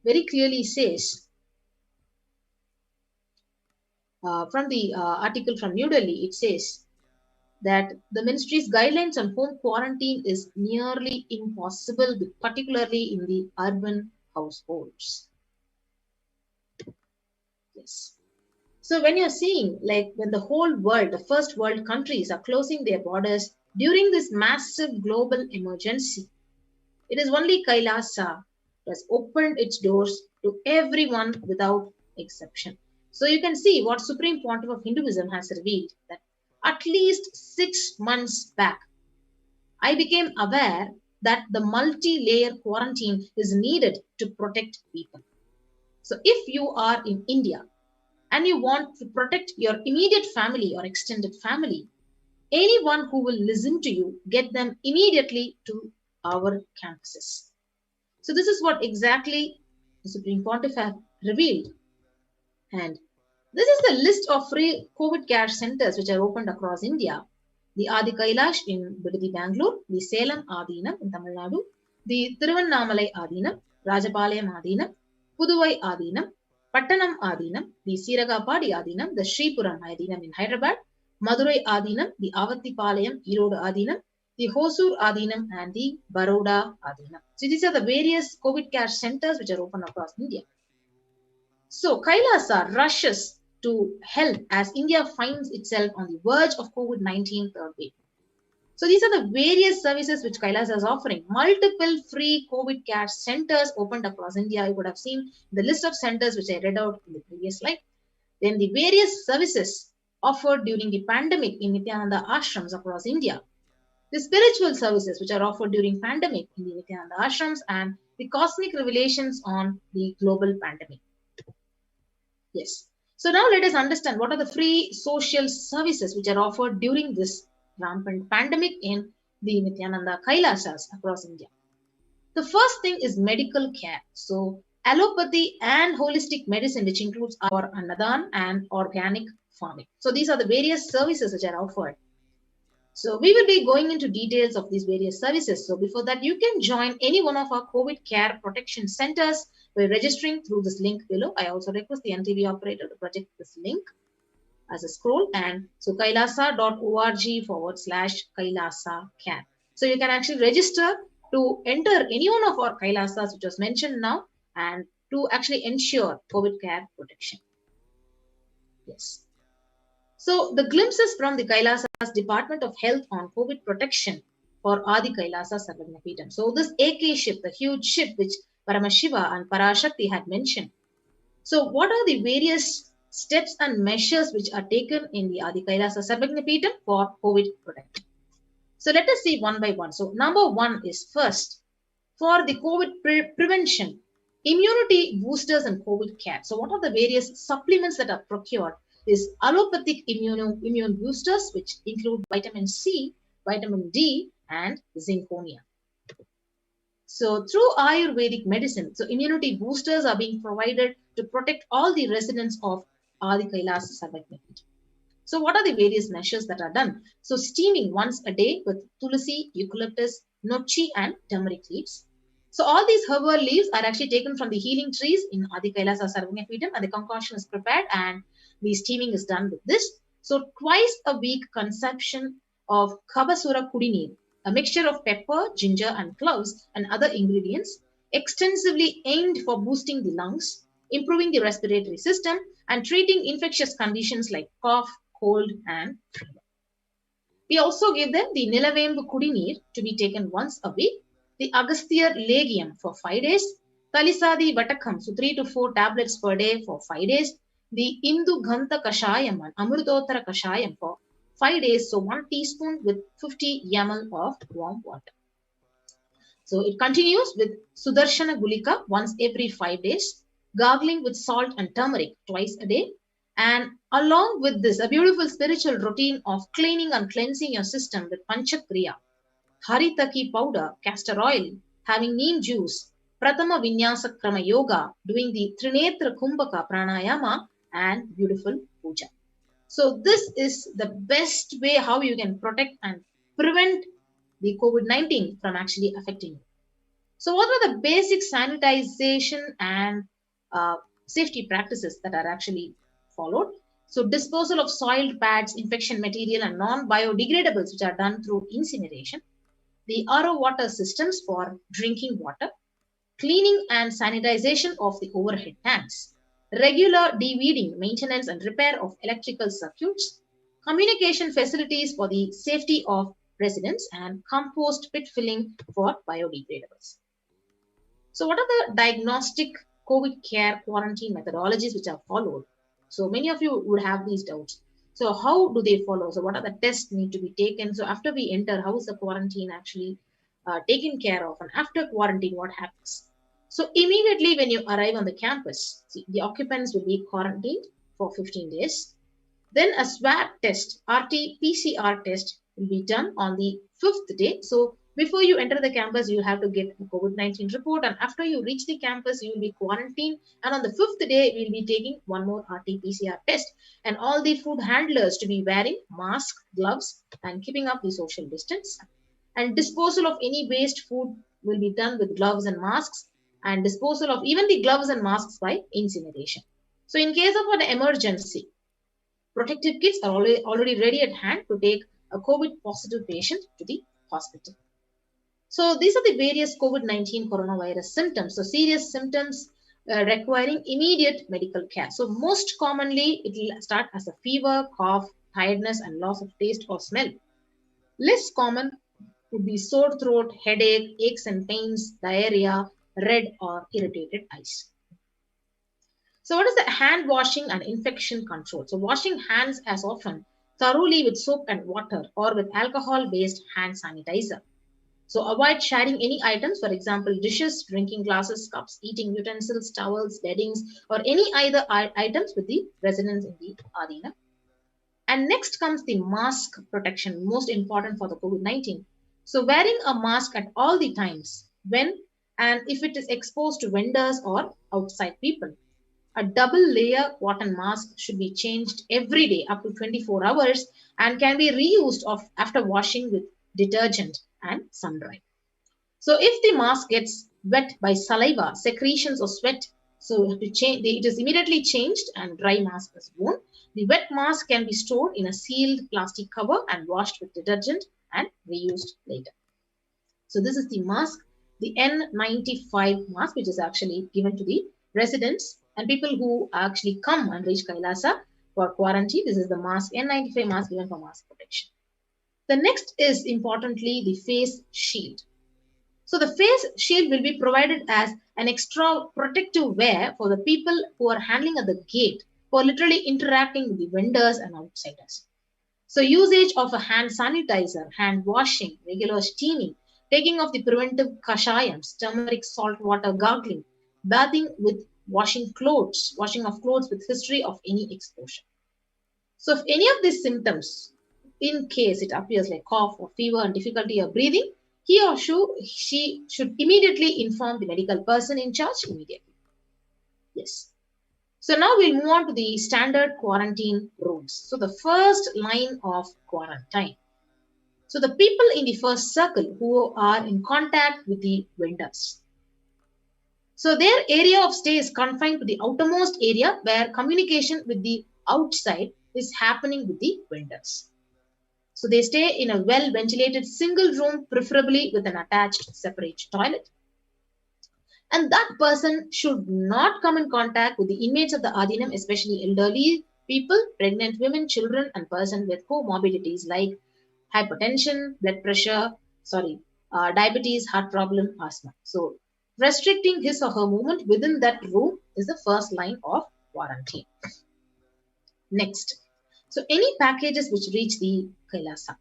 very clearly says, from the article from New Delhi, it says that the ministry's guidelines on home quarantine is nearly impossible, particularly in the urban households. Yes. So when you're seeing, like, when the whole world, the first world countries are closing their borders during this massive global emergency, it is only Kailasa that has opened its doors to everyone without exception. So you can see what Supreme Pontiff of Hinduism has revealed, that at least 6 months back, I became aware that the multi-layer quarantine is needed to protect people. So if you are in India and you want to protect your immediate family or extended family, anyone who will listen to you, get them immediately to our campuses. So this is what exactly the Supreme Pontiff have revealed. And this is the list of free COVID care centers which are opened across India. The Adi Kailash in Bidadi, Bangalore, the Salem Adinam in Tamil Nadu, the Thiruvannamalai Adinam, Rajapalayam Adinam, Puduvai Adinam, Pattanam Adinam, the Siragapadi Adinam, the Sripuram Adinam in Hyderabad, Madurai Adinam, the Avattipalayam, Erode Adinam, the Hosur Adinam, and the Baroda Adinam. So these are the various COVID care centers which are open across India. So Kailasa rushes to help as India finds itself on the verge of COVID-19 third wave. So these are the various services which Kailasa is offering. Multiple free COVID care centers opened across India. You would have seen the list of centers which I read out in the previous slide. Then the various services offered during the pandemic in Nithyananda ashrams across India. The spiritual services which are offered during pandemic in the Nithyananda ashrams, and the cosmic revelations on the global pandemic. Yes. So now let us understand what are the free social services which are offered during this rampant pandemic in the Nithyananda Kailasas across India. The first thing is medical care. So allopathy and holistic medicine, which includes our annadan and organic farming. So these are the various services which are offered. So we will be going into details of these various services. So before that, you can join any one of our COVID care protection centers by registering through this link below. I also request the NTV operator to project this link as a scroll. And so kailasa.org/Kailasa care. So you can actually register to enter any one of our Kailasas which was mentioned now, and to actually ensure COVID care protection. Yes. So the glimpses from the Kailasa's Department of Health on COVID protection for Adi Kailasa Sarvagnapeetham. So this AK ship, the huge ship which Paramashiva and Parashakti had mentioned. So what are the various steps and measures which are taken in the Adi Kailasa Sarvagnapeetham for COVID protection? So let us see one by one. So number one is, first, for the COVID prevention, immunity boosters and COVID care. So what are the various supplements that are procured? Is allopathic immune boosters, which include vitamin C, vitamin D, and zinconia. So through Ayurvedic medicine, so immunity boosters are being provided to protect all the residents of Adi Kailasa Sarvagnapeetham. So what are the various measures that are done? So steaming once a day with tulsi, eucalyptus, nochi, and turmeric leaves. So all these herbal leaves are actually taken from the healing trees in Adi Kailasa Sarvagnapeetham, and the concoction is prepared and the steaming is done with this. So twice a week consumption of Kabasura Kudinir, a mixture of pepper, ginger, and cloves and other ingredients, extensively aimed for boosting the lungs, improving the respiratory system, and treating infectious conditions like cough, cold, and fever. We also give them the Nilavembu Kudinir to be taken once a week, the Agasthyar Legium for 5 days, Talisadi Vatakam, so 3 to 4 tablets per day for 5 days, the Indu Ghanta Kashayam and Amrutottara Kashayam for 5 days, so 1 teaspoon with 50 ml of warm water. So it continues with Sudarshana Gulika once every 5 days, gargling with salt and turmeric twice a day, and along with this, a beautiful spiritual routine of cleaning and cleansing your system with Panchakriya, Haritaki powder, castor oil, having neem juice, Pratama Vinyasa Krama Yoga, doing the Trinetra Kumbhaka Pranayama, and beautiful puja. So this is the best way how you can protect and prevent the COVID-19 from actually affecting you. So what are the basic sanitization and uh, safety practices that are actually followed? So disposal of soiled pads, infection material and non-biodegradables which are done through incineration, the RO water systems for drinking water, cleaning and sanitization of the overhead tanks, regular de-weeding, maintenance and repair of electrical circuits, communication facilities for the safety of residents, and compost pit filling for biodegradables. So, what are the diagnostic COVID care quarantine methodologies which are followed? So, many of you would have these doubts. So, how do they follow? So, what are the tests need to be taken? So, after we enter, how is the quarantine actually taken care of? And after quarantine, what happens? So, immediately when you arrive on the campus, see, the occupants will be quarantined for 15 days. Then a swab test, RT-PCR test, will be done on the fifth day. So before you enter the campus, you have to get a COVID-19 report, and after you reach the campus, you will be quarantined. And on the fifth day, we will be taking one more RT-PCR test, and all the food handlers to be wearing masks, gloves, and keeping up the social distance. And disposal of any waste food will be done with gloves and masks, and disposal of even the gloves and masks by incineration. So in case of an emergency, protective kits are already ready at hand to take a COVID positive patient to the hospital. So these are the various COVID-19 coronavirus symptoms. So serious symptoms requiring immediate medical care. So most commonly, it will start as a fever, cough, tiredness, and loss of taste or smell. Less common would be sore throat, headache, aches and pains, diarrhea, red or irritated eyes. So what is the hand washing and infection control? So washing hands as often thoroughly with soap and water or with alcohol based hand sanitizer. So avoid sharing any items, for example, dishes, drinking glasses, cups, eating utensils, towels, beddings, or any other items with the residents in the Adina. And next comes the mask protection, most important for the COVID-19. So wearing a mask at all the times when and if it is exposed to vendors or outside people. A double layer cotton mask should be changed every day up to 24 hours and can be reused after washing with detergent and sun dry. So if the mask gets wet by saliva, secretions or sweat, so it is immediately changed and dry mask is worn. The wet mask can be stored in a sealed plastic cover and washed with detergent and reused later. So this is the mask, the N95 mask, which is actually given to the residents and people who actually come and reach Kailasa for quarantine. This is the mask, N95 mask given for mask protection. The next is importantly the face shield. So the face shield will be provided as an extra protective wear for the people who are handling at the gate, who are literally interacting with the vendors and outsiders. So usage of a hand sanitizer, hand washing, regular steaming, taking of the preventive kashayams, turmeric, salt water gargling, bathing with washing of clothes with history of any exposure. So if any of these symptoms, in case it appears like cough or fever and difficulty of breathing, he or she should immediately inform the medical person in charge immediately. Yes. So now we'll move on to the standard quarantine rules. So the first line of quarantine. So the people in the first circle who are in contact with the vendors. So their area of stay is confined to the outermost area where communication with the outside is happening with the vendors. So they stay in a well ventilated single room, preferably with an attached separate toilet. And that person should not come in contact with the inmates of the Adinam, especially elderly people, pregnant women, children, and persons with comorbidities like hypertension, blood pressure, diabetes, heart problem, asthma. So restricting his or her movement within that room is the first line of quarantine. Next. So any packages which reach the Kailasa,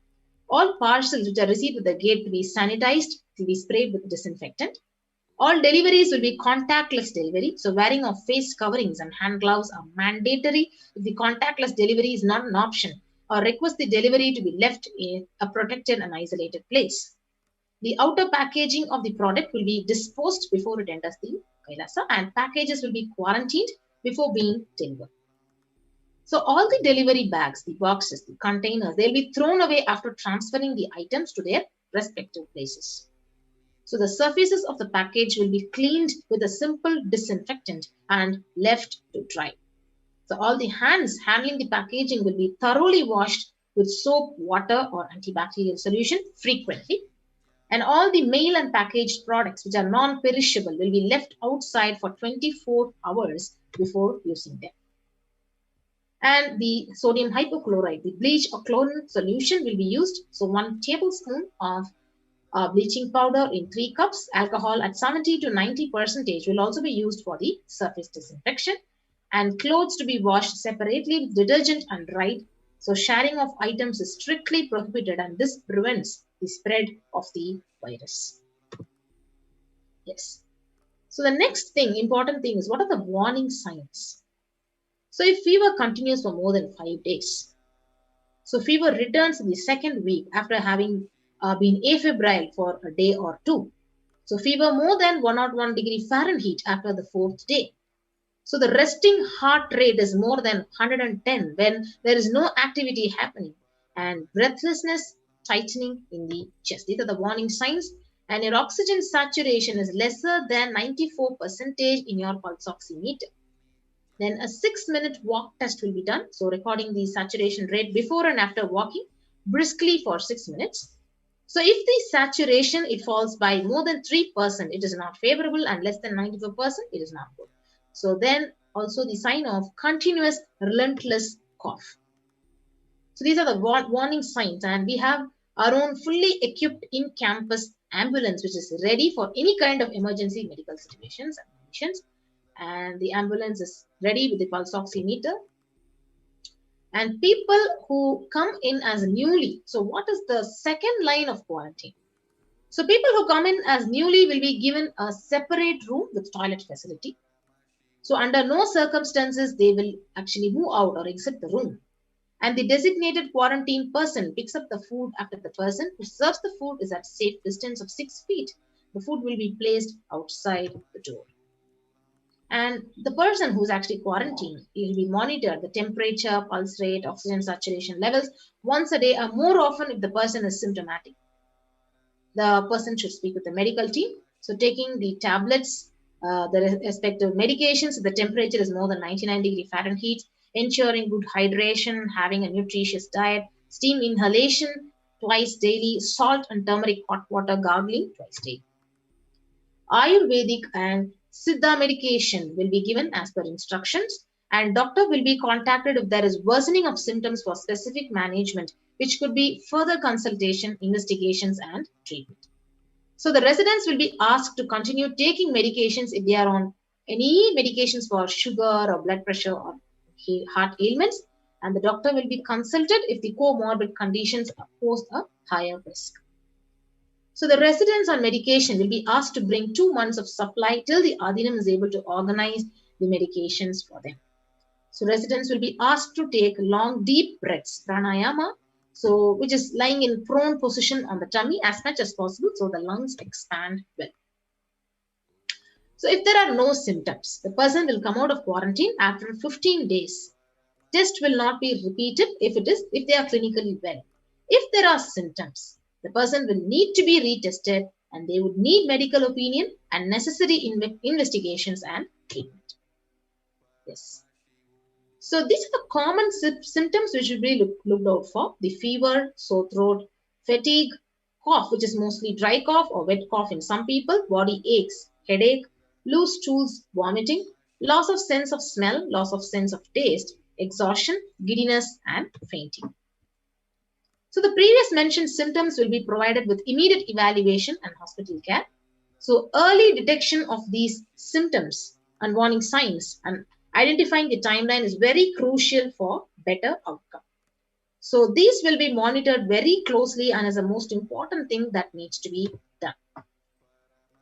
all parcels which are received at the gate to be sanitized, to be sprayed with disinfectant. All deliveries will be contactless delivery. So wearing of face coverings and hand gloves are mandatory if the contactless delivery is not an option, or request the delivery to be left in a protected and isolated place. The outer packaging of the product will be disposed before it enters the Kailasa, and packages will be quarantined before being delivered. So all the delivery bags, the boxes, the containers, they'll be thrown away after transferring the items to their respective places. So the surfaces of the package will be cleaned with a simple disinfectant and left to dry. So all the hands handling the packaging will be thoroughly washed with soap, water or antibacterial solution frequently. And all the mail and packaged products which are non-perishable will be left outside for 24 hours before using them. And the sodium hypochlorite, the bleach or chlorine solution will be used. So 1 tablespoon of bleaching powder in 3 cups, alcohol at 70 to 90% will also be used for the surface disinfection, and clothes to be washed separately with detergent and dried. So sharing of items is strictly prohibited, and this prevents the spread of the virus. Yes. So the next thing, important thing is, what are the warning signs? So if fever continues for more than 5 days, so fever returns in the second week after having been afebrile for a day or two. So fever more than 101 degree Fahrenheit after the 4th day. So the resting heart rate is more than 110 when there is no activity happening, and breathlessness, tightening in the chest. These are the warning signs. And your oxygen saturation is lesser than 94% in your pulse oximeter. Then a 6-minute walk test will be done. So recording the saturation rate before and after walking briskly for 6 minutes. So if the saturation, it falls by more than 3%, it is not favorable, and less than 94%, it is not good. So then also the sign of continuous relentless cough. So these are the warning signs, and we have our own fully equipped in-campus ambulance which is ready for any kind of emergency medical situations and conditions. And the ambulance is ready with the pulse oximeter. And people who come in as newly, so what is the second line of quarantine? So people who come in as newly will be given a separate room with toilet facility. So under no circumstances they will actually move out or exit the room. And the designated quarantine person picks up the food after the person who serves the food is at safe distance of 6 feet. The food will be placed outside the door. And the person who's actually quarantined will be monitored the temperature, pulse rate, oxygen saturation levels once a day, or more often if the person is symptomatic. The person should speak with the medical team. So taking the tablets, the respective medications, if the temperature is more than 99 degree Fahrenheit, ensuring good hydration, having a nutritious diet, steam inhalation twice daily, salt and turmeric hot water gargling twice daily. Ayurvedic and Siddha medication will be given as per instructions, and doctor will be contacted if there is worsening of symptoms for specific management, which could be further consultation, investigations and treatment. So the residents will be asked to continue taking medications if they are on any medications for sugar or blood pressure or heart ailments, and the doctor will be consulted if the comorbid conditions pose a higher risk. So the residents on medication will be asked to bring 2 months of supply till the Adhinam is able to organize the medications for them. So residents will be asked to take long deep breaths, pranayama, so which is lying in prone position on the tummy as much as possible so the lungs expand well. So if there are no symptoms, the person will come out of quarantine after 15 days. Test will not be repeated if they are clinically well. If there are symptoms, the person will need to be retested, and they would need medical opinion and necessary investigations and treatment. Yes. So these are the common symptoms which should be looked out for: the fever, sore throat, fatigue, cough, which is mostly dry cough or wet cough in some people, body aches, headache, loose stools, vomiting, loss of sense of smell, loss of sense of taste, exhaustion, giddiness, and fainting. So the previous mentioned symptoms will be provided with immediate evaluation and hospital care. So early detection of these symptoms and warning signs and identifying the timeline is very crucial for better outcome. So these will be monitored very closely and is the most important thing that needs to be done.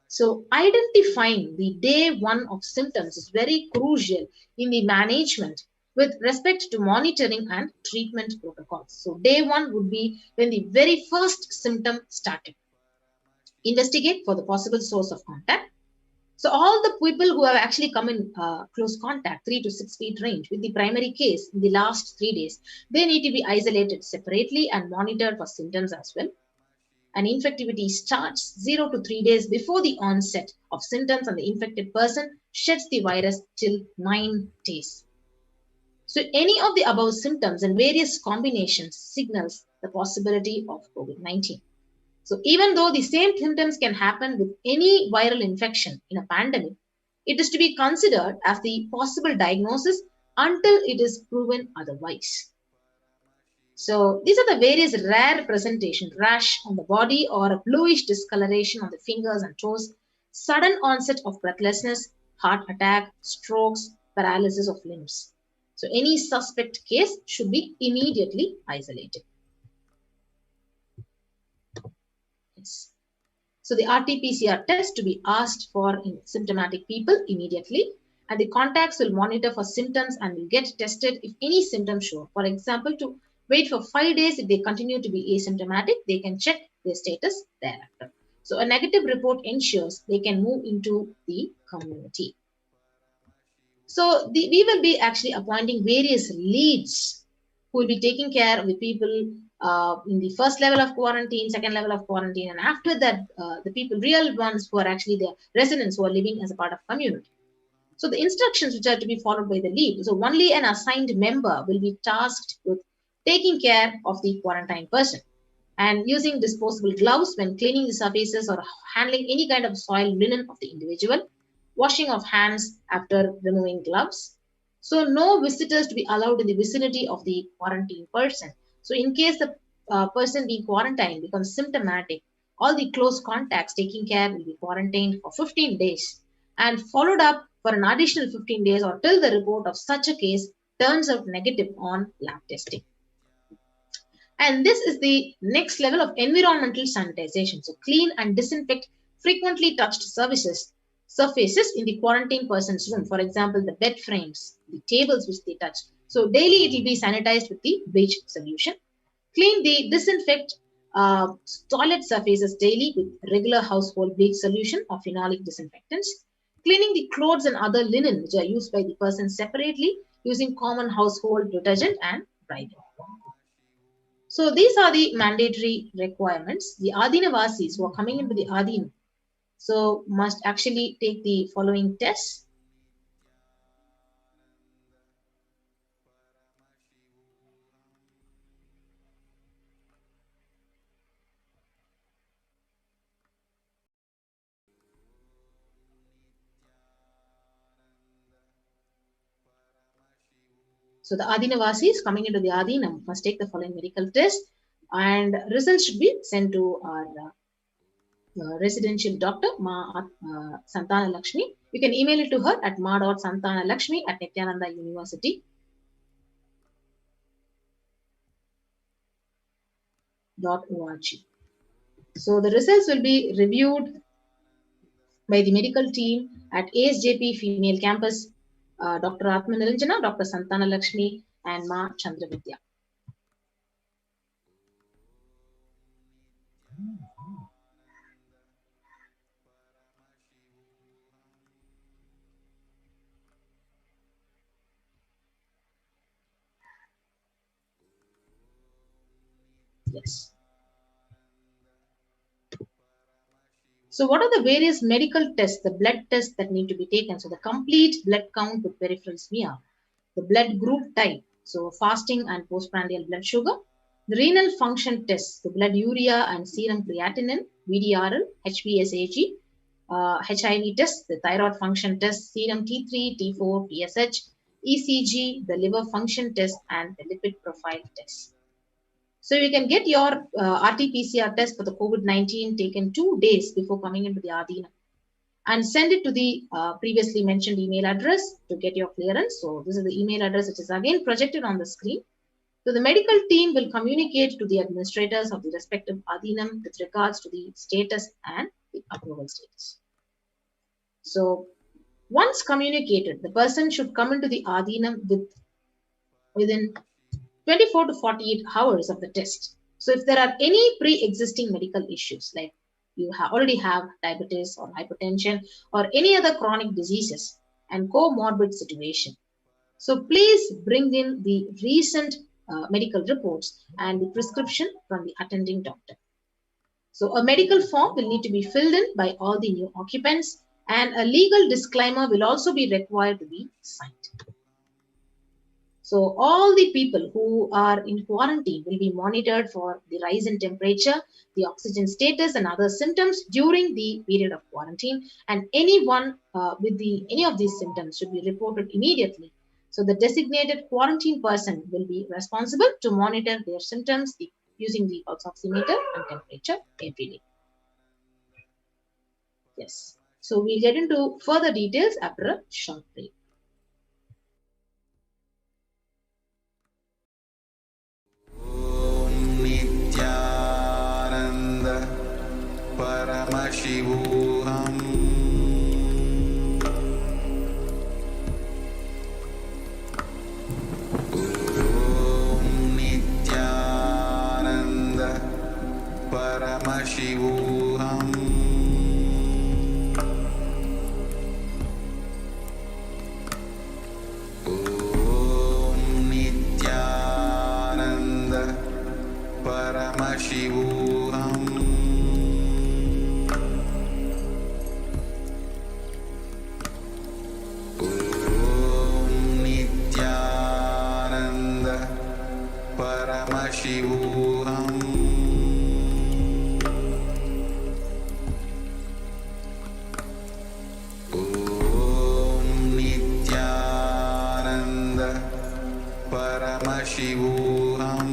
So identifying the day 1 of symptoms is very crucial in the management with respect to monitoring and treatment protocols. So day 1 would be when the very first symptom started. Investigate for the possible source of contact. So all the people who have actually come in close contact, 3 to 6 feet range with the primary case in the last 3 days, they need to be isolated separately and monitored for symptoms as well. and infectivity starts 0 to 3 days before the onset of symptoms, and the infected person sheds the virus till 9 days. So any of the above symptoms and various combinations signals the possibility of COVID-19. So even though the same symptoms can happen with any viral infection in a pandemic, it is to be considered as the possible diagnosis until it is proven otherwise. So these are the various rare presentations: rash on the body or a bluish discoloration on the fingers and toes, sudden onset of breathlessness, heart attack, strokes, paralysis of limbs. So any suspect case should be immediately isolated. Yes. So the RT-PCR test to be asked for in symptomatic people immediately, and the contacts will monitor for symptoms and will get tested if any symptoms show. For example, to wait for 5 days. If they continue to be asymptomatic, they can check their status thereafter. So a negative report ensures they can move into the community. So we will be actually appointing various leads who will be taking care of the people in the first level of quarantine, second level of quarantine, and after that, the people, real ones who are actually the residents who are living as a part of community. So the instructions which are to be followed by the lead. So only an assigned member will be tasked with taking care of the quarantine person and using disposable gloves when cleaning the surfaces or handling any kind of soiled linen of the individual, washing of hands after removing gloves. So no visitors to be allowed in the vicinity of the quarantine person. So in case the person being quarantined becomes symptomatic, all the close contacts taking care will be quarantined for 15 days and followed up for an additional 15 days or till the report of such a case turns out negative on lab testing. And this is the next level of environmental sanitization. So clean and disinfect frequently touched surfaces in the quarantine person's room. For example, the bed frames, the tables which they touch. So daily it will be sanitized with the bleach solution. Clean the disinfect toilet surfaces daily with regular household bleach solution or phenolic disinfectants. Cleaning the clothes and other linen which are used by the person separately using common household detergent and dry cleaning. So these are the mandatory requirements. The Adinavasis who are coming into the Adin, so must actually take the following tests. So the Adinavasis coming into the Adinam must take the following medical test, and results should be sent to our residential doctor, Ma Santana Lakshmi. You can email it to her at ma.santanalakshmi@nithyanandauniversity.org. So the results will be reviewed by the medical team at ASJP Female Campus, Dr. Atmaniranjana, Dr. Santana Lakshmi, and Ma Chandravidya. Yes. So what are the various medical tests, the blood tests that need to be taken? So the complete blood count with peripheral smear, the blood group type, so fasting and postprandial blood sugar, the renal function tests, the blood urea and serum creatinine, VDRL, HbSAg, HIV test, the thyroid function test, serum T3, T4, TSH, ECG, the liver function test, and the lipid profile test. So you can get your RT-PCR test for the COVID-19 taken 2 days before coming into the Adina and send it to the previously mentioned email address to get your clearance. So this is the email address which is again projected on the screen. So the medical team will communicate to the administrators of the respective Adinam with regards to the status and the approval status. So once communicated, the person should come into the Adinam within 24 to 48 hours of the test. So if there are any pre-existing medical issues, like you already have diabetes or hypertension or any other chronic diseases and comorbid situation, so please bring in the recent medical reports and the prescription from the attending doctor. So a medical form will need to be filled in by all the new occupants, and a legal disclaimer will also be required to be signed. So all the people who are in quarantine will be monitored for the rise in temperature, the oxygen status, and other symptoms during the period of quarantine. And anyone with any of these symptoms should be reported immediately. So the designated quarantine person will be responsible to monitor their symptoms using the pulse oximeter and temperature every day. Yes. So we'll get into further details after a short break. Nithyananda Paramashivoham. Nithyananda Paramashivoham. Nithyananda Paramashivoham. Nithyananda Paramashivoham. Nithyananda Paramashivoham.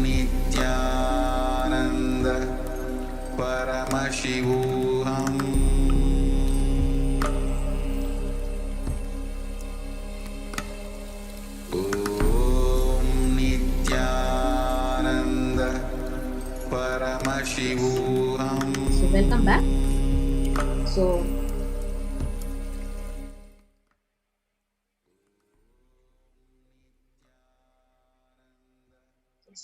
Nithyananda Paramashivoham. Nithyananda Paramashivoham. So welcome back. So yes.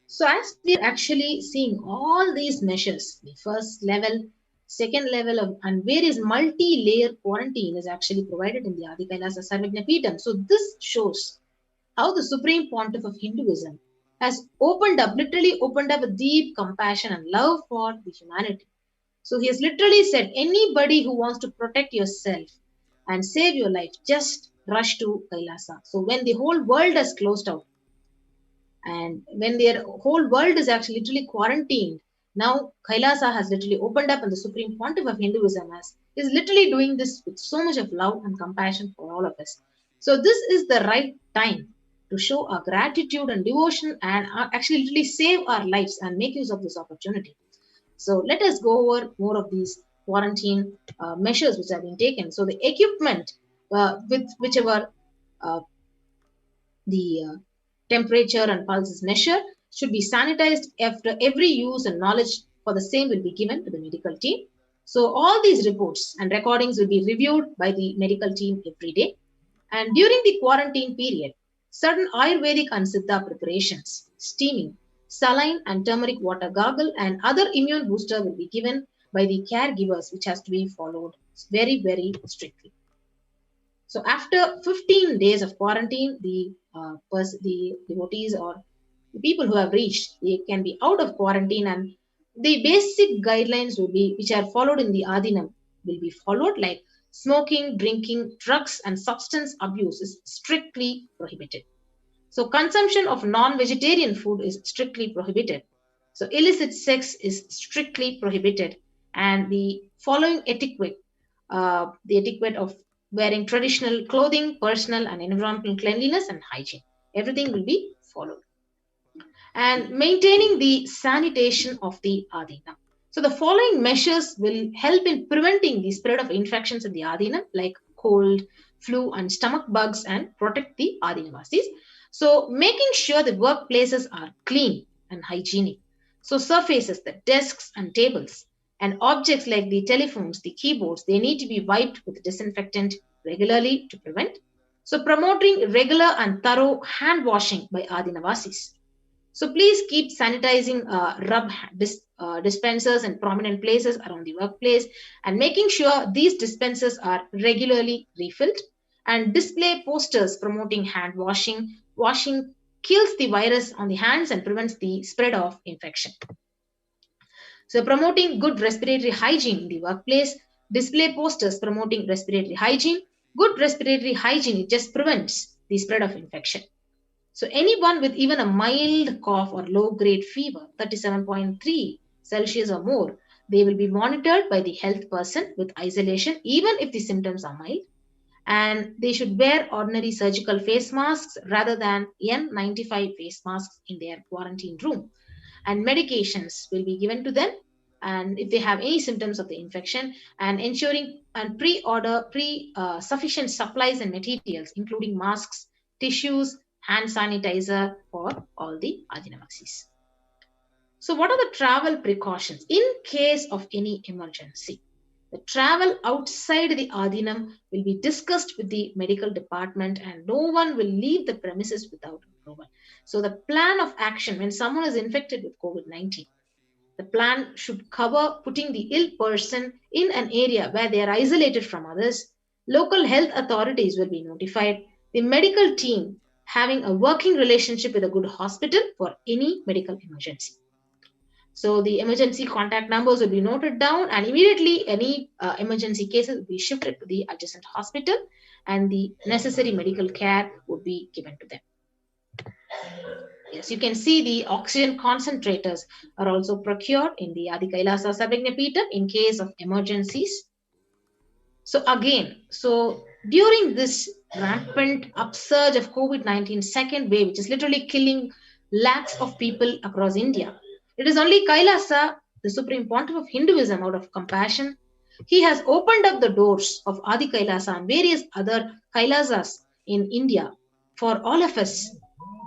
So as we are actually seeing all these measures, the first level, second level of and various multi-layer quarantine is actually provided in the Adi Kailasa Sarvajnapeetham. So this shows how the Supreme Pontiff of Hinduism has literally opened up with deep compassion and love for the humanity. So he has literally said, anybody who wants to protect yourself and save your life, just rush to Kailasa. So when the whole world has closed out, and when their whole world is actually literally quarantined, now Kailasa has literally opened up, and the Supreme Pontiff of Hinduism is literally doing this with so much of love and compassion for all of us. So this is the right time to show our gratitude and devotion and actually literally save our lives and make use of this opportunity. So let us go over more of these quarantine measures which have been taken. So the equipment with whichever the temperature and pulse is measured should be sanitized after every use, and knowledge for the same will be given to the medical team. So all these reports and recordings will be reviewed by the medical team every day. And during the quarantine period, certain Ayurvedic and Siddha preparations, steaming, saline and turmeric water gargle, and other immune booster will be given by the caregivers, which has to be followed very, very strictly. So after 15 days of quarantine, the devotees or the people who have reached, they can be out of quarantine, and the basic guidelines will be, which are followed in the Adinam, will be followed, like smoking, drinking, drugs, and substance abuse is strictly prohibited. So consumption of non-vegetarian food is strictly prohibited. So illicit sex is strictly prohibited, and the following etiquette, the etiquette of wearing traditional clothing, personal and environmental cleanliness and hygiene, everything will be followed. And maintaining the sanitation of the Adina. So the following measures will help in preventing the spread of infections in the Adina, like cold, flu, and stomach bugs, and protect the Adinavasis. So making sure the workplaces are clean and hygienic. So surfaces, the desks and tables, and objects like the telephones, the keyboards, they need to be wiped with disinfectant regularly to prevent. So promoting regular and thorough hand washing by Adinavasis. So please keep sanitizing dispensers in prominent places around the workplace, and making sure these dispensers are regularly refilled. and display posters promoting hand washing. Washing kills the virus on the hands and prevents the spread of infection. So, promoting good respiratory hygiene in the workplace, display posters promoting respiratory hygiene. Good respiratory hygiene, it just prevents the spread of infection. So, anyone with even a mild cough or low grade fever, 37.3 Celsius or more, they will be monitored by the health person with isolation, even if the symptoms are mild. And they should wear ordinary surgical face masks rather than N95 face masks in their quarantine room. And medications will be given to them, and if they have any symptoms of the infection, and ensuring and pre-order sufficient supplies and materials including masks, tissues, hand sanitizer for all the adinavasis. So what are the travel precautions in case of any emergency? The travel outside the Adinam will be discussed with the medical department, and no one will leave the premises without approval. So the plan of action when someone is infected with COVID-19, the plan should cover putting the ill person in an area where they are isolated from others. Local health authorities will be notified. The medical team having a working relationship with a good hospital for any medical emergency. So the emergency contact numbers will be noted down, and immediately any emergency cases will be shifted to the adjacent hospital, and the necessary medical care would be given to them. Yes, you can see the oxygen concentrators are also procured in the Adi Kailasa Sabhagnapeetham in case of emergencies. So again, during this rampant upsurge of COVID-19 second wave, which is literally killing lakhs of people across India, it is only Kailasa, the supreme pontiff of Hinduism, out of compassion, he has opened up the doors of Adi Kailasa and various other Kailasas in India for all of us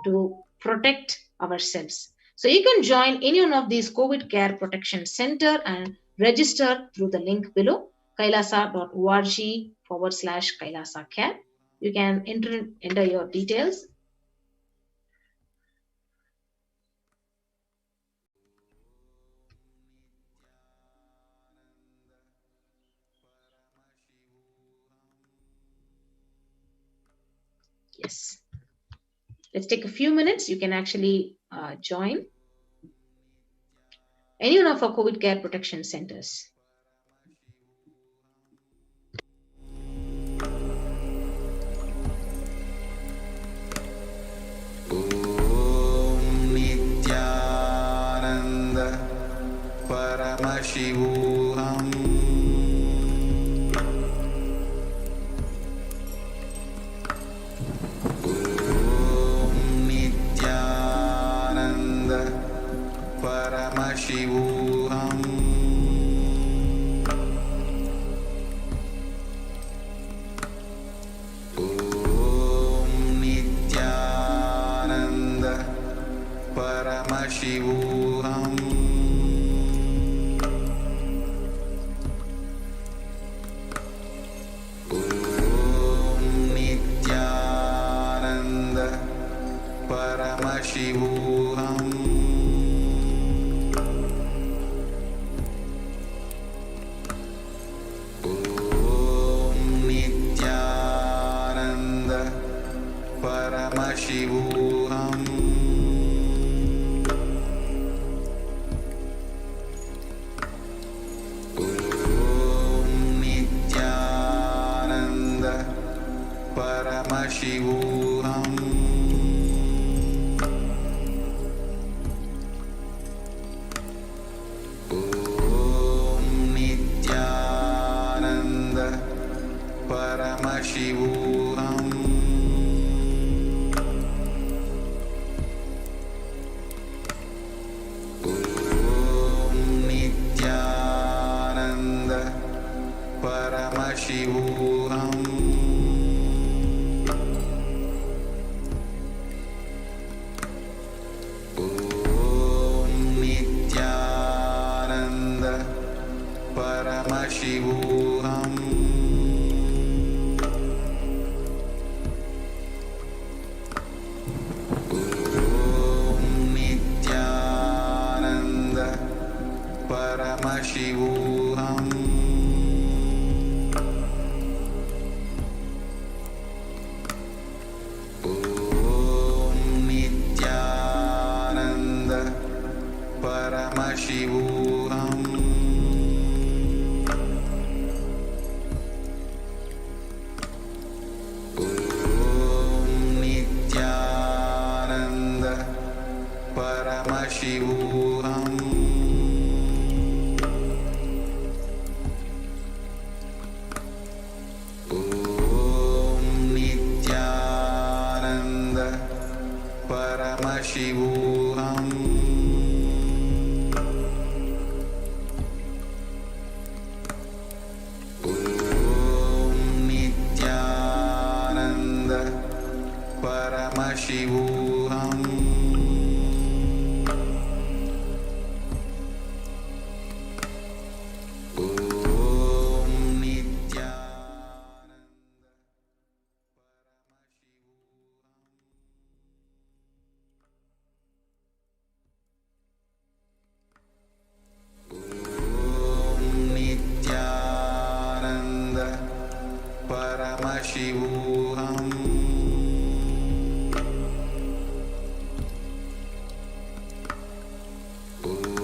to protect ourselves. So you can join any one of these COVID Care Protection Center and register through the link below, kailasa.org/Kailasa Care. You can enter your details. Yes. Let's take a few minutes. You can actually join any one of our COVID Care Protection Centers. Om Nithyananda Paramashivoham. Paramashivoham. Om Nithyananda Paramashivoham. Om Nithyananda Paramashivoham. Paramashivoham. Om Nithyananda Paramashivoham. Om Nithyananda Paramashivoham. Paramashivoham. Om Nithyananda Paramashivoham. Om Nithyananda Paramashivoham. Paramashivoham. Om Nithyananda Paramashivoham. Om Nithyananda Paramashivoham. Om Nithyananda Paramashivoham.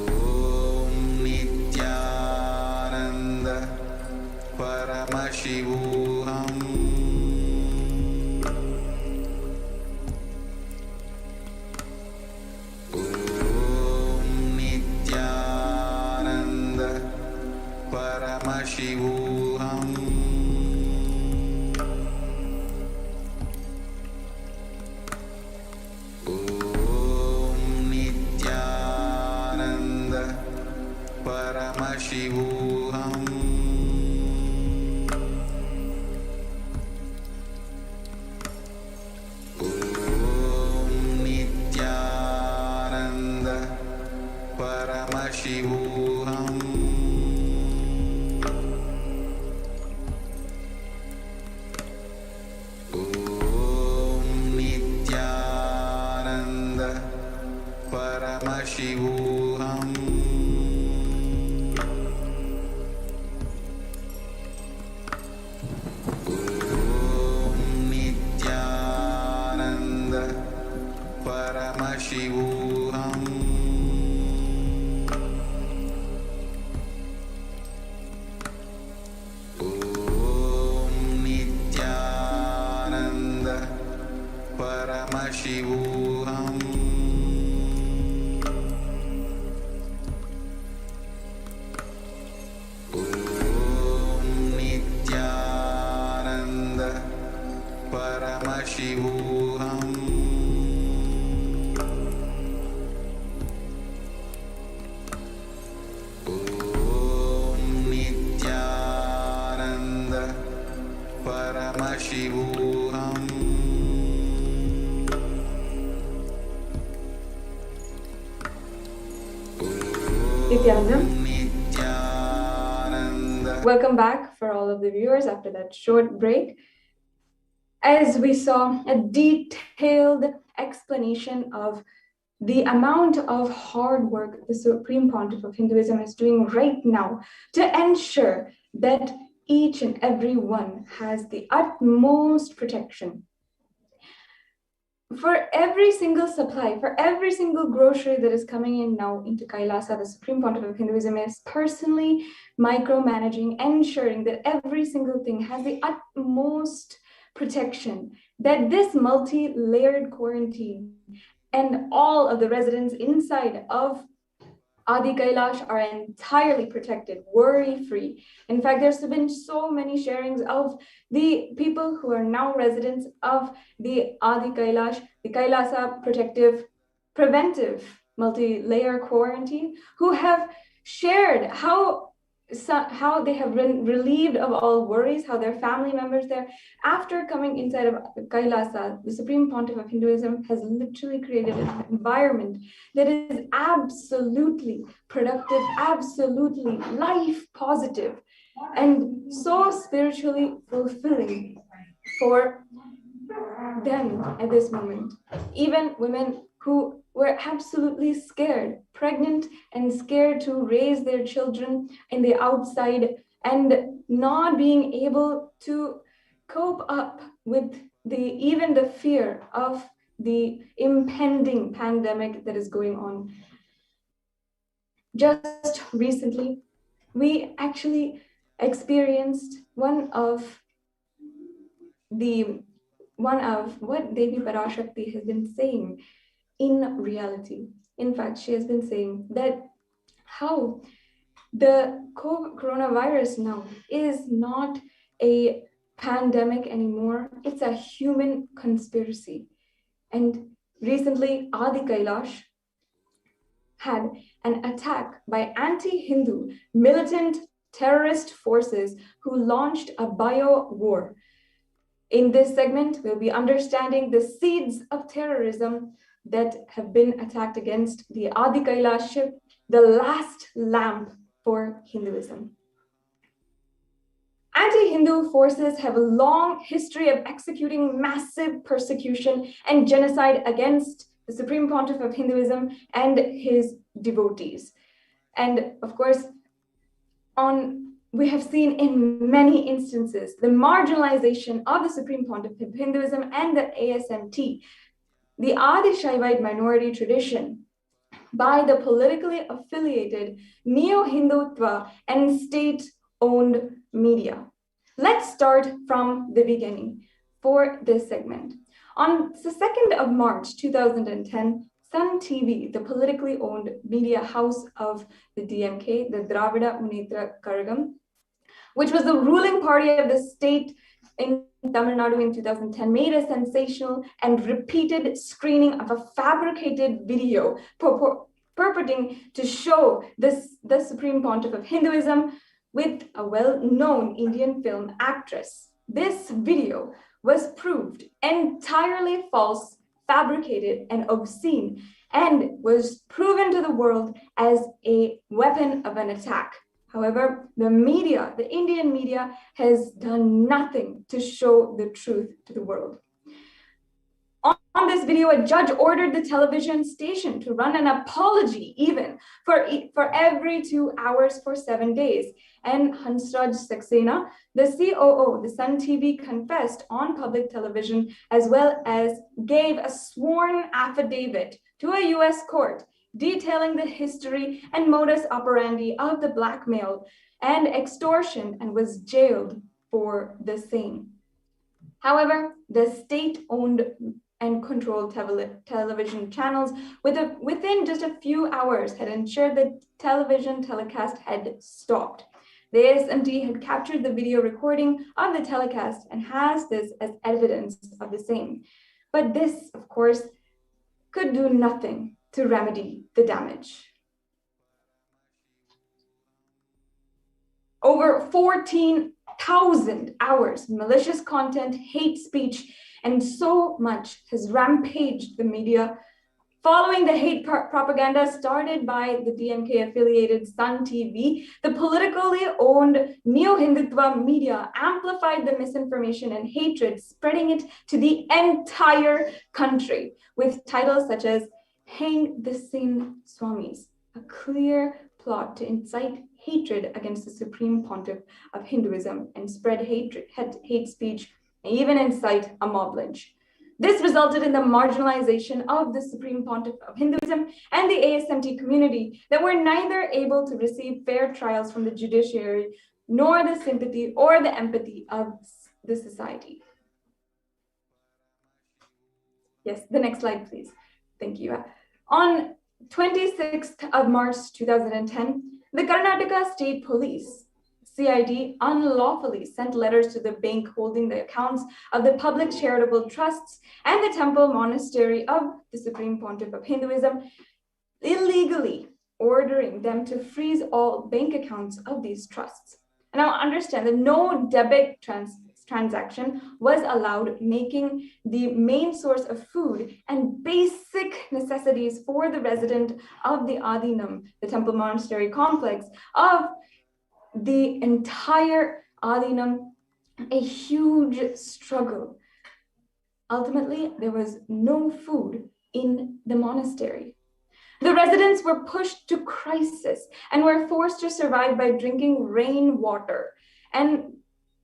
Om Nithyananda Paramashivoham. Om Nithyananda Paramashivoham. Om Nithyananda Paramashivoham. Om Nithyananda Paramashivoham. Om Nithyananda Paramashivoham. Om Nithyananda Paramashivoham. Om Nithyananda Paramashivoham. Om Nithyananda Paramashivoham. Om Nithyananda Paramashivoham. Om Nithyananda Paramashivoham. Nithyananda, Nithyananda welcome back for all of the viewers after that short break. As we saw a detailed explanation of the amount of hard work the Supreme Pontiff of Hinduism is doing right now to ensure that each and every one has the utmost protection. For every single supply, for every single grocery that is coming in now into Kailasa, the Supreme Pontiff of Hinduism is personally micromanaging, ensuring that every single thing has the utmost protection, that this multi-layered quarantine and all of the residents inside of Adi Kailash are entirely protected, worry-free. In fact, there's been so many sharings of the people who are now residents of the Adi Kailash, the Kailasa preventive multi-layer quarantine, who have shared how they have been relieved of all worries, how their family members there, after coming inside of Kailasa, the Supreme Pontiff of Hinduism has literally created an environment that is absolutely productive, absolutely life positive, and so spiritually fulfilling for them at this moment. Even women who were absolutely scared, pregnant and scared to raise their children in the outside and not being able to cope up with even the fear of the impending pandemic that is going on. just recently, we actually experienced one of what Devi Parashakti has been saying in reality. In fact, she has been saying that how the coronavirus now is not a pandemic anymore, it's a human conspiracy. And recently, Adi Kailash had an attack by anti-Hindu militant terrorist forces who launched a bio war. In this segment, we'll be understanding the seeds of terrorism that have been attacked against the Adi Kailash ship, the last lamp for Hinduism. Anti-Hindu forces have a long history of executing massive persecution and genocide against the Supreme Pontiff of Hinduism and his devotees. And of course, we have seen in many instances the marginalization of the Supreme Pontiff of Hinduism and the ASMT, the Adi Shaivite minority tradition, by the politically affiliated neo-Hindutva and state-owned media. Let's start from the beginning for this segment. On the 2nd of March 2010, Sun TV, the politically owned media house of the DMK, the Dravida Munnetra Kazhagam, which was the ruling party of the state in Tamil Nadu in 2010, made a sensational and repeated screening of a fabricated video purporting to show the Supreme Pontiff of Hinduism with a well-known Indian film actress. This video was proved entirely false, fabricated, and obscene, and was proven to the world as a weapon of an attack. However, the media, the Indian media, has done nothing to show the truth to the world. On this video, a judge ordered the television station to run an apology even for every 2 hours for 7 days. And Hansraj Saxena, the COO, the Sun TV, confessed on public television as well as gave a sworn affidavit to a US court detailing the history and modus operandi of the blackmail and extortion, and was jailed for the same. However, the state-owned and controlled television channels within just a few hours had ensured that television telecast had stopped. The ASMT had captured the video recording of the telecast and has this as evidence of the same. But this, of course, could do nothing to remedy the damage. Over 14,000 hours, malicious content, hate speech, and so much has rampaged the media following the hate propaganda started by the DMK-affiliated Sun TV. The politically owned neo-Hindutva media amplified the misinformation and hatred, spreading it to the entire country with titles such as "Hang the Singh Swamis," a clear plot to incite hatred against the Supreme Pontiff of Hinduism and spread hate speech, and even incite a mob lynch. This resulted in the marginalization of the Supreme Pontiff of Hinduism and the ASMT community that were neither able to receive fair trials from the judiciary, nor the sympathy or the empathy of the society. Yes, the next slide, please. Thank you. On 26th of March 2010, the Karnataka State Police, CID, unlawfully sent letters to the bank holding the accounts of the public charitable trusts and the temple monastery of the Supreme Pontiff of Hinduism, illegally ordering them to freeze all bank accounts of these trusts. And now understand that no debit transaction was allowed, making the main source of food and basic necessities for the resident of the Adinam, the temple monastery complex of the entire Adinam, a huge struggle. Ultimately, there was no food in the monastery. The residents were pushed to crisis and were forced to survive by drinking rainwater. And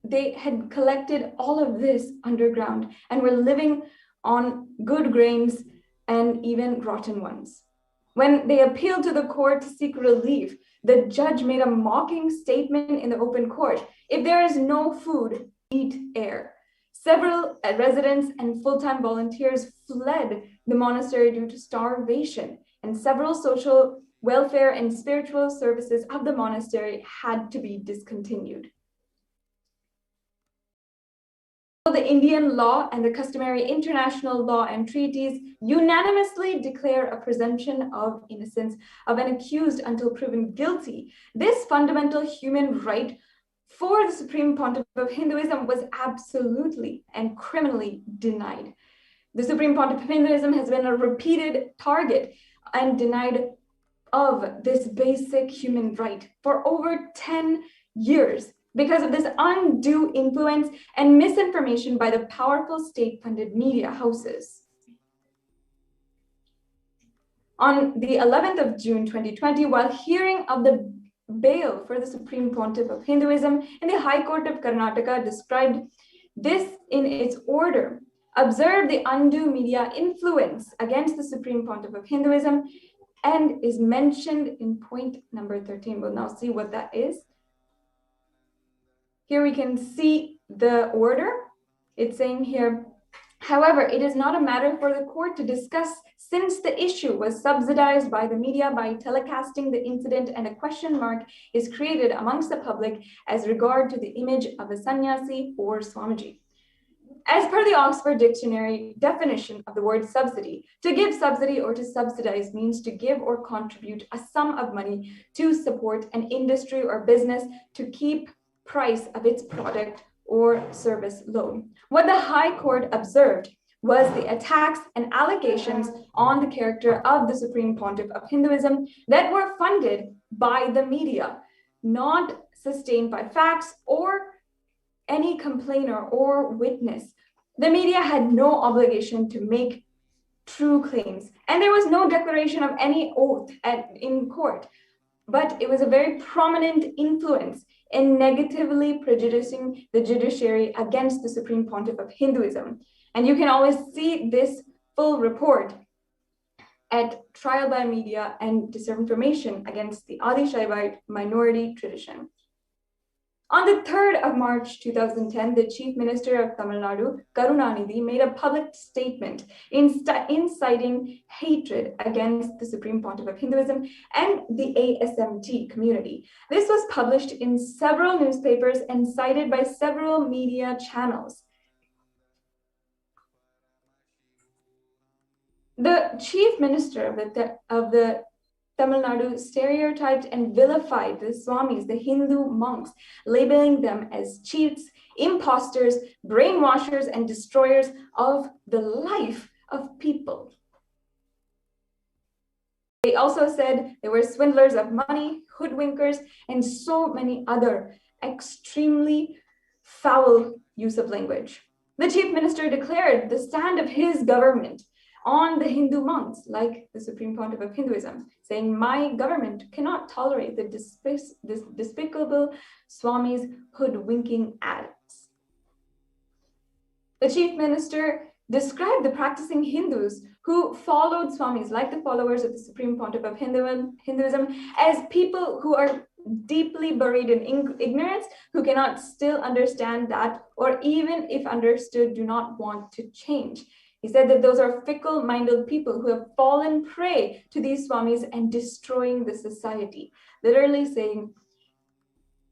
they had collected all of this underground and were living on good grains and even rotten ones. When they appealed to the court to seek relief, the judge made a mocking statement in the open court: if there is no food, eat air. Several residents and full-time volunteers fled the monastery due to starvation, and several social welfare and spiritual services of the monastery had to be discontinued. The Indian law and the customary international law and treaties unanimously declare a presumption of innocence of an accused until proven guilty. This fundamental human right for the Supreme Pontiff of Hinduism was absolutely and criminally denied. The Supreme Pontiff of Hinduism has been a repeated target and denied of this basic human right for over 10 years because of this undue influence and misinformation by the powerful state-funded media houses. On the 11th of June 2020, while hearing of the bail for the Supreme Pontiff of Hinduism, in the High Court of Karnataka described this in its order: observe the undue media influence against the Supreme Pontiff of Hinduism, and is mentioned in point number 13. We'll now see what that is. Here we can see the order. It's saying here, however, it is not a matter for the court to discuss since the issue was subsidized by the media by telecasting the incident, and a question mark is created amongst the public as regard to the image of a sannyasi or Swamiji. As per the Oxford Dictionary definition of the word subsidy, to give subsidy or to subsidize means to give or contribute a sum of money to support an industry or business to keep price of its product or service low. What the High Court observed was the attacks and allegations on the character of the Supreme Pontiff of Hinduism that were funded by the media, not sustained by facts or any complainer or witness. The media had no obligation to make true claims, and there was no declaration of any oath in court, but it was a very prominent influence in negatively prejudicing the judiciary against the Supreme Pontiff of Hinduism. And you can always see this full report at Trial by Media and Disinformation against the Adi Shaivite minority tradition. On the 3rd of March 2010, the Chief Minister of Tamil Nadu, Karunanidhi, made a public statement inciting hatred against the Supreme Pontiff of Hinduism and the ASMT community. This was published in several newspapers and cited by several media channels. The Chief Minister of the Tamil Nadu stereotyped and vilified the Swamis, the Hindu monks, labeling them as cheats, imposters, brainwashers, and destroyers of the life of people. They also said they were swindlers of money, hoodwinkers, and so many other extremely foul use of language. The Chief Minister declared the stand of his government on the Hindu monks, like the Supreme Pontiff of Hinduism, saying, my government cannot tolerate the despicable Swamis hoodwinking addicts. The Chief Minister described the practicing Hindus who followed Swamis, like the followers of the Supreme Pontiff of Hinduism, as people who are deeply buried in ignorance, who cannot still understand that, or even if understood, do not want to change. He said that those are fickle-minded people who have fallen prey to these Swamis and destroying the society, literally saying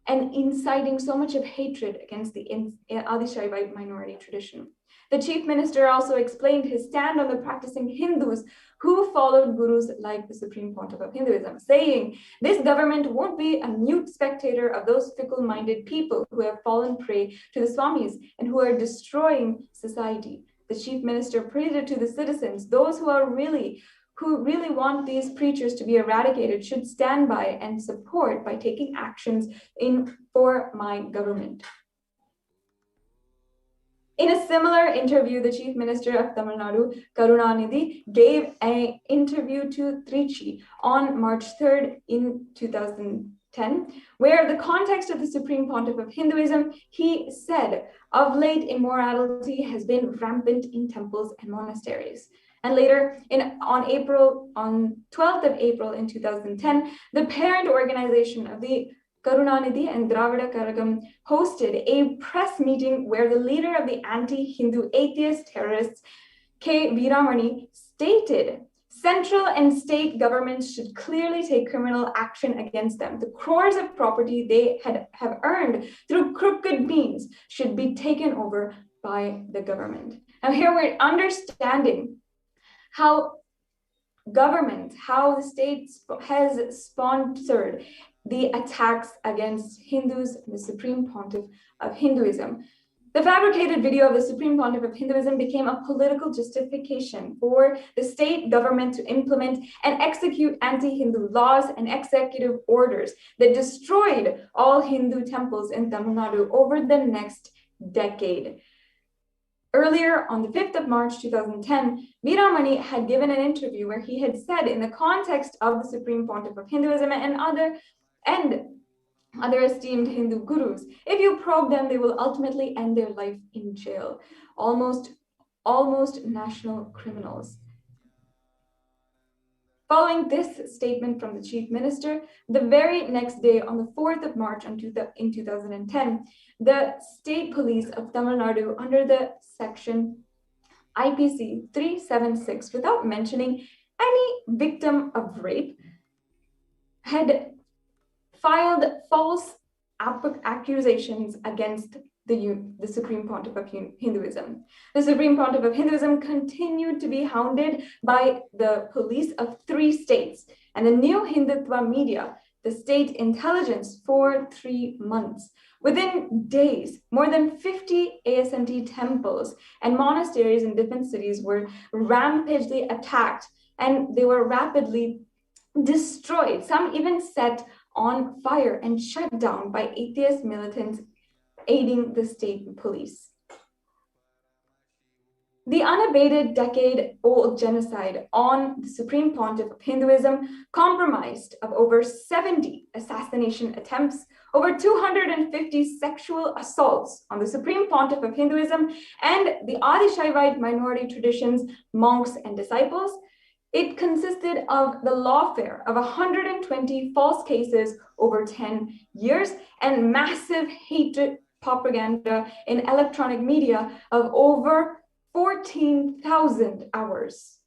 and inciting so much of hatred against the Adi Shaivite minority tradition. The Chief Minister also explained his stand on the practicing Hindus who followed gurus like the Supreme Pontiff of Hinduism, saying, this government won't be a mute spectator of those fickle-minded people who have fallen prey to the Swamis and who are destroying society. The Chief Minister pleaded to the citizens, those who really want these preachers to be eradicated should stand by and support by taking actions for my government. In a similar interview, the Chief Minister of Tamil Nadu, Karunanidhi, gave an interview to Trichy on March 3rd in 2010, where the context of the Supreme Pontiff of Hinduism, he said, of late immorality has been rampant in temples and monasteries. And later, on 12th of April in 2010, the parent organization of the Karunanidhi and Dravida Karagam hosted a press meeting where the leader of the anti-Hindu atheist terrorists, K. Veeramani, stated central and state governments should clearly take criminal action against them. The crores of property they have earned through crooked means should be taken over by the government. Now here we're understanding how the state has sponsored the attacks against Hindus, the Supreme Pontiff of Hinduism. The fabricated video of the Supreme Pontiff of Hinduism became a political justification for the state government to implement and execute anti-Hindu laws and executive orders that destroyed all Hindu temples in Tamil Nadu over the next decade. Earlier, on the 5th of March 2010, Veeramani had given an interview where he had said, in the context of the Supreme Pontiff of Hinduism and other esteemed Hindu gurus, if you probe them, they will ultimately end their life in jail. Almost national criminals. Following this statement from the chief minister, the very next day, on the 4th of March in 2010, the state police of Tamil Nadu, under the section IPC 376, without mentioning any victim of rape, had filed false accusations against the Supreme Pontiff of Hinduism. The Supreme Pontiff of Hinduism continued to be hounded by the police of 3 states and the New Hindutva media, the state intelligence, for 3 months. Within days, more than 50 ASNT temples and monasteries in different cities were rampagely attacked, and they were rapidly destroyed, some even set on fire and shut down by atheist militants aiding the state police. The unabated decade-old genocide on the Supreme Pontiff of Hinduism, comprised of over 70 assassination attempts, over 250 sexual assaults on the Supreme Pontiff of Hinduism and the Adi Shaivite minority traditions, monks, and disciples. It consisted of the lawfare of 120 false cases over 10 years and massive hatred propaganda in electronic media of over 14,000 hours.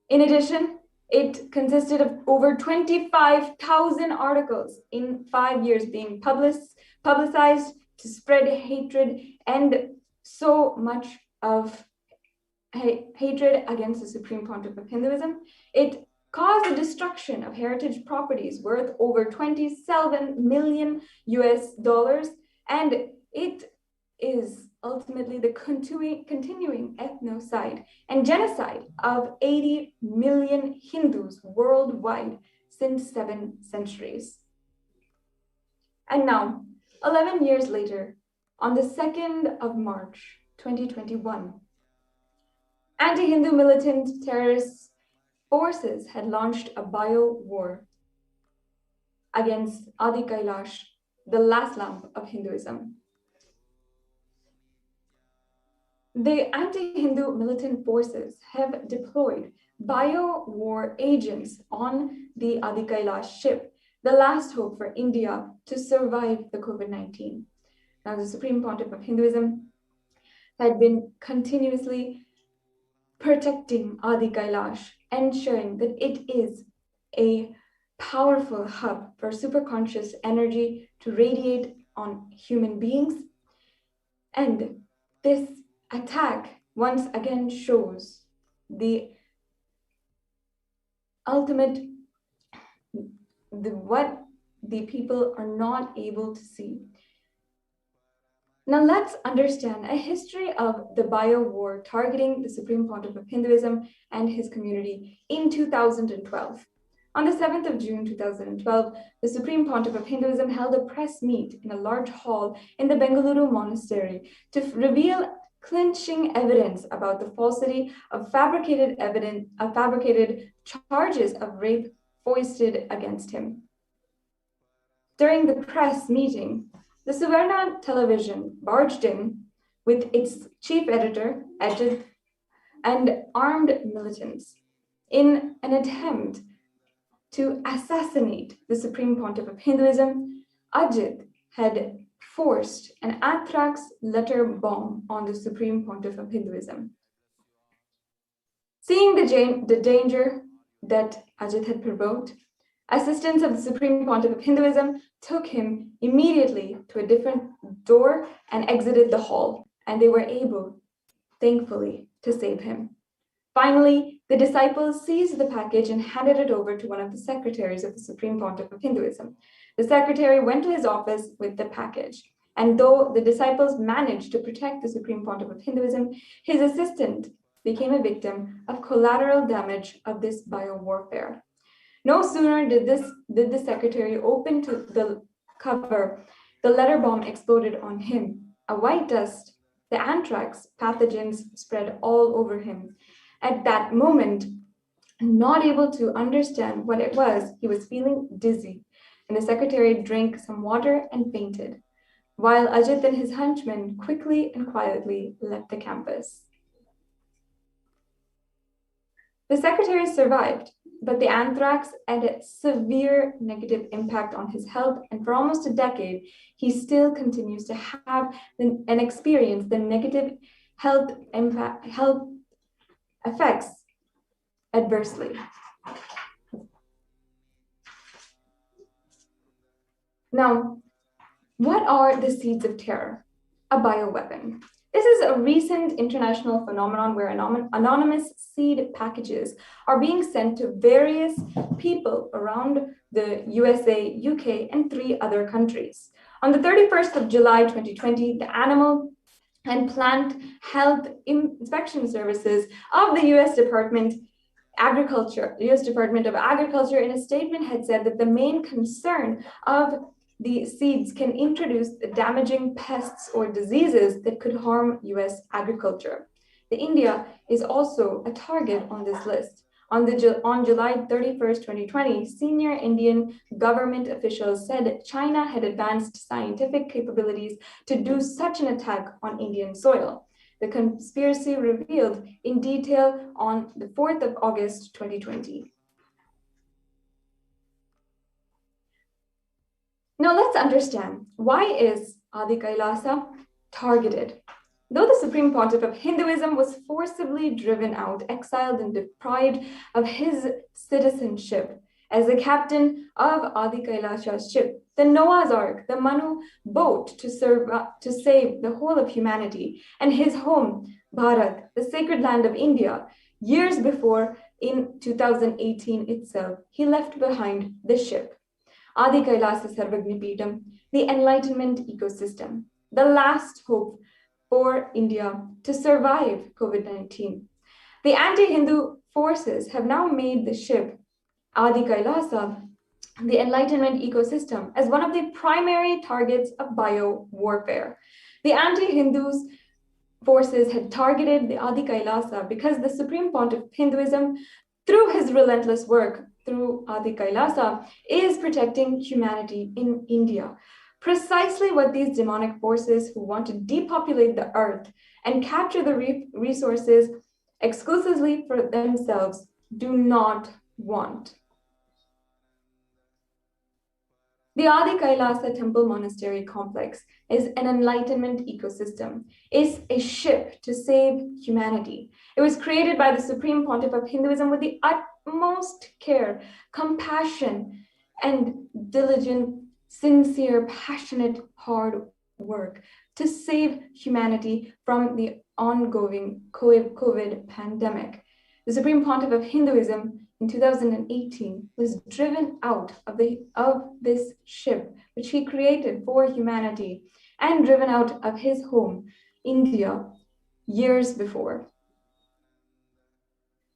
In addition, it consisted of over 25,000 articles in 5 years being publicized to spread hatred, and so much of hatred against the Supreme Pontiff of Hinduism. It caused the destruction of heritage properties worth over $27 million, and it is ultimately the continuing ethnocide and genocide of 80 million Hindus worldwide since 7 centuries. And now, 11 years later, on the 2nd of March, 2021, anti-Hindu militant terrorist forces had launched a bio-war against Adi Kailash, the last lamp of Hinduism. The anti-Hindu militant forces have deployed bio-war agents on the Adi Kailash ship, the last hope for India to survive the COVID-19. Now, the Supreme Pontiff of Hinduism had been continuously protecting Adi Kailash, ensuring that it is a powerful hub for superconscious energy to radiate on human beings. And this attack once again shows the ultimate, what the people are not able to see. Now let's understand a history of the bio-war targeting the Supreme Pontiff of Hinduism and his community in 2012. On the 7th of June 2012, the Supreme Pontiff of Hinduism held a press meet in a large hall in the Bengaluru monastery to reveal clinching evidence about the falsity of fabricated charges of rape foisted against him. During the press meeting, the Suvarna television barged in with its chief editor, Ajit and armed militants in an attempt to assassinate the Supreme Pontiff of Hinduism. Ajit had forced an anthrax letter bomb on the Supreme Pontiff of Hinduism. Seeing the danger that Ajit had provoked, assistants of the Supreme Pontiff of Hinduism took him immediately to a different door and exited the hall, and they were able, thankfully, to save him. Finally, the disciples seized the package and handed it over to one of the secretaries of the Supreme Pontiff of Hinduism. The secretary went to his office with the package, and though the disciples managed to protect the Supreme Pontiff of Hinduism, his assistant became a victim of collateral damage of this biowarfare. No sooner did the secretary open to the cover, the letter bomb exploded on him. A white dust, the anthrax pathogens spread all over him. At that moment, not able to understand what it was, he was feeling dizzy, and the secretary drank some water and fainted, while Ajit and his henchmen quickly and quietly left the campus. The secretary survived, but the anthrax had a severe negative impact on his health, and for almost a decade, he still continues to have and experience the negative health effects adversely. Now, what are the seeds of terror? A bioweapon. This is a recent international phenomenon where anonymous seed packages are being sent to various people around the USA, UK, and 3 other countries. On the 31st of July 2020, the Animal and Plant Health Inspection Services of the US Department of Agriculture in a statement had said that the main concern of the seeds can introduce damaging pests or diseases that could harm US agriculture. India is also a target on this list. On July 31st, 2020, senior Indian government officials said China had advanced scientific capabilities to do such an attack on Indian soil. The conspiracy revealed in detail on the 4th of August, 2020. Now let's understand, why is Adi Kailasa targeted? Though the Supreme Pontiff of Hinduism was forcibly driven out, exiled, and deprived of his citizenship as the captain of Adi Kailasa's ship, the Noah's Ark, the Manu boat to save the whole of humanity, and his home, Bharat, the sacred land of India, years before, in 2018 itself, he left behind the ship. Adi Kailasa Sarvagnipeetam, the enlightenment ecosystem, the last hope for India to survive COVID-19. The anti-Hindu forces have now made the ship Adi Kailasa, the enlightenment ecosystem, as one of the primary targets of bio-warfare. The anti-Hindus forces had targeted the Adi Kailasa because the Supreme Pontiff of Hinduism, through his relentless work through Adi Kailasa, is protecting humanity in India. Precisely what these demonic forces who want to depopulate the earth and capture the resources exclusively for themselves do not want. The Adi Kailasa Temple Monastery Complex is an enlightenment ecosystem. It's a ship to save humanity. It was created by the Supreme Pontiff of Hinduism with the utmost care, compassion, and diligent, sincere, passionate, hard work to save humanity from the ongoing COVID pandemic. The Supreme Pontiff of Hinduism in 2018 was driven out of this ship, which he created for humanity, and driven out of his home, India, years before.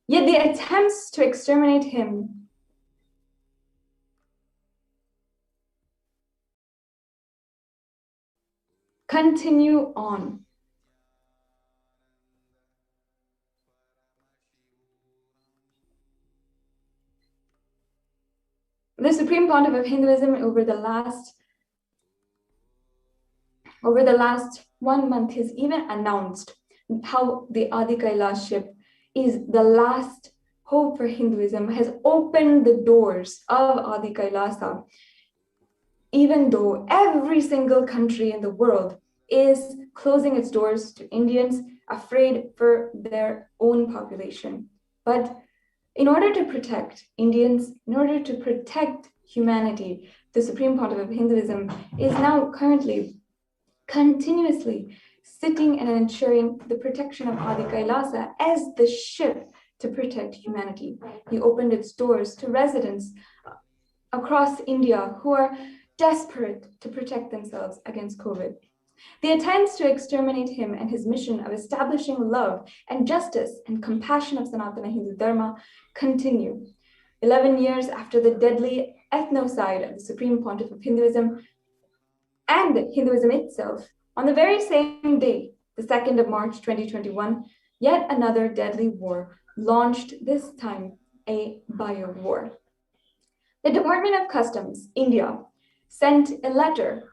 Yet the attempts to exterminate him continue on. The Supreme Pontiff of Hinduism over the last 1 month has even announced how the Adi Kailash ship is the last hope for Hinduism, has opened the doors of Adi Kailasa, even though every single country in the world is closing its doors to Indians, afraid for their own population. But in order to protect Indians, in order to protect humanity, the Supreme Pontiff of Hinduism is now currently continuously sitting and ensuring the protection of Adi Kailasa as the ship to protect humanity. He opened its doors to residents across India who are desperate to protect themselves against COVID. The attempts to exterminate him and his mission of establishing love and justice and compassion of Sanatana Hindu Dharma continue. 11 years after the deadly ethnocide of the Supreme Pontiff of Hinduism and Hinduism itself, on the very same day, the 2nd of March 2021, yet another deadly war launched, this time a bio war. The Department of Customs, India, sent a letter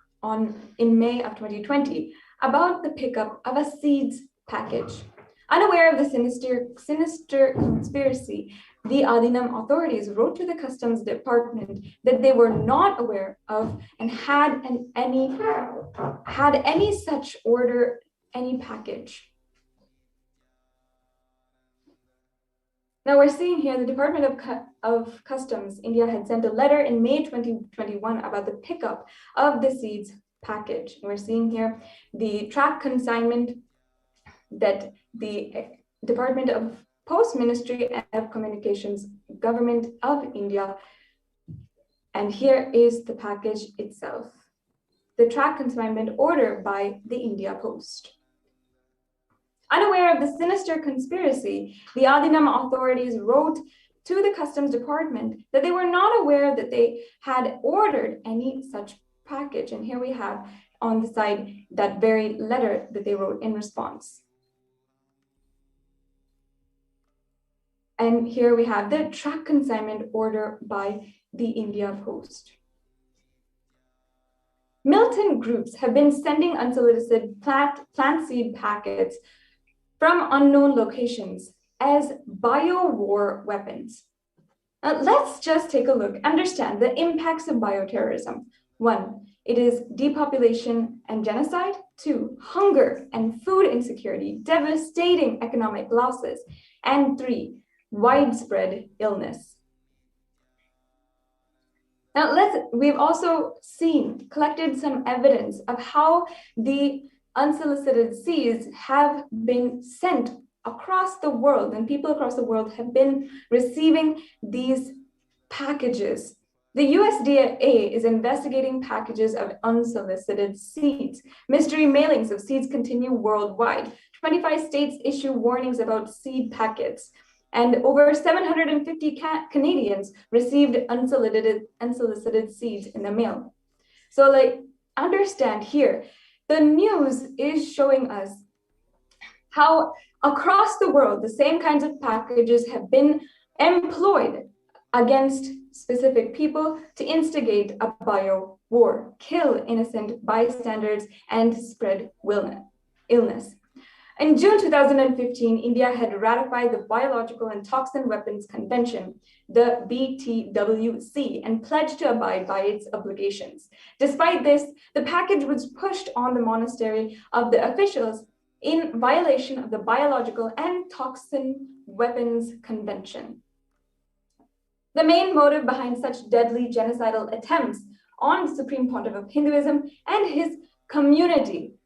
in May of 2020 about the pickup of a seeds package. Unaware of the sinister conspiracy, the Adinam authorities wrote to the Customs Department that they were not aware of and had any such order, any package. Now we're seeing here the Department of Customs, India had sent a letter in May 2021 about the pickup of the seeds package. And we're seeing here the track consignment that the Department of Post Ministry of Communications, Government of India. And here is the package itself. The track consignment order by the India Post. Unaware of the sinister conspiracy, the Adinam authorities wrote to the Customs Department that they were not aware that they had ordered any such package. And here we have on the side that very letter that they wrote in response. And here we have the track consignment order by the India Post. Militant groups have been sending unsolicited plant seed packets from unknown locations as bio-war weapons. Now, let's just take a look, understand the impacts of bioterrorism. 1, it is depopulation and genocide. 2, hunger and food insecurity, devastating economic losses. And 3, widespread illness. Now, we've also collected some evidence of how the unsolicited seeds have been sent across the world, and people across the world have been receiving these packages. The USDA is investigating packages of unsolicited seeds. Mystery mailings of seeds continue worldwide. 25 states issue warnings about seed packets, and over 750 Canadians received unsolicited seeds in the mail. So, understand here, the news is showing us how across the world, the same kinds of packages have been employed against specific people to instigate a bio war, kill innocent bystanders, and spread illness. In June 2015, India had ratified the Biological and Toxin Weapons Convention, the BTWC, and pledged to abide by its obligations. Despite this, the package was pushed on the monastery of the officials in violation of the Biological and Toxin Weapons Convention. The main motive behind such deadly genocidal attempts on the Supreme Pontiff of Hinduism and his community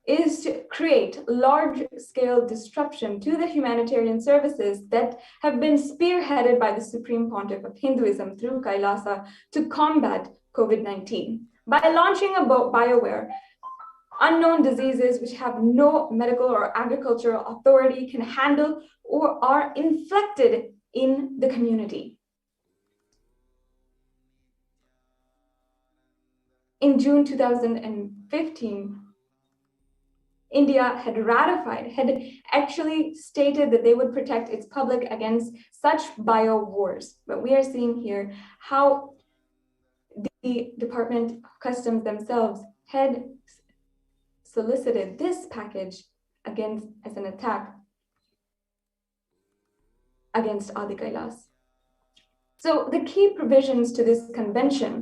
is to create large-scale disruption to the humanitarian services that have been spearheaded by the Supreme Pontiff of Hinduism through Kailasa to combat COVID-19. By launching a bioware, unknown diseases which have no medical or agricultural authority can handle or are inflicted in the community. In June 2015, India had actually stated that they would protect its public against such bio wars. But we are seeing here how the Department of Customs themselves had solicited this package against as an attack. against Adi Kailas. So the key provisions to this convention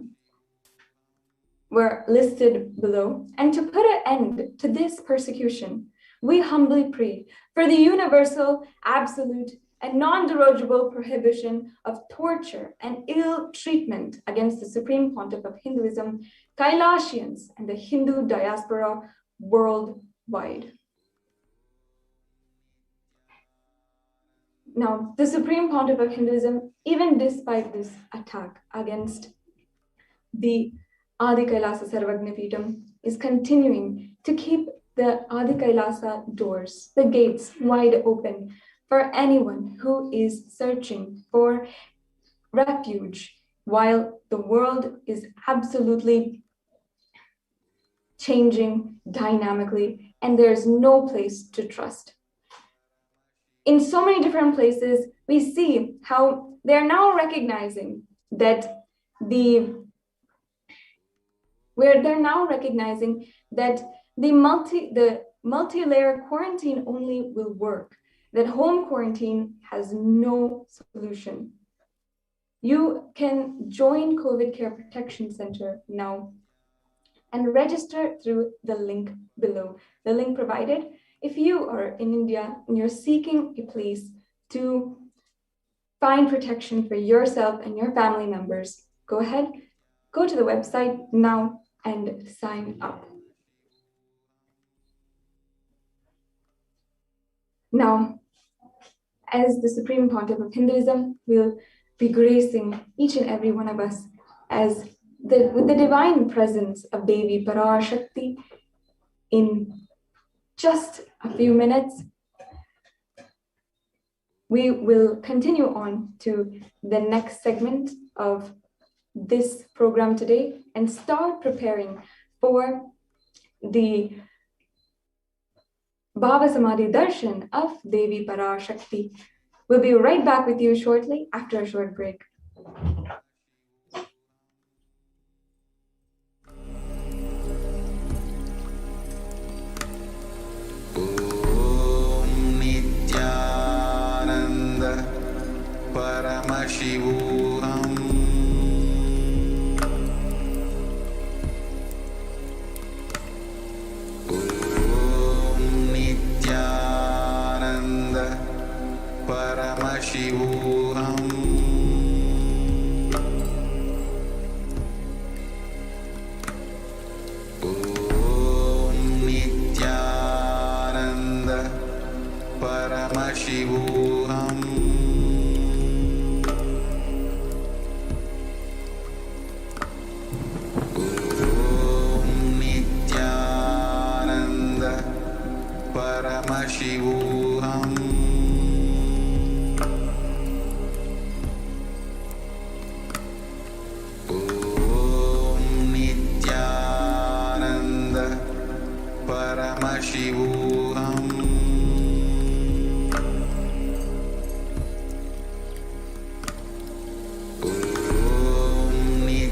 were listed below, and to put an end to this persecution, we humbly pray for the universal, absolute, and non-derogable prohibition of torture and ill treatment against the Supreme Pontiff of Hinduism, Kailasians, and the Hindu diaspora worldwide. Now, the Supreme Pontiff of Hinduism, even despite this attack against the Adi Kailasa Sarvagnapeetham, is continuing to keep the Adi Kailasa doors, the gates, wide open for anyone who is searching for refuge while the world is absolutely changing dynamically and there's no place to trust. In so many different places, we see how they're now recognizing that the multi-layer quarantine only will work, that home quarantine has no solution. You can join COVID Care Protection Center now and register through the link below, the link provided. If you are in India and you're seeking a place to find protection for yourself and your family members, go ahead, go to the website now and sign up. Now, as the Supreme Pontiff of Hinduism will be gracing each and every one of us with the divine presence of Devi Parashakti in just a few minutes, we will continue on to the next segment of this program today and start preparing for the Bhava Samadhi Darshan of Devi Parashakti. We'll be right back with you shortly after a short break. Nithyananda Paramashivoham. Nithyananda Paramashivoham. Nithyananda Paramashivoham. Nithyananda Paramashivoham. Nithyananda Paramashivoham.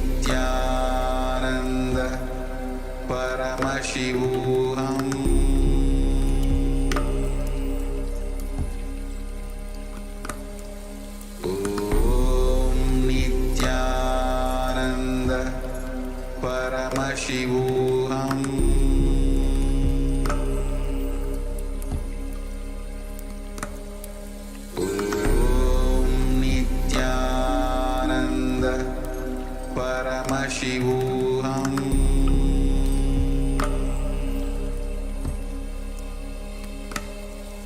Nithyananda Paramashivoham. Nithyananda Paramashivoham. Nithyananda Paramashivoham.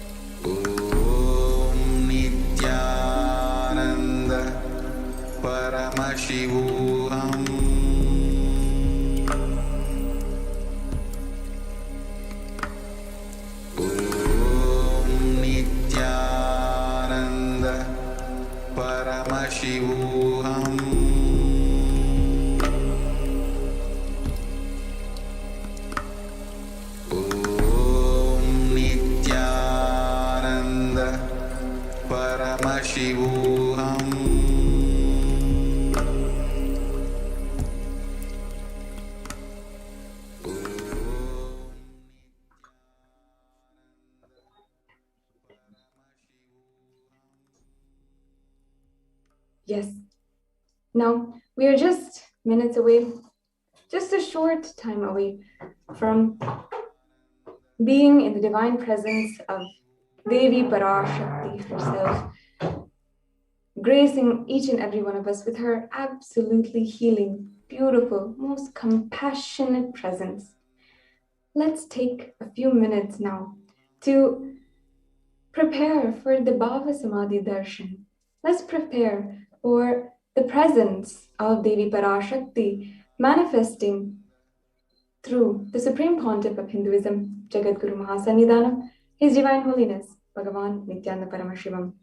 Nithyananda Paramashivoham. Nithyananda Paramashivoham. Nithyananda Paramashivoham. Yes. Now, we are just minutes away, just a short time away from being in the divine presence of Devi Parashakti herself, gracing each and every one of us with her absolutely healing, beautiful, most compassionate presence. Let's take a few minutes now to prepare for the Bhava Samadhi Darshan. Let's prepare for the presence of Devi Parashakti manifesting through the Supreme Pontiff of Hinduism, Jagadguru Mahasannidhanam, His Divine Holiness, Bhagavan Nithyananda Paramashivam.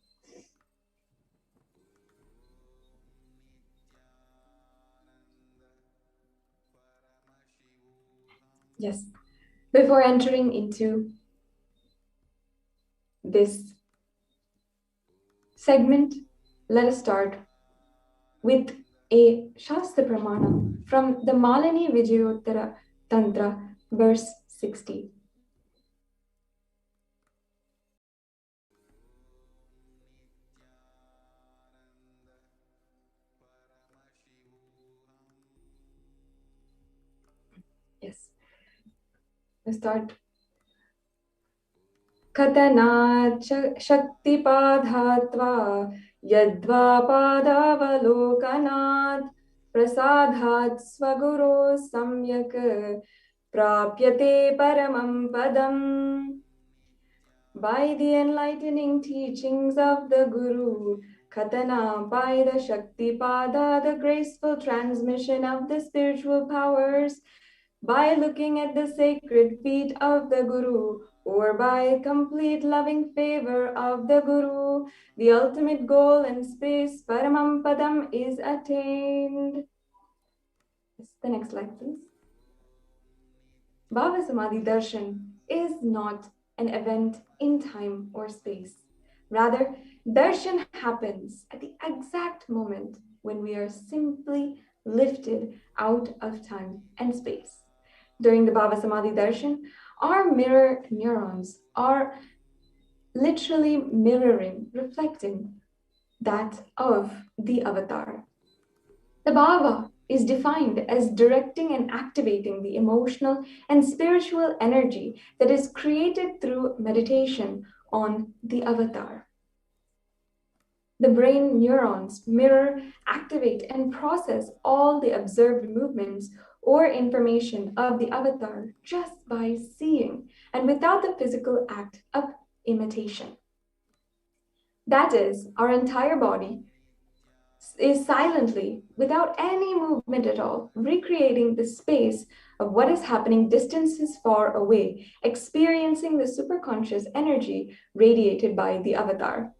Yes, before entering into this segment, let us start with a Shastra Pramana from the Malini Vijayottara Tantra, verse 60. Yes, let's start. Katanat Shaktipadhatva Yadva Padavalokanat Prasadhat Swaguru Samyak Prapyate Paramam Padam. By the enlightening teachings of the Guru, Katana, by the Shaktipada, the graceful transmission of the spiritual powers, by looking at the sacred feet of the Guru, or by complete loving favor of the Guru, the ultimate goal in space, Paramam Padam, is attained. The next slide, please. Bhava Samadhi Darshan is not an event in time or space. Rather, darshan happens at the exact moment when we are simply lifted out of time and space. During the Bhava Samadhi Darshan, our mirror neurons are literally mirroring, reflecting that of the avatar. The Bhava is defined as directing and activating the emotional and spiritual energy that is created through meditation on the avatar. The brain neurons mirror, activate, and process all the observed movements or information of the avatar just by seeing and without the physical act of imitation. That is, our entire body is silently, without any movement at all, recreating the space of what is happening distances far away, experiencing the superconscious energy radiated by the avatar.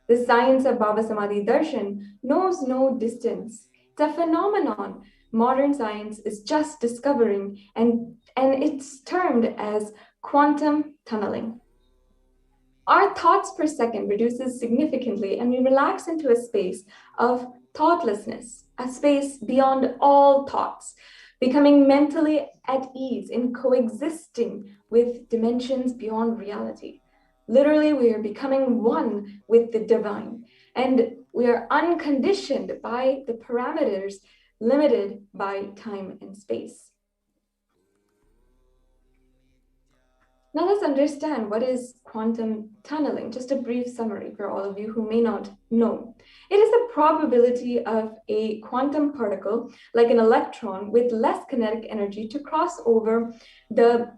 The science of Bhava Samadhi Darshan knows no distance. It's a phenomenon modern science is just discovering, and it's termed as quantum tunneling. Our thoughts per second reduces significantly, and we relax into a space of thoughtlessness, a space beyond all thoughts, becoming mentally at ease in coexisting with dimensions beyond reality. Literally, we are becoming one with the divine, and we are unconditioned by the parameters limited by time and space. Now let's understand what is quantum tunneling. Just a brief summary for all of you who may not know. It is the probability of a quantum particle, like an electron, with less kinetic energy to cross over the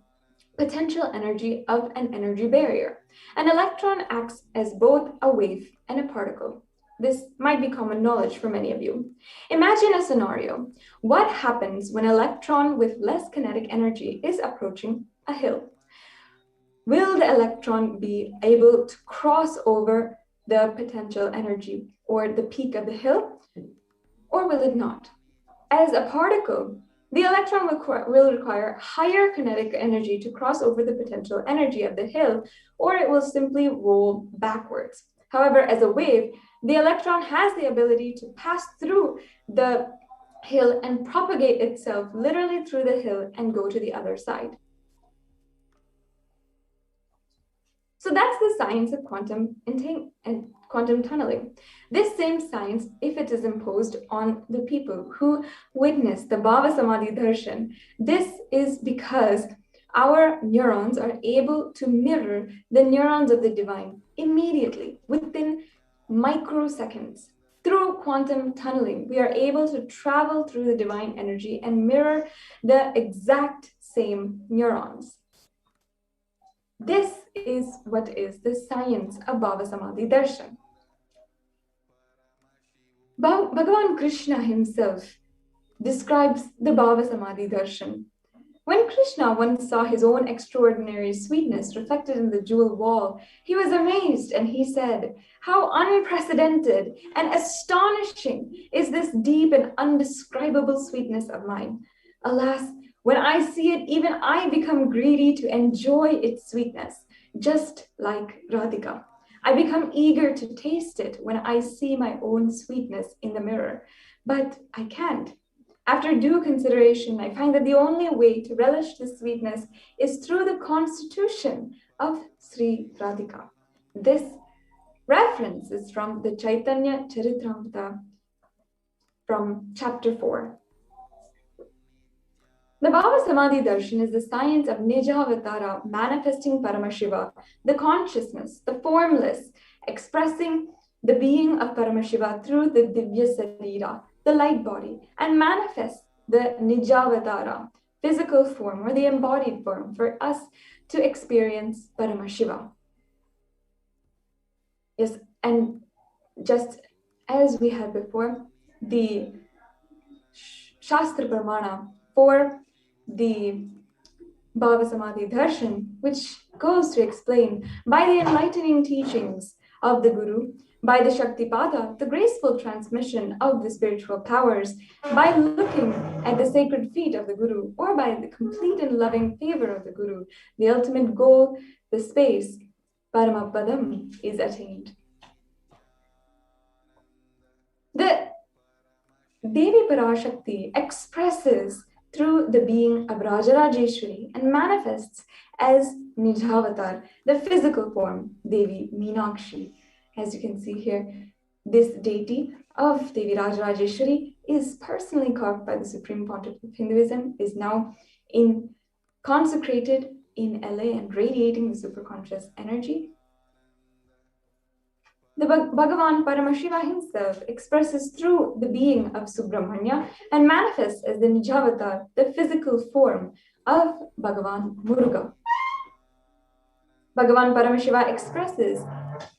potential energy of an energy barrier. An electron acts as both a wave and a particle. This might be common knowledge for many of you. Imagine a scenario. What happens when an electron with less kinetic energy is approaching a hill? Will the electron be able to cross over the potential energy or the peak of the hill, or will it not? As a particle, the electron will require higher kinetic energy to cross over the potential energy of the hill, or it will simply roll backwards. However, as a wave, the electron has the ability to pass through the hill and propagate itself literally through the hill and go to the other side. So that's the science of quantum quantum tunneling. This same science, if it is imposed on the people who witness the Bhava Samadhi Darshan, this is because our neurons are able to mirror the neurons of the divine immediately, within microseconds. Through quantum tunneling, we are able to travel through the divine energy and mirror the exact same neurons. This is what is the science of Bhava Samadhi Darshan. Bhagavan Krishna himself describes the Bhava Samadhi Darshan. When Krishna once saw his own extraordinary sweetness reflected in the jewel wall, he was amazed and he said, "How unprecedented and astonishing is this deep and undescribable sweetness of mine. Alas, when I see it, even I become greedy to enjoy its sweetness, just like Radhika. I become eager to taste it when I see my own sweetness in the mirror, but I can't. After due consideration, I find that the only way to relish this sweetness is through the constitution of Sri Radhika." This reference is from the Chaitanya Charitamrita from chapter 4. The Bhava Samadhi Darshan is the science of Nijavatara, manifesting Paramashiva, the consciousness, the formless, expressing the being of Paramashiva through the Divya Sarira, the light body, and manifest the Nijavatara, physical form or the embodied form for us to experience Paramashiva. Yes, and just as we had before, the Shastra Pramana for the Bhava Samadhi Darshan, which goes to explain by the enlightening teachings of the Guru, by the Shaktipada, the graceful transmission of the spiritual powers, by looking at the sacred feet of the Guru, or by the complete and loving favor of the Guru, the ultimate goal, the space, Paramapadam, is attained. The Devi Parashakti expresses through the being of Rajarajeshwari and manifests as Nijavatar, the physical form, Devi Meenakshi. As you can see here, this deity of Devi Rajarajeshwari is personally carved by the Supreme Pontiff of Hinduism, is now consecrated in LA and radiating the superconscious energy. The Bhagavan Paramashiva himself expresses through the being of Subramanya and manifests as the Nijavatar, the physical form of Bhagavan Muruga. Bhagavan Paramashiva expresses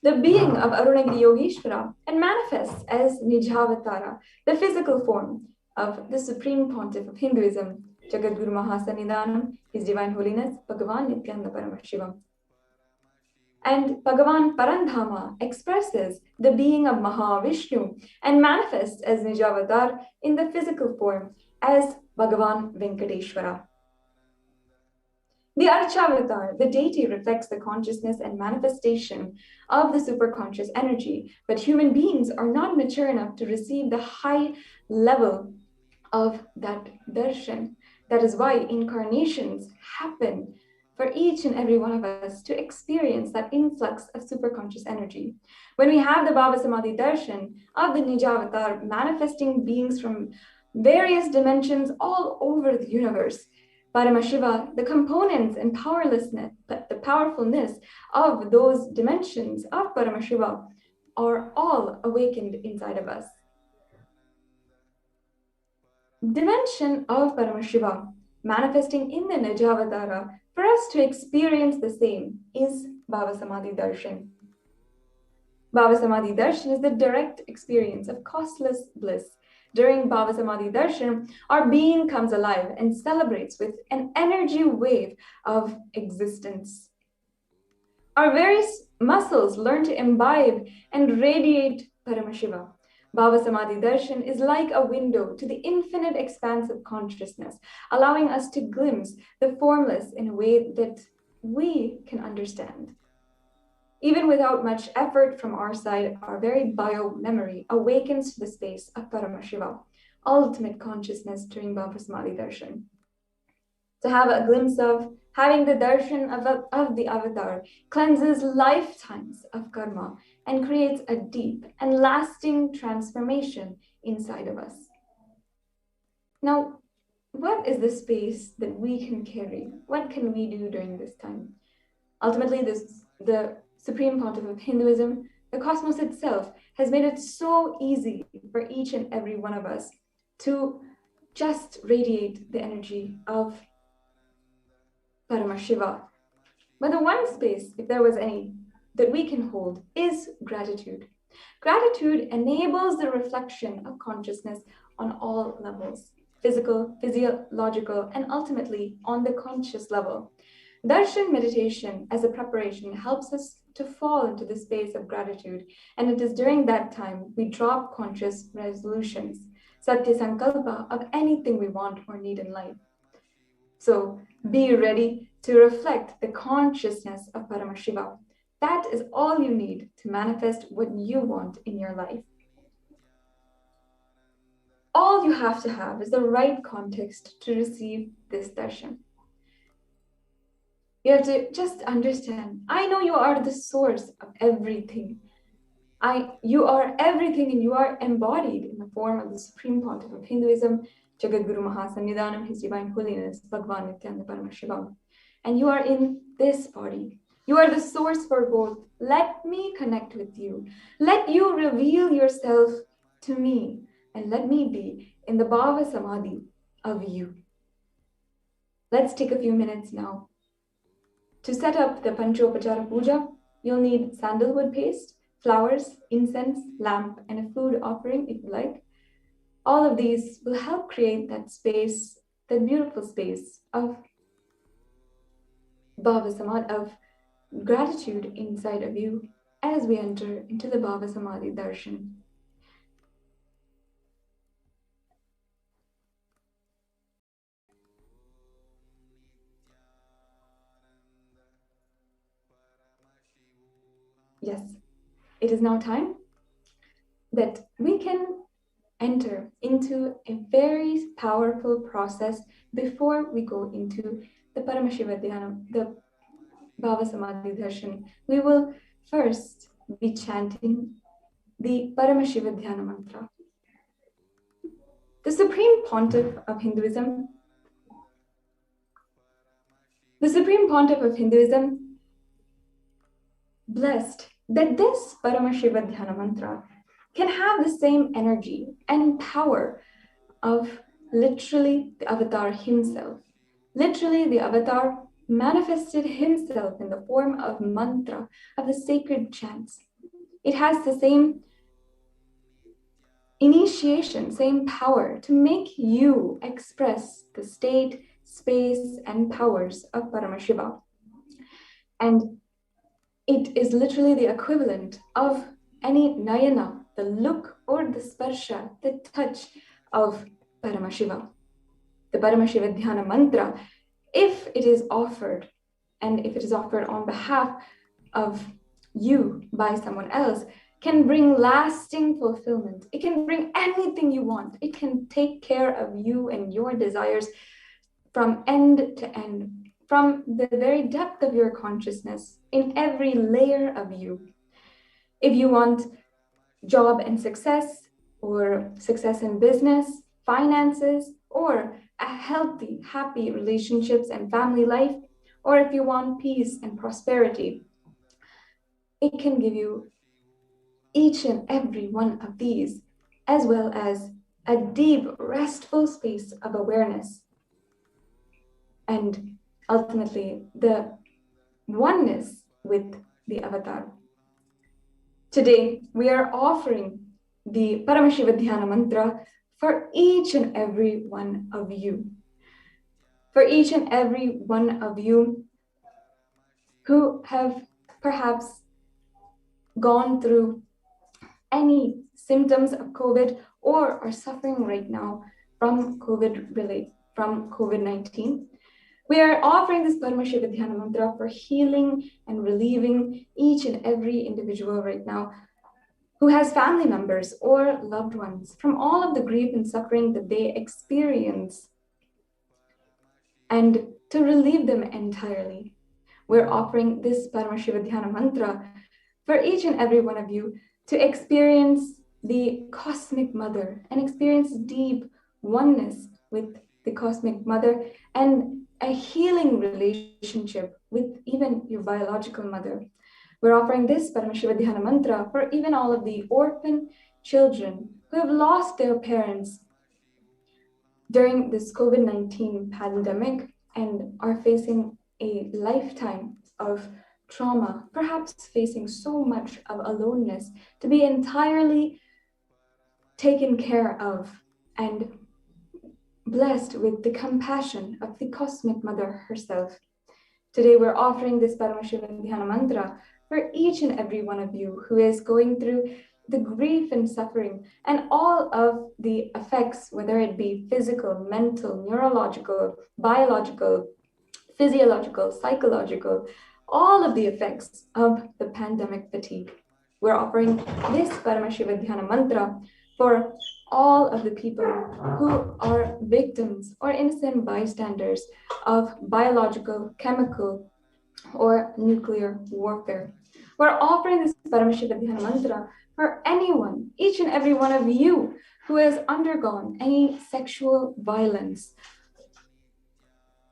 the being of Arunagiri Yogeshwara and manifests as Nijavatara, the physical form of the Supreme Pontiff of Hinduism, Jagadguru Mahasannidhanam, His Divine Holiness, Bhagavan Nithyananda Paramashivam. And Bhagavan Parandhama expresses the being of Mahavishnu and manifests as Nijavatar in the physical form as Bhagavan Venkateshwara. The Archavatar, the deity, reflects the consciousness and manifestation of the superconscious energy, but human beings are not mature enough to receive the high level of that darshan. That is why incarnations happen for each and every one of us to experience that influx of superconscious energy. When we have the Bhava Samadhi Darshan of the Nijavatar manifesting beings from various dimensions all over the universe, Paramashiva, the components and powerlessness, the powerfulness of those dimensions of Paramashiva are all awakened inside of us. Dimension of Paramashiva manifesting in the Nijavatara for us to experience the same is Bhava Samadhi Darshan. Bhava Samadhi Darshan is the direct experience of costless bliss. During Bhava Samadhi Darshan, our being comes alive and celebrates with an energy wave of existence. Our various muscles learn to imbibe and radiate Paramashiva. Bhava Samadhi Darshan is like a window to the infinite expanse of consciousness, allowing us to glimpse the formless in a way that we can understand. Even without much effort from our side, our very bio-memory awakens to the space of Paramashiva, ultimate consciousness during Bhava Samadhi Darshan. To have a glimpse of, having the darshan of the avatar cleanses lifetimes of karma and creates a deep and lasting transformation inside of us. Now, what is the space that we can carry? What can we do during this time? Ultimately, the Supreme Pontiff of Hinduism, the cosmos itself, has made it so easy for each and every one of us to just radiate the energy of Paramashiva. But the one space, if there was any, that we can hold is gratitude. Gratitude enables the reflection of consciousness on all levels: physical, physiological, and ultimately on the conscious level. Darshan meditation as a preparation helps us to fall into the space of gratitude, and it is during that time we drop conscious resolutions, satya sankalpa, of anything we want or need in life. So be ready to reflect the consciousness of Paramashiva. That is all you need to manifest what you want in your life. All you have to have is the right context to receive this darshan. You have to just understand, I know you are the source of everything. You are everything, and you are embodied in the form of the Supreme Pontiff of Hinduism, Jagadguru Mahasannidhanam, His Divine Holiness, Bhagavan Nithyananda Paramashivam. And you are in this body. You are the source for both. Let me connect with you. Let you reveal yourself to me, and let me be in the Bhava Samadhi of you. Let's take a few minutes now. To set up the Panchopachara Puja, you'll need sandalwood paste, flowers, incense, lamp, and a food offering if you like. All of these will help create that space, that beautiful space of Bhava Samadhi, of gratitude inside of you as we enter into the Bhava Samadhi Darshan. Yes, it is now time that we can enter into a very powerful process before we go into the Paramashiva Dhyana, the Bhava Samadhi Darshan. We will first be chanting the Paramashiva Dhyana mantra. The Supreme Pontiff of Hinduism, blessed that this Paramashiva Dhyana mantra can have the same energy and power of literally the avatar himself. Literally, the avatar manifested himself in the form of mantra, of the sacred chants. It has the same initiation, same power to make you express the state, space, and powers of Paramashiva. And it is literally the equivalent of any nayana, the look or the sparsha, the touch of Paramashiva. The Paramashiva Dhyana mantra, if it is offered, and if it is offered on behalf of you by someone else, can bring lasting fulfillment. It can bring anything you want. It can take care of you and your desires from end to end, from the very depth of your consciousness, in every layer of you. If you want job and success, or success in business, finances, or a healthy, happy relationships and family life, or if you want peace and prosperity, it can give you each and every one of these, as well as a deep, restful space of awareness. And ultimately, the oneness with the avatar. Today, we are offering the Paramashiva Dhyana mantra for each and every one of you. For each and every one of you who have perhaps gone through any symptoms of COVID or are suffering right now from COVID-19. We are offering this Paramashiva Dhyana mantra for healing and relieving each and every individual right now who has family members or loved ones from all of the grief and suffering that they experience and to relieve them entirely. We're offering this Paramashiva Dhyana mantra for each and every one of you to experience the Cosmic Mother and experience deep oneness with the Cosmic Mother and a healing relationship with even your biological mother. We're offering this Paramashiva Dhyana mantra for even all of the orphan children who have lost their parents during this COVID-19 pandemic and are facing a lifetime of trauma, perhaps facing so much of aloneness, to be entirely taken care of and blessed with the compassion of the Cosmic Mother herself. Today, we're offering this Paramashiva Dhyana mantra for each and every one of you who is going through the grief and suffering and all of the effects, whether it be physical, mental, neurological, biological, physiological, psychological, all of the effects of the pandemic fatigue. We're offering this Paramashiva Dhyana mantra for all of the people who are victims or innocent bystanders of biological, chemical, or nuclear warfare. We're offering this Paramashiva Dhyana mantra for anyone, each and every one of you who has undergone any sexual violence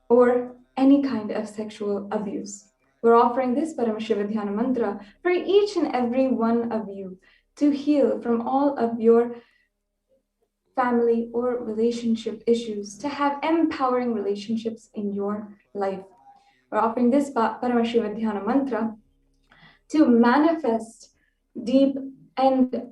or any kind of sexual abuse. We're offering this Paramashiva Dhyana mantra for each and every one of you to heal from all of your family or relationship issues, to have empowering relationships in your life. We're offering this Paramashiva Dhyana mantra to manifest deep and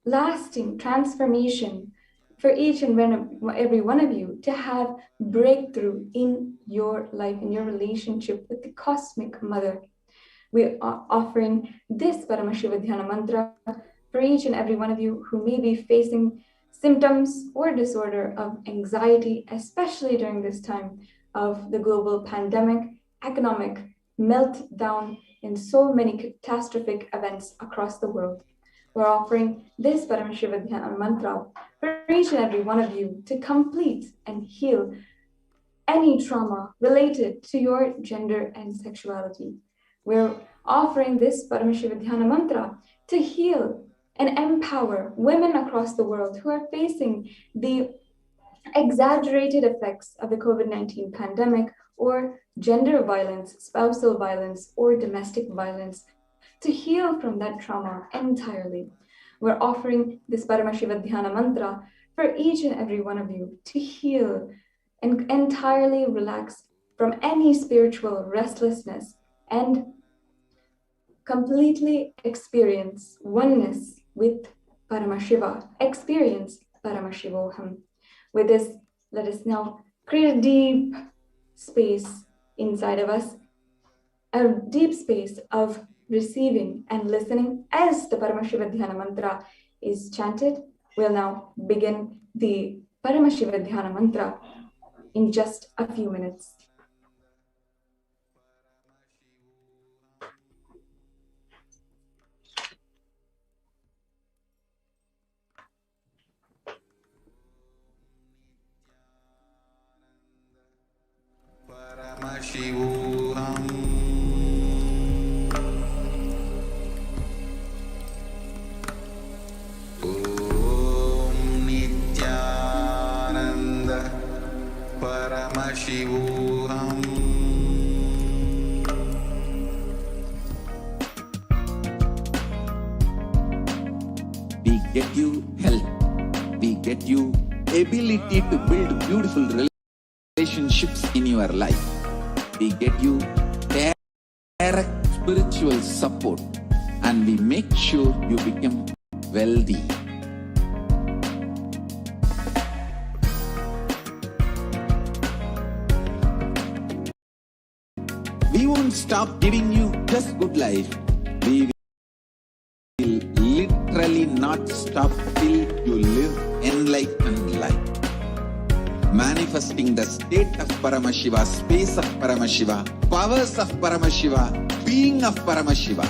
lasting transformation for each and every one of you, to have breakthrough in your life, in your relationship with the Cosmic Mother. We are offering this Paramashiva Dhyana mantra for each and every one of you who may be facing symptoms or disorder of anxiety, especially during this time of the global pandemic, economic meltdown, and so many catastrophic events across the world. We're offering this Paramashiva Dhyana mantra for each and every one of you to complete and heal any trauma related to your gender and sexuality. We're offering this Paramashiva Dhyana mantra to heal and empower women across the world who are facing the exaggerated effects of the COVID-19 pandemic or gender violence, spousal violence, or domestic violence, to heal from that trauma entirely. We're offering this Paramashiva Dhyana mantra for each and every one of you to heal and entirely relax from any spiritual restlessness and completely experience oneness with Paramashiva, experience Paramashivoham. With this, let us now create a deep space inside of us, a deep space of receiving and listening as the Paramashiva Dhyana mantra is chanted. We'll now begin the Paramashiva Dhyana mantra in just a few minutes. Paramashivoham. Om Nithyananda Paramashivoham. We get you health. We get you ability to build beautiful relationships in your life. We get you direct spiritual support, and we make sure you become wealthy. We won't stop giving you just good life. We will literally not stop till you live enlightened life. Manifesting the state of Paramashiva, space of Paramashiva, powers of Paramashiva, being of Paramashiva.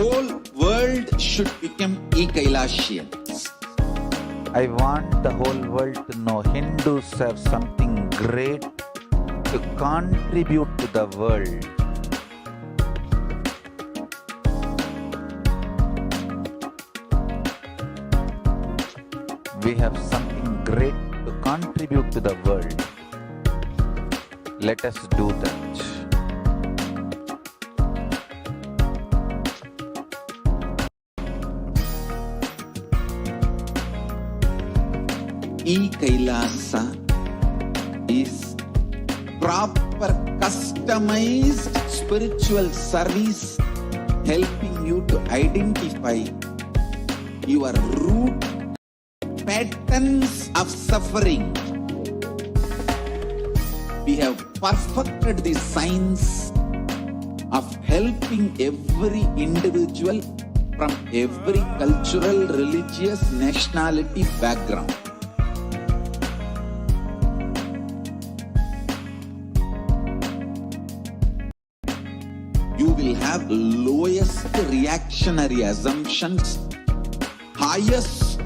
whole world should become e-Kailashians. I want the whole world to know Hindus have something great to contribute to the world. We have something great to contribute to the world. Let us do that. E-Kailasa is proper customized spiritual service helping you to identify your root patterns of suffering. We have perfected the science of helping every individual from every cultural, religious, nationality background. You will have lowest reactionary assumptions, highest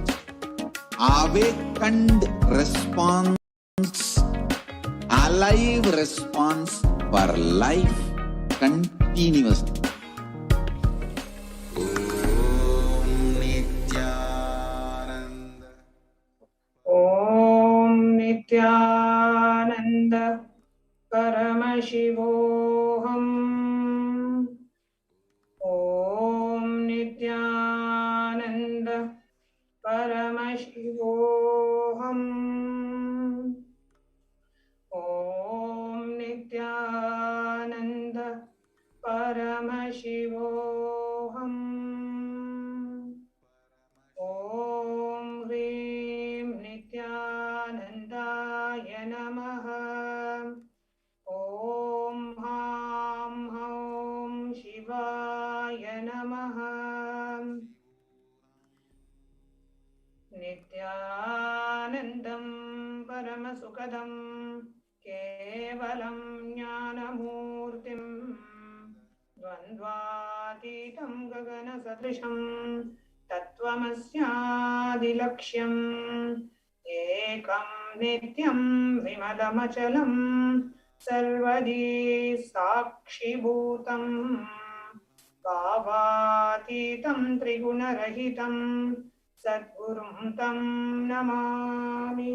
awakened response, alive response for life continuously. Om Nithyananda Paramashivoham. Om Nithyananda Paramashivoham. Om Nithyananda Paramashivoham. Om Hrim Nithyanandaya Namaha. Om Ham Hum Shivaya Namaha. Nithyanandam Paramasukadam Kevalam Jnanamurtim Dvandvatitam Gagana Sadrisham Tattvamasyaadilaksham Ekam Nityam Vimalamachalam Sarvadi Sakshibhutam Bhavatitam Trigunarahitam Sadgurum Tam Namami.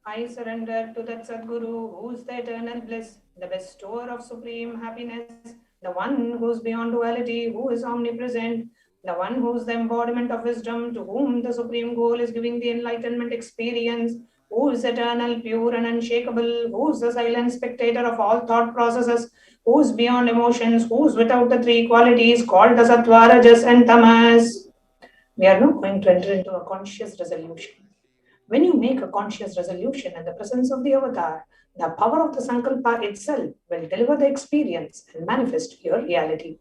I surrender to that Sadguru who is the eternal bliss, the bestower of supreme happiness, the one who is beyond duality, who is omnipresent, the one who is the embodiment of wisdom, to whom the supreme goal is giving the enlightenment experience, who is eternal, pure and unshakable, who is the silent spectator of all thought processes, who is beyond emotions, who is without the three qualities called the Sattva, Rajas and Tamas. We are now going to enter into a conscious resolution. When you make a conscious resolution in the presence of the avatar, the power of the Sankalpa itself will deliver the experience and manifest your reality.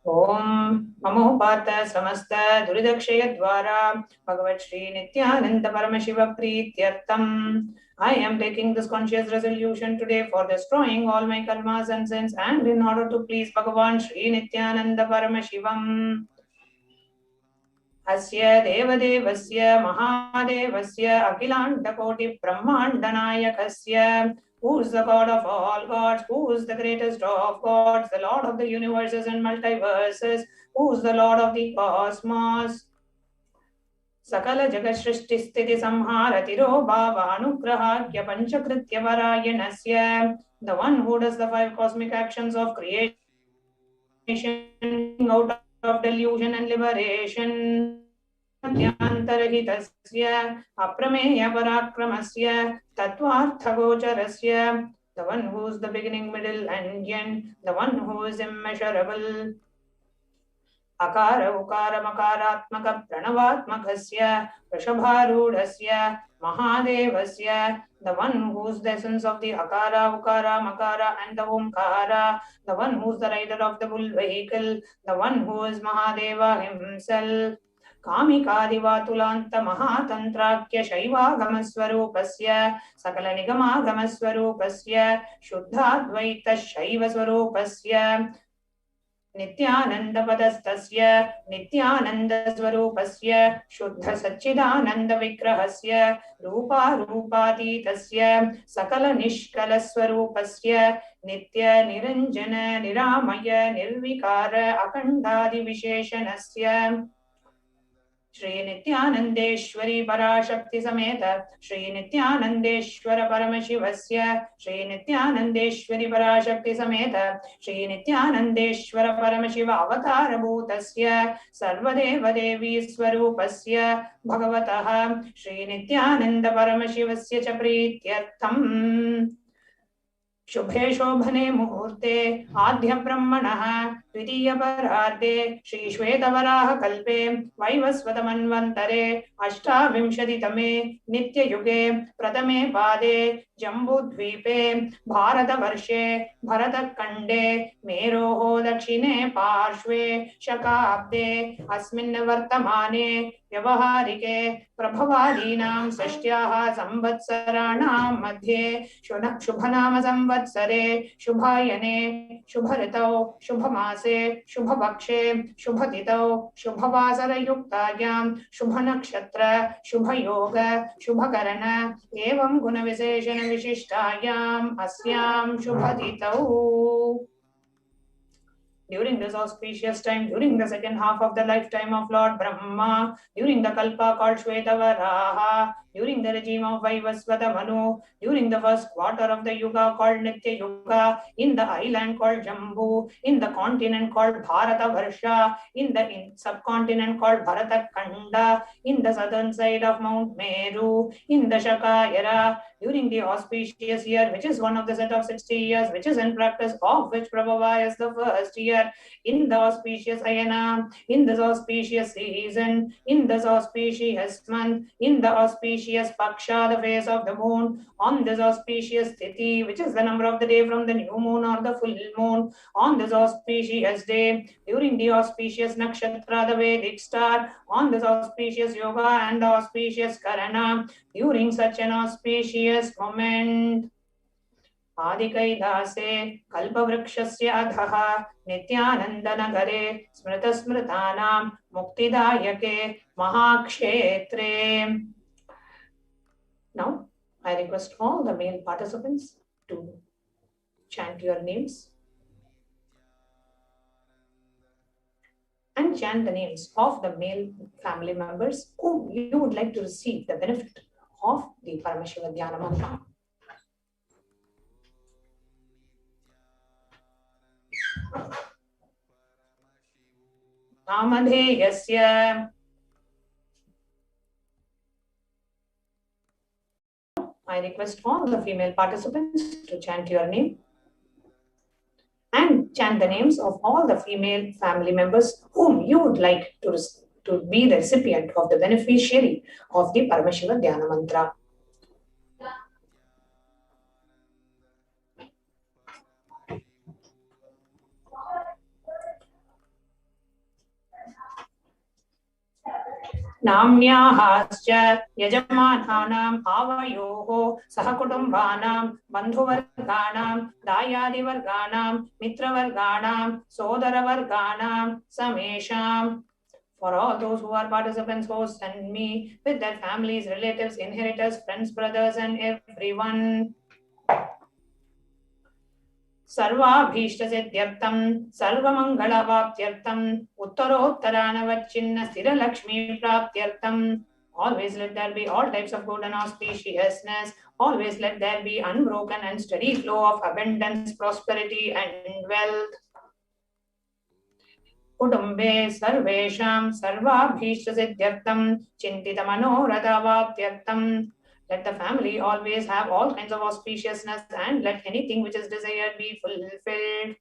Om Namo Partha Samasta Duridakshaya Dwara Bhagavat Shri Nithyananda Paramashiva Prityartham. I am taking this conscious resolution today for destroying all my karmas and sins and in order to please Bhagavan Shri Nithyananda Paramashivam. Asya Devadevasya Mahadevasya Akhilandakoti Brahmandanayakasya. Who is the God of all gods? Who is the greatest of gods? The Lord of the universes and multiverses. Who is the Lord of the cosmos? Sakala Jagashrishti Sthiti Samharatiro Bhava Anugrahagya Panchakritya Varayanasya. The one who does the five cosmic actions of creation out of delusion and liberation. Antarahitasya Aprameya Parakramasya Tattvarthagocarasya. The one who is the beginning, middle and end, the one who is immeasurable. Akara Ukara Makaratmaka Pranavatmakasya Vrishabharudasya Mahadevasya. The one who is the essence of the Akara, Ukara, Makara and the Omkara. The one who is the rider of the bull vehicle. The one who is Mahadeva himself. कामिकादिवातुलान्त महातन्त्राख्य शैवागमस्वरूपस्य सकलनिगमागमस्वरूपस्य शुद्धाद्वैत शैवस्वरूपस्य नित्यानन्दपदस्तस्य नित्यानन्दस्वरूपस्य शुद्ध सच्चिदानन्दविग्रहस्य रूपारूपातीतस्य सकलनिष्कलस्वरूपस्य नित्य निरञ्जन निरामय निर्विकार अखण्डादिविशेषणस्य श्री नित्यानन्देश्वरी पराशक्ति समेत श्री नित्यानन्देश्वर परमशिवस्य श्री नित्यानन्देश्वरी पराशक्ति समेत श्री नित्यानन्देश्वर परमशिव अवतारभूतस्य सर्वदेव देवी स्वरूपस्य भगवतः श्री नित्यानन्द परमशिवस्य च प्रीत्यर्थम् शुभे शोभने मुहूर्ते आद्य ब्रह्मणः द्वितीय परार्धे श्री श्वेतवराह कल्पे वैवस्वत मन्वन्तरे अष्टाविंशतितमे नित्ययुगे प्रथमे पादे जम्बूद्वीपे भारतवर्षे भरतखण्डे मेरोः दक्षिणे पार्श्वे शकाब्दे अस्मिन् वर्तमाने व्यवहारिके प्रभवादीनां षष्ट्याः संवत्सराणां मध्ये शुभनाम संवत्सरे शुभायने शुभऋतौ शुभमासे शुभपक्षे शुभतिथौ शुभवासरयुक्तायां शुभनक्षत्र शुभयोग शुभकरण एवं गुणविशेषण विशिष्टायाम् अस्यां शुभतिथौ. During this auspicious time, during the second half of the lifetime of Lord Brahma, during the Kalpa called Shvetavaraha, during the regime of Vaivasvata Manu, during the first quarter of the Yuga called Nitya Yuga, in the island called Jambu, in the continent called Bharata Varsha, in the subcontinent called Bharata Khanda, in the southern side of Mount Meru, in the Shaka era, during the auspicious year, which is one of the set of 60 years, which is in practice, of which Prabhava is the first year, in the auspicious Ayana, in this auspicious season, in this auspicious month, in the auspicious Paksha, the phase of the moon, on this auspicious Tithi, which is the number of the day from the new moon or the full moon, on this auspicious day, during the auspicious Nakshatra, the Vedic star, on this auspicious Yoga and the auspicious Karana, during such an auspicious moment, आदिकैलासे कल्पवृक्षस्य अधः नित्यानन्दनगरे स्मृतस्मृतानां मुक्तिदायके महाक्षेत्रे. Now, I request all the male participants to chant your names and chant the names of the male family members whom you would like to receive the benefit of the Paramashiva Dhyana Mantra. Namadheyasya. I request all the female participants to chant your name and chant the names of all the female family members whom you would like to be the recipient of the beneficiary of the Paramashiva Dhyana Mantra. नाम्याश्च यजमानानाम् आवयोः सहकुटुम्बानां बन्धुवर्गाणां दायादिवर्गाणां मित्रवर्गाणां सोदरवर्गाणां समेषां. For all those who are participants, hosts and me, with their families, relatives, inheritors, friends, brothers and everyone. सर्वाभीष्टसिद्ध्यर्थं सर्वमङ्गलवाप्त्यर्थं उत्तरोत्तरानवच्छिन्न स्थिरलक्ष्मी प्राप्त्यर्थं. Always let there be all types of good and auspiciousness. Always let there be unbroken and steady flow of abundance, prosperity and wealth. कुटुम्बे सर्वेषां सर्वाभीष्टसिद्ध्यर्थं चिन्तितमनोरथवाप्त्यर्थं. Let the family always have all kinds of auspiciousness and let anything which is desired be fulfilled.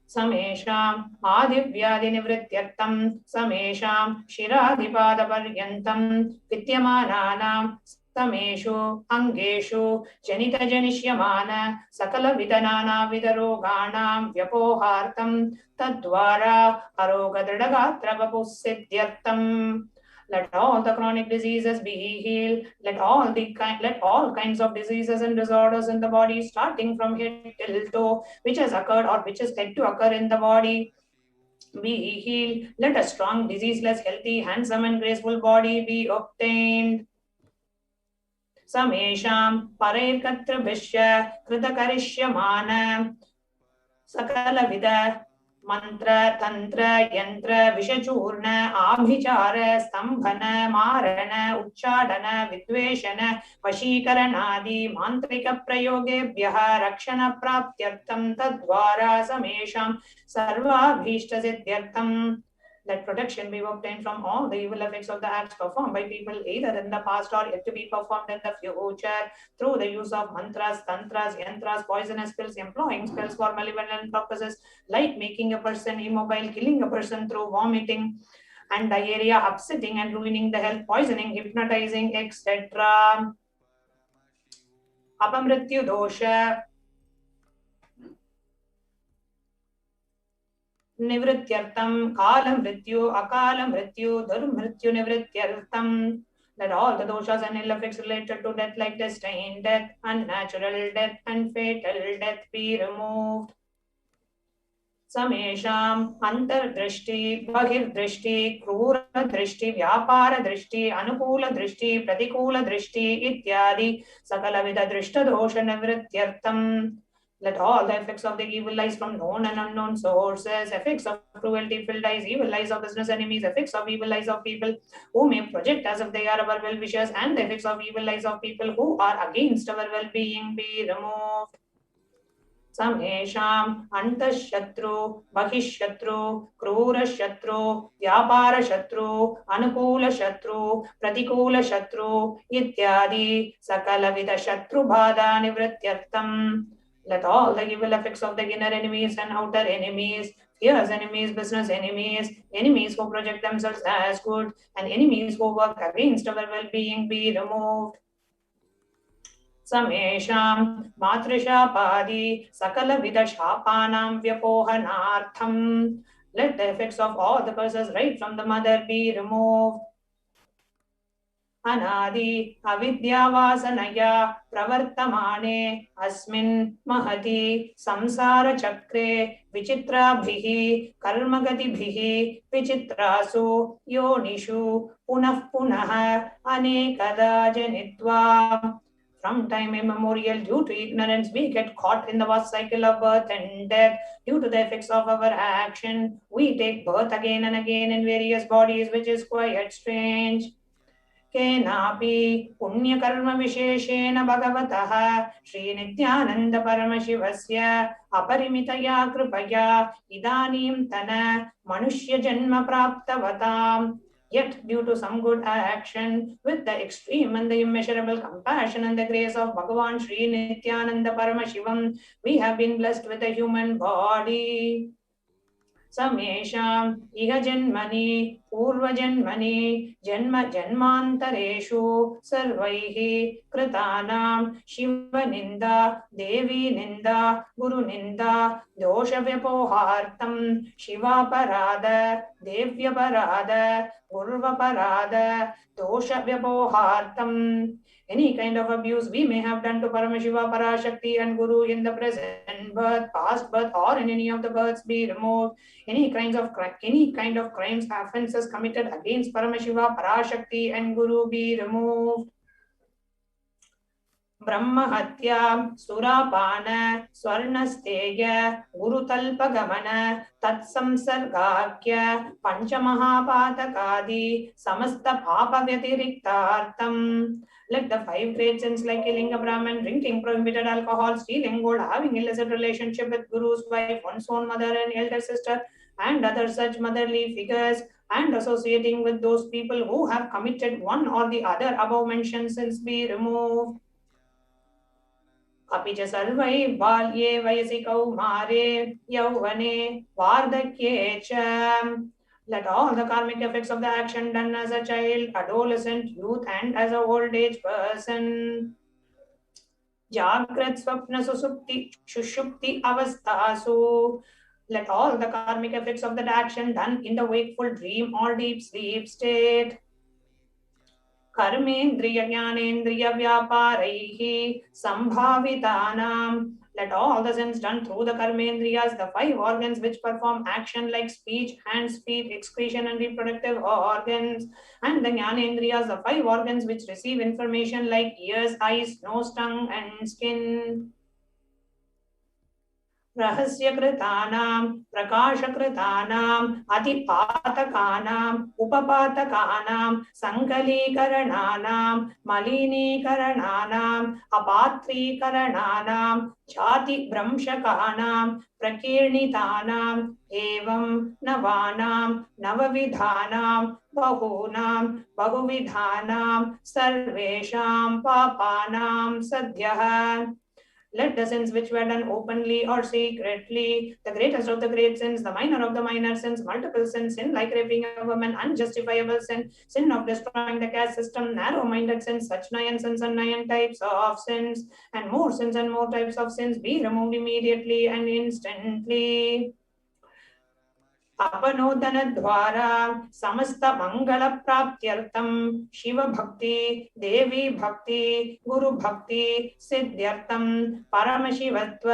Samesham adivyadinivrityartam samesham shiradipada paryantam vidyamananam तमेषु अंगेषु जनित जनिष्यमान सकल विधनाना विधरोगाणां व्यपोहार्थं तद्वारा अरोग दृढगात्र वपुः सिद्ध्यर्थम्. Let all the chronic diseases be healed. Let all kinds of diseases and disorders in the body, starting from head till toe, which has occurred or which is said to occur in the body, be healed. Let a strong, diseaseless, healthy, handsome, and graceful body be obtained. Samesham Parairkatrabhishya Kritakarisyamana Sakalavida Mantra, Tantra, Yantra, Vishachurna, Abhichara, Stambhana, Marana, Uchadana, Vidveshana, Vashikaranadi, Mantrika Prayogebhyaha, Rakshana Praptyartham, Tadvara, Samesham, Sarva Bhishta Siddhyartham. That protection be obtained from all the evil effects of the acts performed by people either in the past or yet to be performed in the future through the use of mantras, tantras, yantras, poisonous pills, employing spells for malevolent purposes like making a person immobile, killing a person through vomiting and diarrhea, upsetting and ruining the health, poisoning, hypnotizing, etc. Apamrityu dosha Nivrityartham, Kala Mrityu, Akala Mrityu, Durmrityu Nivrityartham. That all the doshas and ill effects related to death, like destined death, unnatural death, and fatal death, be removed. Samesham Antardrishti, Bahirdrishti, Krura Drishti, Vyapara Drishti, Anukula Drishti, Pratikula Drishti, Ityadi, Sakalavida Drishta Dosha Nivrityartham. Let all the effects of the evil eyes from known and unknown sources, effects of cruelty filled eyes, evil eyes of business enemies, effects of evil eyes of people who may project as if they are our well-wishers, and the effects of evil eyes of people who are against our well-being be removed. Samesham Antashatru, Bahishatru, Krura Shatru, Vyapara Shatru, Anukula Shatru, Pratikula Shatru, Ityadi, Sakala Vida Shatru Bhada Nivrityartham. Let all the evil effects of the inner enemies and outer enemies, fierce enemies, business enemies, enemies who project themselves as good, and enemies who work against our well-being be removed. Samesham Matrishapadi Sakala Vida Shapanam Vyapohanartham. Let the effects of all the curses right from the mother be removed. Anadi avidyavasanaya pravartamane asmin mahati samsara chakre vichitrabhihi karmagatibhihi vichitrasu yonishu punah punah anekada janitva. From time immemorial, due to ignorance, we get caught in the vast cycle of birth and death. Due to the effects of our action, we take birth again and again in various bodies, which is quite strange. केनापि पुण्यकर्म विशेषेण भगवतः श्री नित्यानंद परमशिवस्य अपरिमितया कृपया इदानीं तन मनुष्य जन्म प्राप्तवताम्. Yet, due to some good action, with the extreme and the immeasurable compassion and the grace of Bhagavan Sri Nithyananda Paramashivam, we have been blessed with a human body. Samesham iha janmani purva janmani janma janmantareshu sarvaihi kritanam shiva ninda devi ninda guru ninda dosha vyapohartam shiva parada devya parada gurva parada dosha vyapohartam. Any kind of abuse we may have done to Paramashiva, Parashakti and Guru in the present birth, past birth, or in any of the births be removed. Any kind of crimes, offences committed against Paramashiva, Parashakti and Guru be removed. Brahmahatya, Surapana, Swarnasteya, Gurutalpagamana, Tatsamsargakya, Panchamahapatakadi, Samasta Papa Vyatiriktartam. Let the 5 great sins like killing a Brahman, drinking prohibited alcohol, stealing gold, having illicit relationship with Guru's wife, one's own mother and elder sister, and other such motherly figures, and associating with those people who have committed one or the other above mentioned sins be removed. अपि च सर्वै बाल्ये वयसि कौमारे यौवने वार्धक्ये च Let all the karmic effects of the action done as a child, adolescent, youth, and as a old age person, Jagrat, Swapna, Susupti, Shushupti, Avastasu. Let all the karmic effects of that action done in the wakeful dream or deep sleep state. Karmendriya Jnanendriya Vyaparaihi Sambhavitanam. Let all the sins done through the karmendriyas, the 5 organs which perform action like speech, hands, feet, excretion, and reproductive organs, and the jnanendriyas, the 5 organs which receive information like ears, eyes, nose, tongue, and skin. रहस्यकृतानां प्रकाशकृतानां अतिपातकानां उपपातकानां संकलीकरणानां मलिनीकरणानां अपात्रीकरणानां जातिभ्रंशकानां प्रकीर्णितानां एवं नवानां नवविधानां बहूनां बहुविधानां सर्वेषां पापानां सद्यः. Let the sins which were done openly or secretly, the greatest of the great sins, the minor of the minor sins, multiple sins, sin like raping a woman, unjustifiable sin, sin of destroying the caste system, narrow-minded sins, such 9 sins and 9 types of sins, and more sins and more types of sins be removed immediately and instantly. अपनोदन द्वारा समस्त मंगल प्राप्त्यर्थम शिव भक्ति देवी भक्ति गुरु भक्ति सिद्ध्यर्थम परमशिवत्व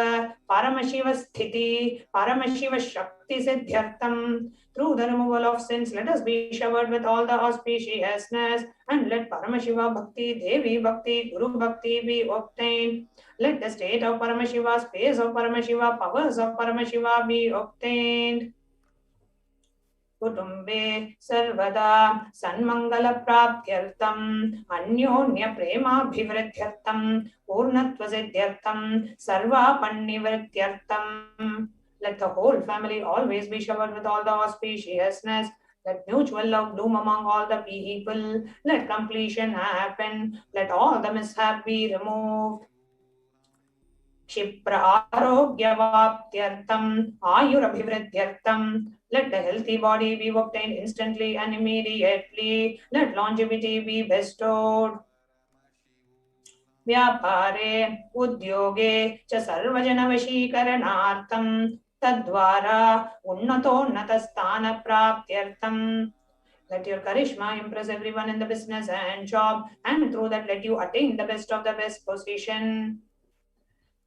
परमशिव स्थिति परमशिव शक्ति सिद्ध्यर्थम. Through the removal of sins, let us be showered with all the auspiciousness, and let Paramashiva Bhakti, Devi Bhakti, Guru Bhakti be obtained. Let the state of Paramashiva, space of Paramashiva, powers of Paramashiva be obtained. कुटुंबे सर्वदा सन्मंगल प्राप्त्यर्थम अन्योन्य प्रेमाभिवृद्ध्यर्थम पूर्णत्व सिद्ध्यर्थम सर्वापन्निवृत्त्यर्थम. Let the whole family always be showered with all the auspiciousness. Let mutual love bloom among all the people. Let completion happen. Let all the mishap be removed. Kshipra arogyavaptyartam ayurabhivridyartam. Let the healthy body be obtained instantly and immediately. Let longevity be bestowed. Vyapare udyoge cha sarvajanavashikaranartam tadvara unnatonnatastana praptyartam. Let your charisma impress everyone in the business and job, and through that let you attain the best of the best position.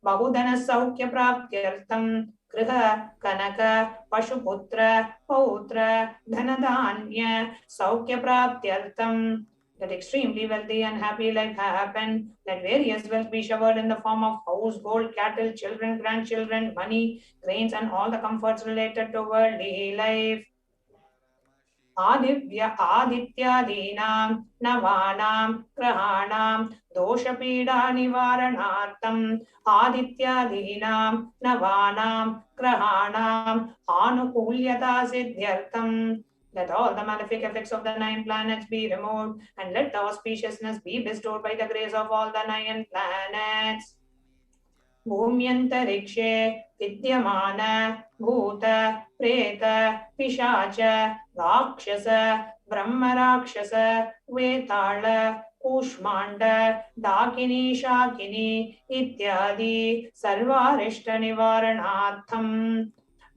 बहुधन सौख्य प्राप्त्यर्थम गृह कनक पशुपुत्र पौत्र धनधान्य सौख्य प्राप्त्यर्थम. Let extremely wealthy and happy life happen. Let various wealth be showered in the form of house, gold, cattle, children, grandchildren, money, grains, and all the comforts related to worldly life. आदित्यादीनां नवानां ग्रहाणां दोषपीडा निवारणार्थम आदित्यादीनां नवानां ग्रहाणां आनुकूल्यता सिद्ध्यर्थम. Let all the malefic effects of the 9 planets be removed, and let the auspiciousness be bestowed by the grace of all the 9 planets. भूम्यन्तरिक्षे विद्यमान भूत प्रेत पिशाच राक्षस ब्रह्मराक्षस वेताल कूष्मांड डाकिनी शाकिनी इत्यादि सर्वारिष्ट निवारणार्थम.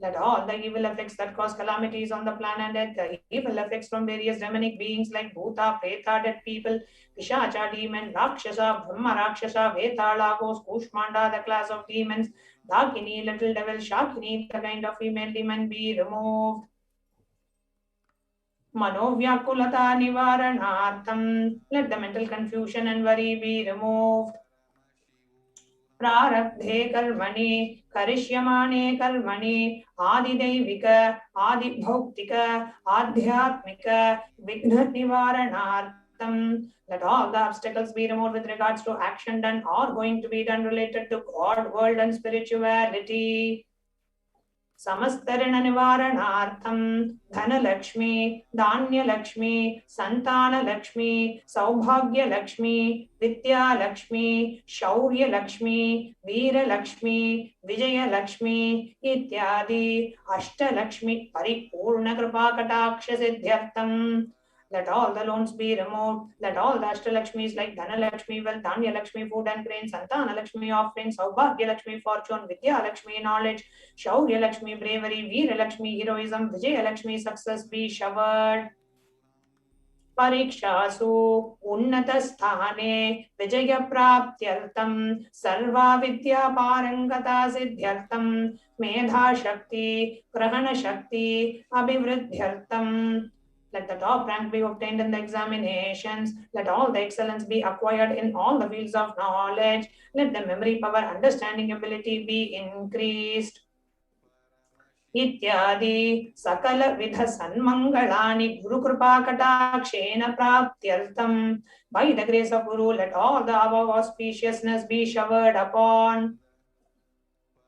Let all the evil effects that cause calamities on the planet, the evil effects from various demonic beings like Bhuta, Preta, dead people, Pishacha, demon, Rakshasa, Brahma, Rakshasa, Vetala, ghost, Kushmanda, the class of demons, Dakini, little devil, Shakini, the kind of female demon be removed. Manovyakulata nivaranartham. Let the mental confusion and worry be removed. प्रारब्धे कर्मणि करिष्यमाणे कर्मणि आदिदैविक आदिभौतिक आध्यात्मिक विघ्न निवारणार्थम. Let all the obstacles be removed with regards to action done or going to be done related to God, world, and spirituality. समस्तऋण निवारणार्थं Dhanlaxmi, Dhanyalakshmi, Santanalakshmi, सौभाग्यलक्ष्मी, Vidyalakshmi, शौर्यलक्ष्मी, Veerlakshmi, Vijayalakshmi इत्यादि अष्टलक्ष्मी परिपूर्ण कृपा कटाक्ष सिद्ध्यर्थं let all the loans be removed, let all the Ashtalakshmis like Dhanalakshmi, wealth, Dhanya Lakshmi, food and grain, Santana Lakshmi, offerings, Saubhagya Lakshmi, fortune, Vidya Lakshmi, knowledge, Shaurya Lakshmi, bravery, Veera Lakshmi, heroism, Vijaya Lakshmi, success be showered. परीक्षासु उन्नतस्थाने विजयप्राप्त्यर्थं सर्वा विद्या पारंगता सिद्ध्यर्थं मेधाशक्ति ग्रहणशक्ति अभिवृद्ध्यर्थं let the top rank be obtained in the examinations, let all the excellence be acquired in all the fields of knowledge, let the memory power, understanding ability be increased. इत्यादि सकल विध सन्मंगलानि गुरु कृपा कटाक्षेन प्राप्त्यर्थं by the grace of Guru let all the above auspiciousness be showered upon.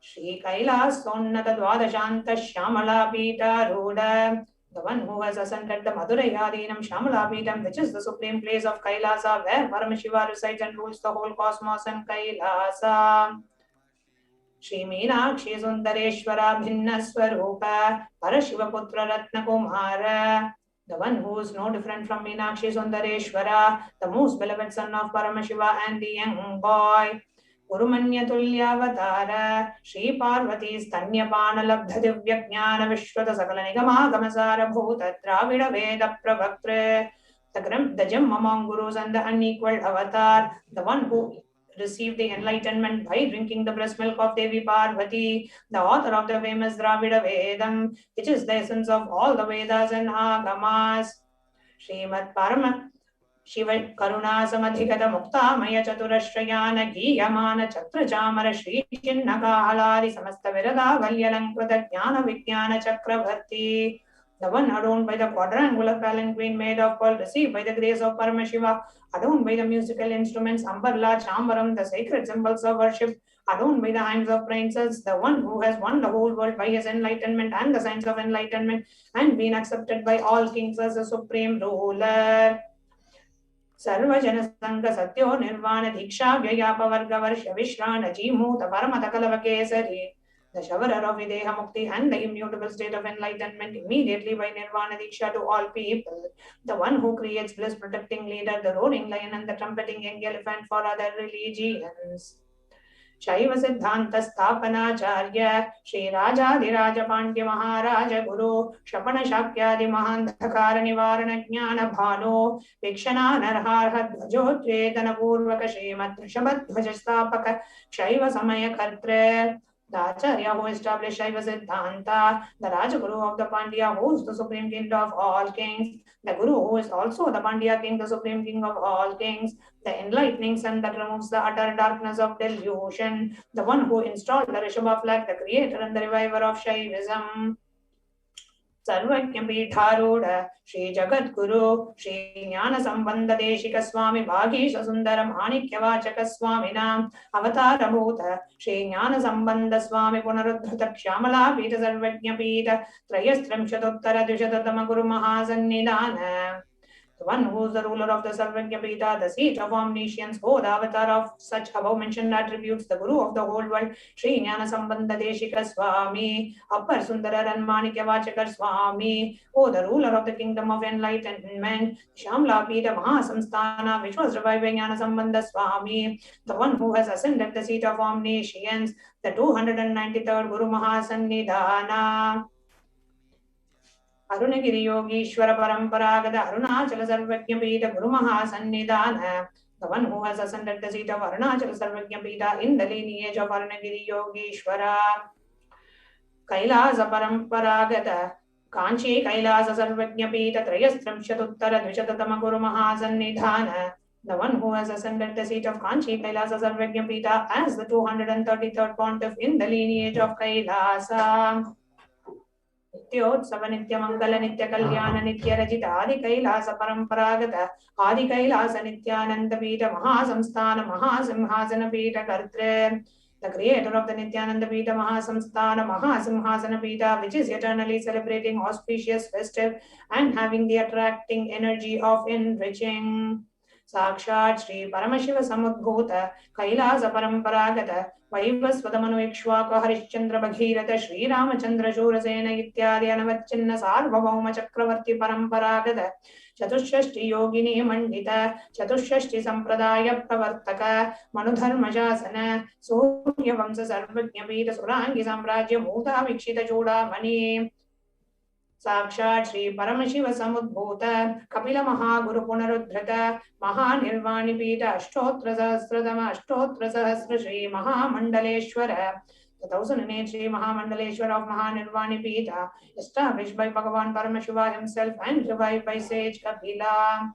Shri Kailas Sonnata Dwadashanta Shyamala Pita Ruda, the one who has ascended the Madurayadinam Shyamala Pitam, which is the supreme place of Kailasa, where Paramashiva resides and rules the whole cosmos and Kailasa. Shri Meenakshi Sundareshwara Bhinna Swarupa Parashivaputra Ratna Kumara, the one who is no different from Meenakshi Sundareshwara, the most beloved son of Paramashiva and the young boy. Gurumanya Tulyavatara Shri Parvati Stanyapana Labdha Divya Jnana Vishwata Sakala Nigama Gamasara Bhuta Dravida Veda Pravaktre, the gem among gurus and the unequaled avatar, the one who received the enlightenment by drinking the breast milk of Devi Parvati, the author of the famous Dravida Vedam, which is the essence of all the Vedas and Agamas. Srimad Parama Shiva Karuna Samadhikata Mukta Maya Chaturashrayana Giyamana Chatra Chamara Shri Chinnaka Halari Samasta Virada Valyalankrata Jnana Vijnana Chakravarti, the one adorned by the quadrangular palanquin made of pearl, received by the grace of Paramashiva, adorned by the musical instruments, Ambarla, Chambaram, the sacred symbols of worship, adorned by the hands of princes, the one who has won the whole world by his enlightenment and the signs of enlightenment, and been accepted by all kings as the supreme ruler. Sarvajana Sangha Satyo Nirvana Diksha Vyayapavarga Varsha Vishrana Jimuta Paramatakalavake Kesari, the showerer of Videha Mukti and the immutable state of enlightenment immediately by Nirvana Diksha to all people, the one who creates bliss protecting leader, the roaring lion and the trumpeting young elephant for other religions. Shaiva Siddhanta Sthapanacharya Shri Rajadhiraja Pandya Maharaja Guru Shapana Shakyadi Mahandhakara Nivarana Jnana Bhanu Vikshana Narharha Dvajotretana Purvaka Shrimad Rishabhat Dvajastapaka Shaiva Samaya Kartre, the Acharya who established Shaiva Siddhanta, the Rajaguru of the Pandya who is the supreme king of all kings, the Guru who is also the Pandya king, the supreme king of all kings, the enlightening sun that removes the utter darkness of delusion, the one who installed the Rishabha flag, the creator and the reviver of Shaivism. Sarvajna Pidharuda Shri Jagat Guru Shri Jnana Sambandha Deshika Swami Bhagisha Sundaram Manikyavachaka Swaminam Avatara Bhuta Shri Jnana Sambandha Swami Punarudhrata Kshamala Pita Sarvajna Pita Trayastram Shatuttara Dushatatama Guru Mahasannidhana, the one who is the ruler of the Sarvajna Pita, the seat of omniscience, who the avatar of such above mentioned attributes, the Guru of the whole world, Shri Jnana Sambandha Deshika Swami, Appar Sundaran Manikyavachakar Swami, who the ruler of the kingdom of enlightenment, Shamla Pita Mahasamsthana, which was revived by Jnana Sambandha Swami, the one who has ascended the seat of omniscience, the 293rd Guru Mahasannidhana. Arunagiri Yogishwara Paramparagada Arunachala Sarvajna Pita Guru Mahasannidhana, the one who has ascended the seat of Arunachala Sarvajna Pita in the lineage of Arunagiri Yogishwara. Kailasa Paramparagada Kanchi Kailasa Sarvajna Pita Trayastram Shatuttara Dvishatatama Guru Mahasannidhana, the one who has ascended the seat of Kanchi Kailasa Sarvajna Pita as the 233rd pontiff in the lineage of Kailasa. Nityotsav Nitya Mangala Nitya Kalyana Nitya Rajita Adi Kailasa Paramparagata Adi Kailasa Nithyananda Pita Mahasamsthana Mahasimhasana Pita Kartre, the creator of the Nithyananda Pita Mahasamsthana Mahasimhasana Pita, which is eternally celebrating auspicious, festive, and having the attracting energy of enriching. Sakshat Shri Paramashiva Samudbhuta Kailasa Paramparagata Vaivasvadamanu Harishchandra Bhagirata Shri Ramachandra Shurasena Ityadi Anavachinna Sarvabhauma Chakravarti Paramparagata Chatushashti Yogini Mandita Chatushashti Sampradaya Pravartaka Manudharmajasana Surya Vamsa Sarvajnapita Surangi Samrajya Bhuta Vikshita Chudamani साक्षात् श्री परमशिव समुद्भूत कपिल महागुरु पुनरुद्धृत महानिर्वाणि पीठ अष्टोत्तर सहस्रतम अष्टोत्तर सहस्र श्री महामंडलेश्वर 1008 Sri Mahamandaleshwar of Mahanirvani Pita, established by Bhagavan Paramashiva himself and revived by sage Kapila.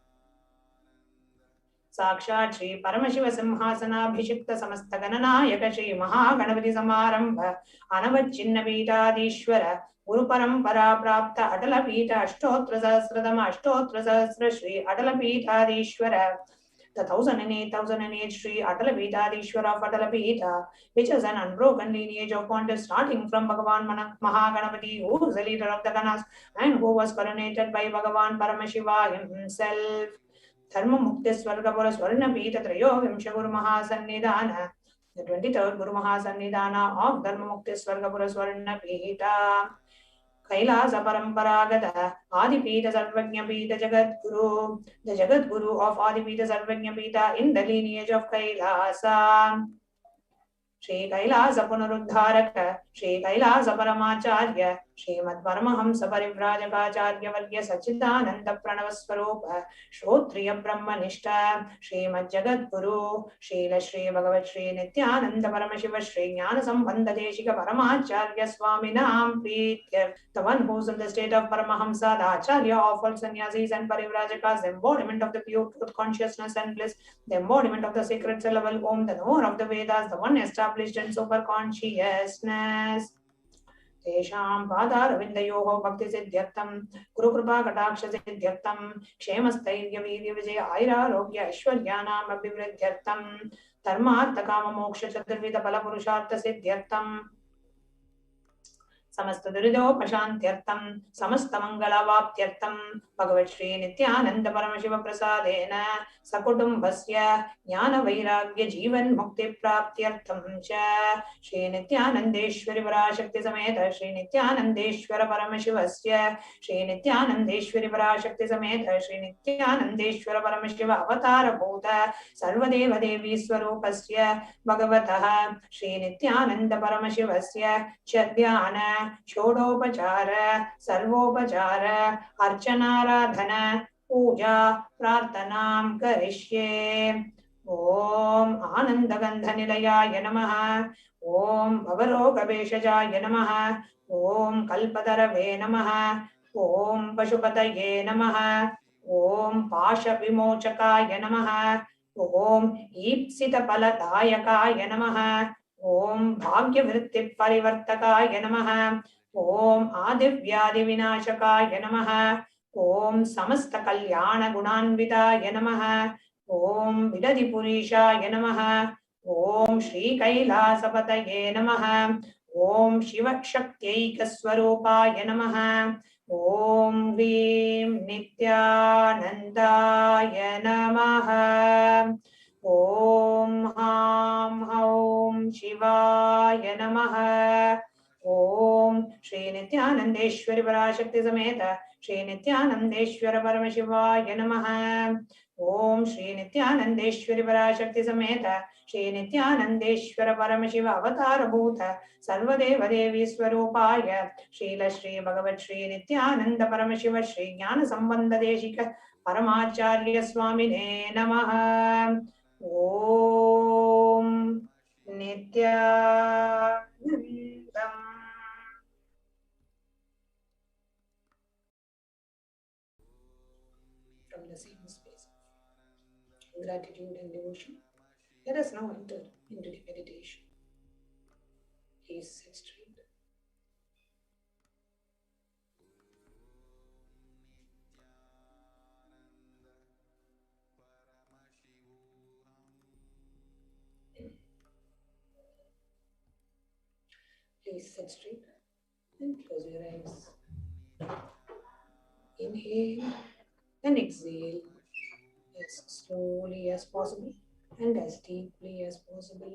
साक्षात् श्री परमशिव सिंहासनाभिषिक्त समस्त गणनायक श्री महागणपति समारंभ अनवच्छिन्न पीठाधीश्वर गुरु परंपरा प्राप्त अटल पीठ अष्टोत्तर सहस्रतम अष्टोत्तर सहस्र श्री अटल पीठाधीश्वर 1008 Sri Atala Peethadishwar of Atala Peetha, which is an unbroken lineage of Pontiffs starting from Bhagavan Mahaganapati, who is the leader of the Ganas and who was coronated by Bhagavan Paramashiva himself. Dharma Mukti Swargapura Swarna Peetha Trayo Vimsha Guru Mahasannidhana, the 23rd Guru Mahasannidhana of Dharma Mukti Swargapura Swarna Peetha. Kailasa Paramparagata, Adipita Sarvajna Pita Jagat Guru, the Jagat Guru of Adipita Sarvajna Pita in the lineage of Kailasa. Shri Kailasa Punaruddharaka, Shri Kailasa Paramacharya, Srimad Paramahamsa Parivrajakaacharya Vargya Sachidananda Pranavaswarupa, Shrotriya Brahmanishta, Srimad Jagat Guru, Srila Shri Bhagavat Shri Nithyananda Paramashiva Shri Jnana Sambandha Deshika Paramacharya Swaminam Preetyar, the one who is in the state of Paramahamsa, the Acharya of all sannyasis and Parivrajakas, the embodiment of the pure truth consciousness and bliss, the embodiment of the sacred syllable Om, the knower of the Vedas, the one established in super consciousness. Tesham Padaravindayoho Bhakti Siddhyartam, Guru Kripa Kataksha Siddhyartam, Ksemastairya Virya Vijaya Aira Rogya Aishwaryanam Abhivriddhyartam, Dharmartha Kama Moksha Chaturvida Pala Purushartha Siddhyartam, समस्त दुरिदोपशान्त्यर्थं समस्त मंगलावाप्त्यर्थं भगवत् श्री नित्यानंद परमशिव प्रसादेन सकुटुम्बस्य ज्ञान वैराग्य जीवन मुक्ति प्राप्त्यर्थं च श्री नित्यानंदेश्वरी पराशक्ति समेत श्री नित्यानंदेश्वर परमशिवस्य श्री नित्यानंदेश्वरी पराशक्ति समेत श्री नित्यानंदेश्वर परमशिव अवतार भूत सर्वदेव देवी स्वरूपस्य भगवतः श्री नित्यानंद परमशिवस्य च ध्यान षोडोपचार सर्वोपचार अर्चनाराधन पूजा प्रार्थनां करिष्ये। ओम आनंदगंधनिलयाय नमः, ओम भवरोगभेषजाय नमः, ओम कल्पतरवे नमः, ओम पशुपतये नमः, ओम पाशविमोचकाय नमः, ओम ईप्सितफलदायकाय नमः, ओम भाग्यवृत्ति परिवर्तकाय नमः, ओम आदिव्याधि विनाशकाय नमः, ओम समस्त कल्याण गुणान्विताय नमः, ओम विदधिपुरीशाय नमः, ओम श्री कैलासपतये नमः, ओम शिव शक्त्यैकस्वरूपाय नमः, ओम ह्रीं नित्यानन्दाय नमः, ओम हां हौं शिवाय नमः, ओम श्री नित्यानंदेश्वरी पराशक्ति समेत श्री नित्यानंदेश्वर परमशिवाय नमः, ओम श्री नित्यानंदेश्वरी पराशक्ति समेत श्री नित्यानंदेश्वर परमशिव अवतार भूत सर्वदेव देवी स्वरूपाय श्रील श्री भगवत् श्री नित्यानंद परमशिव श्री ज्ञान संबंध देशिक परमाचार्य स्वामिने नमः। ओम नित्यानंदम्। From the same space of gratitude and devotion, let us now enter into the meditation. Please sit straight. Please sit straight and close your eyes. Inhale and exhale as slowly as possible and as deeply as possible.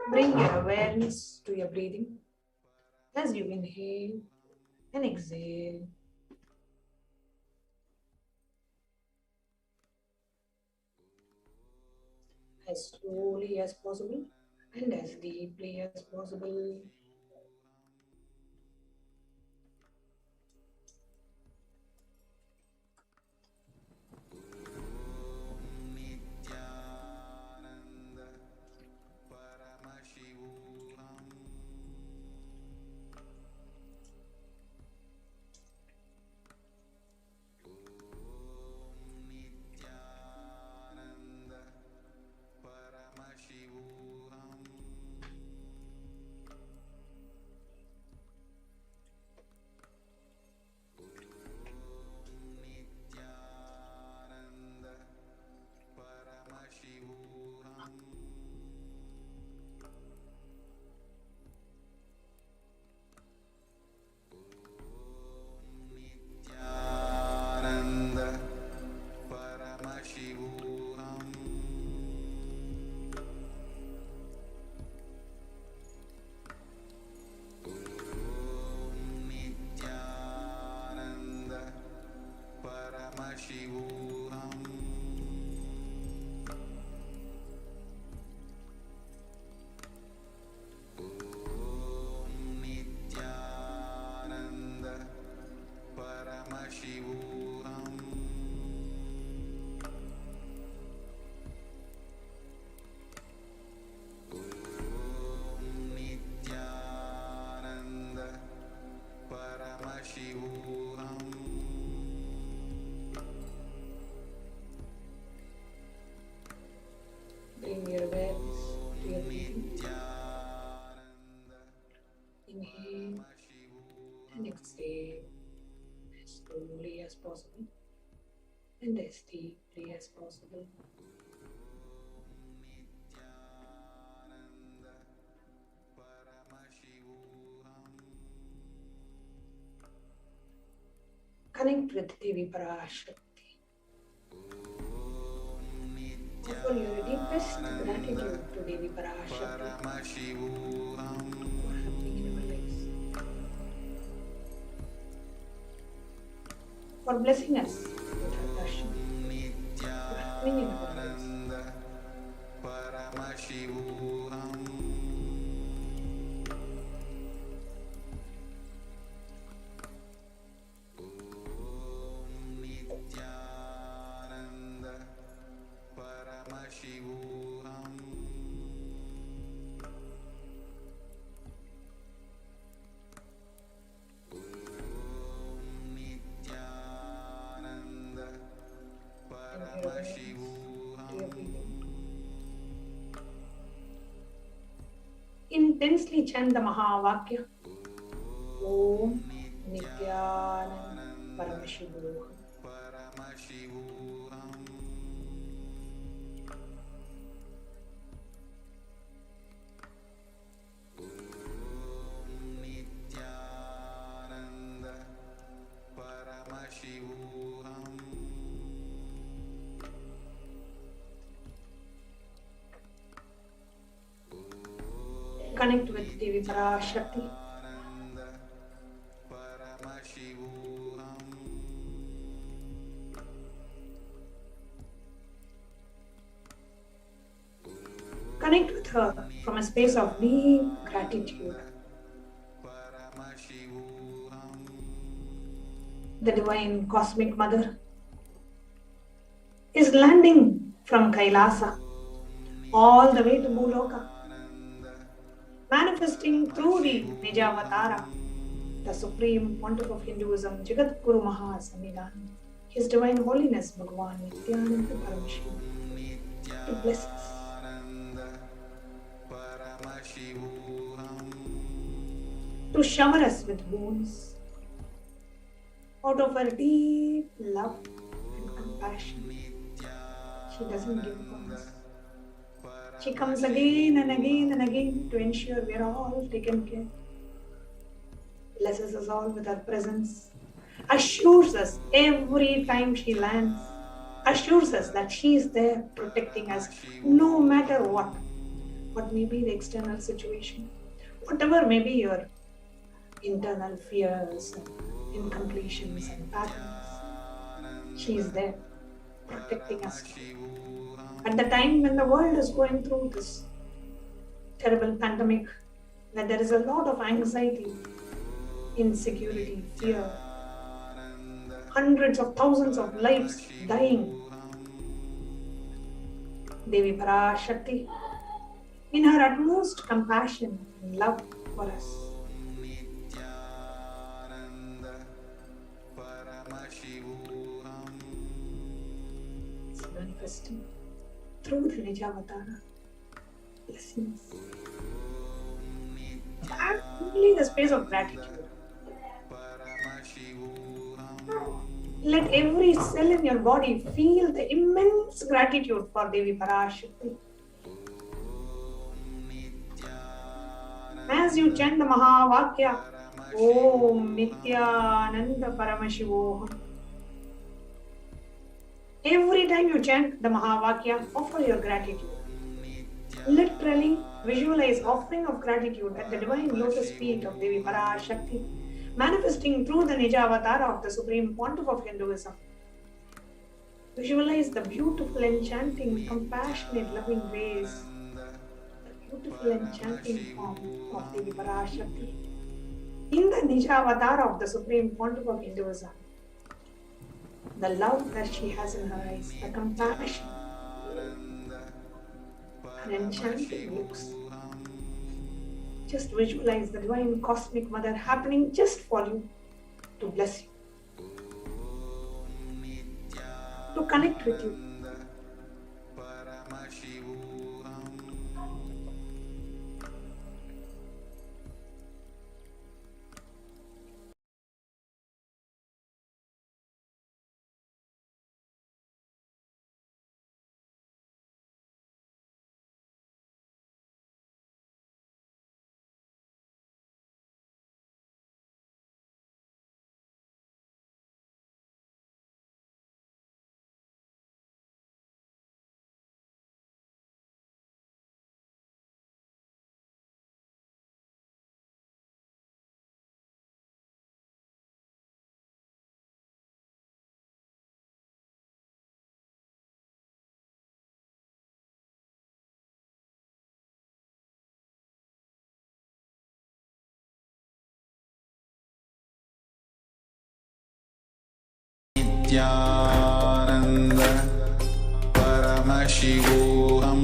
Bring your awareness to your breathing as you inhale and exhale. As slowly as possible and as deeply as possible. Nithyananda Paramashivoham. Nithyananda Paramashivoham. Nithyananda Paramashivoham. Nithyananda Paramashivoham. Nithyananda Paramashivoham. Nithyananda Paramashivoham. Nithyananda Paramashivoham. Bring your awareness to your breathing. Nithyananda Inhale and exhale as slowly as possible and as deeply as possible. Nithyananda Paramashivoham. Connect with Devi Parashakti. Offer your deepest gratitude to Devi Parashakti Paramashivoham. for happening in our lives, for blessing us with her darshan, for happening in our lives. Nithyananda Paramashivoham. Nithyananda Paramashivoham. Nithyananda Paramashivoham. To your breathing. Intensely chant the Mahavakya. Om Nithyananda Paramashivoham. Paramashivoham. Nithyananda Paramashivoham. Connect with Devi Parashakti. Nithyananda Paramashivoham. Connect with her from a space of deep gratitude. Paramashivoham. The Divine Cosmic Mother is landing from Kailasa all the way to Bhuloka, manifesting through the Nijavatara, the Supreme Pontiff of Hinduism, Jagat Guru Mahasannidhan, His Divine Holiness Bhagavan Nithyananda Paramashivam, to bless us. Paramashivoham. To shower us with boons out of her deep love and compassion. She doesn't give up on us. She comes again and again and again to ensure we are all taken care. Blesses us all with her presence. Assures us every time she lands. Assures us that she is there protecting us no matter what. What may be the external situation. Whatever may be your internal fears and incompletions and patterns. She is there protecting us. At the time when the world is going through this terrible pandemic, where there is a lot of anxiety, insecurity, fear, hundreds of thousands of lives dying, Devi Parashakti, in her utmost compassion and love for us, is manifesting through the Nijavatara blessings. And only the space of gratitude. Let every cell in your body feel the immense gratitude for Devi Parashakti. As you chant the Mahavakya, Om Nithyananda Paramashivoham. Every time you chant the Mahavakya, offer your gratitude. Literally visualize offering of gratitude at the divine lotus feet of Devi Parashakti, manifesting through the Nijavatara of the Supreme Pontiff of Hinduism. Visualize the beautiful, enchanting, compassionate, loving ways, the beautiful, enchanting form of Devi Parashakti in the Nijavatara of the Supreme Pontiff of Hinduism. The love that she has in her eyes, the compassion, her enchanting looks. Just visualize the divine cosmic mother happening just for you, to bless you, to connect with you. Nithyananda Paramashivoham.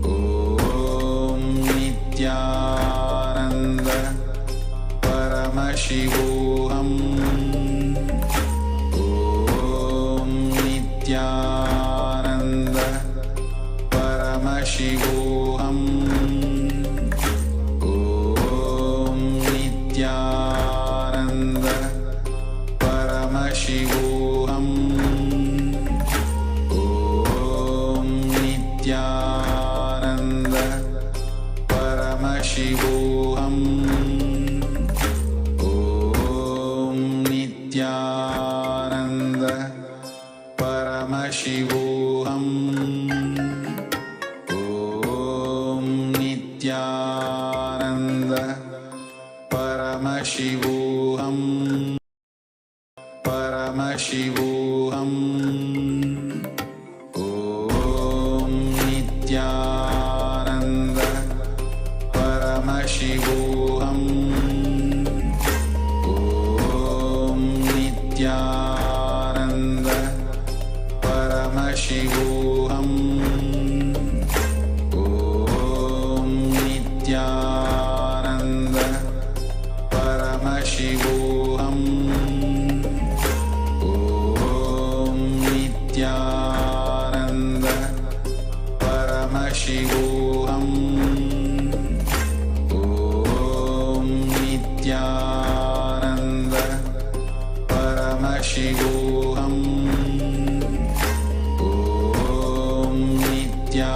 Om Nithyananda Paramashivoham. Om Nithyananda Paramashivoham. Om Nithyananda Paramashivoham. Om Nithyananda Paramashivoham. Om Nithyananda Paramashivoham. Om Nithyananda Paramashivoham. Paramashivoham. Om Nithyananda Paramashivoham. Om Nithyananda Paramashivoham. Om Nithyananda Paramashivoham. Om Nithyananda Paramashivoham. Om Nithyananda Paramashivoham. Om Nithyananda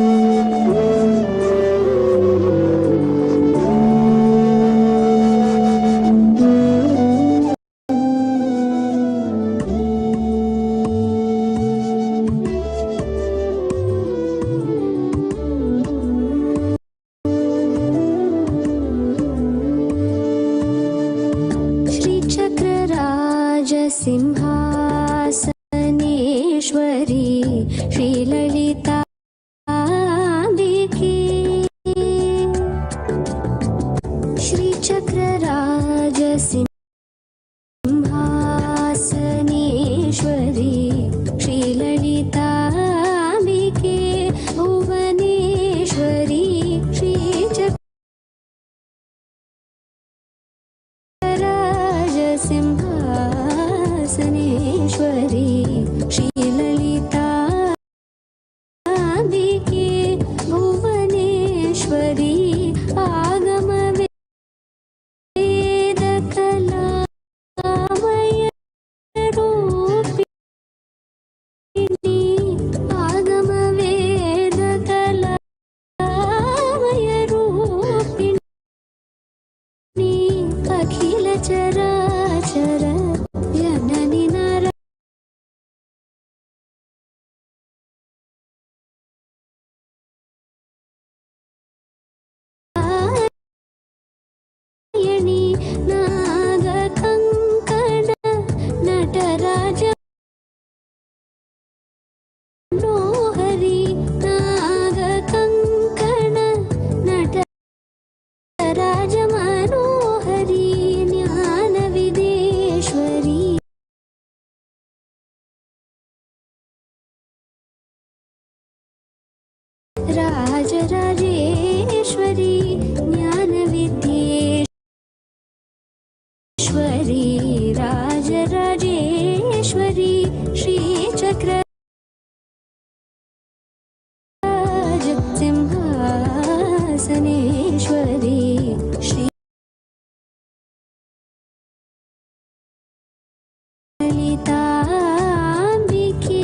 Om. Simhasaneshwari श्रीललिताम्बिके श्रीचक्रराजसिंहासनेश्वरी श्रीललिताम्बिके Bhuvaneshwari श्रीचक्रराजसिंहासनेश्वरी श्रीललिताम्बिके Bhuvaneshwari आगमवेदकलामय रूपिणी आगमवेदकलामय रूपिणी अखिल चराचर जननि नारायणी नागकङ्कण नटराज मनोहरि नागकङ्कण नटराज मनोहरि ज्ञानविदेश्वरी राजराजेश्वरी ज्ञानविद्येश्वरी राजराजेश्वरी श्रीचक्रराजसिंहासनेश्वरी श्रीललिताम्बिके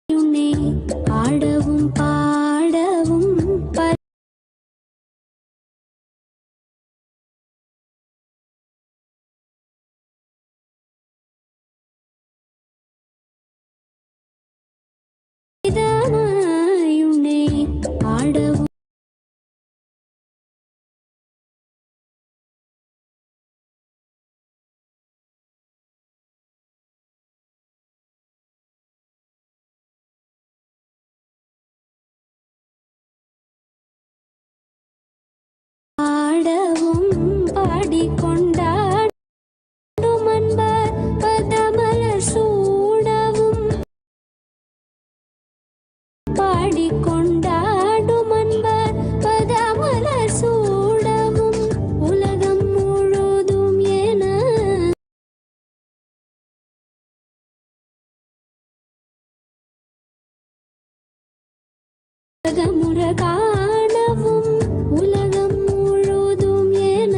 உன்னை ஆடவும் பாடவும் உன்னை ஆடவும் ஆடவும் பாடிக்கொண்டாடும் அன்பார் பதமலர் சூடவும் பாடிக்கொண்டாடும் அன்பார் பதமலர் சூடவும் உலகம் முழுதும் என உலகமுற காணவும் உலகம் முழுதும் என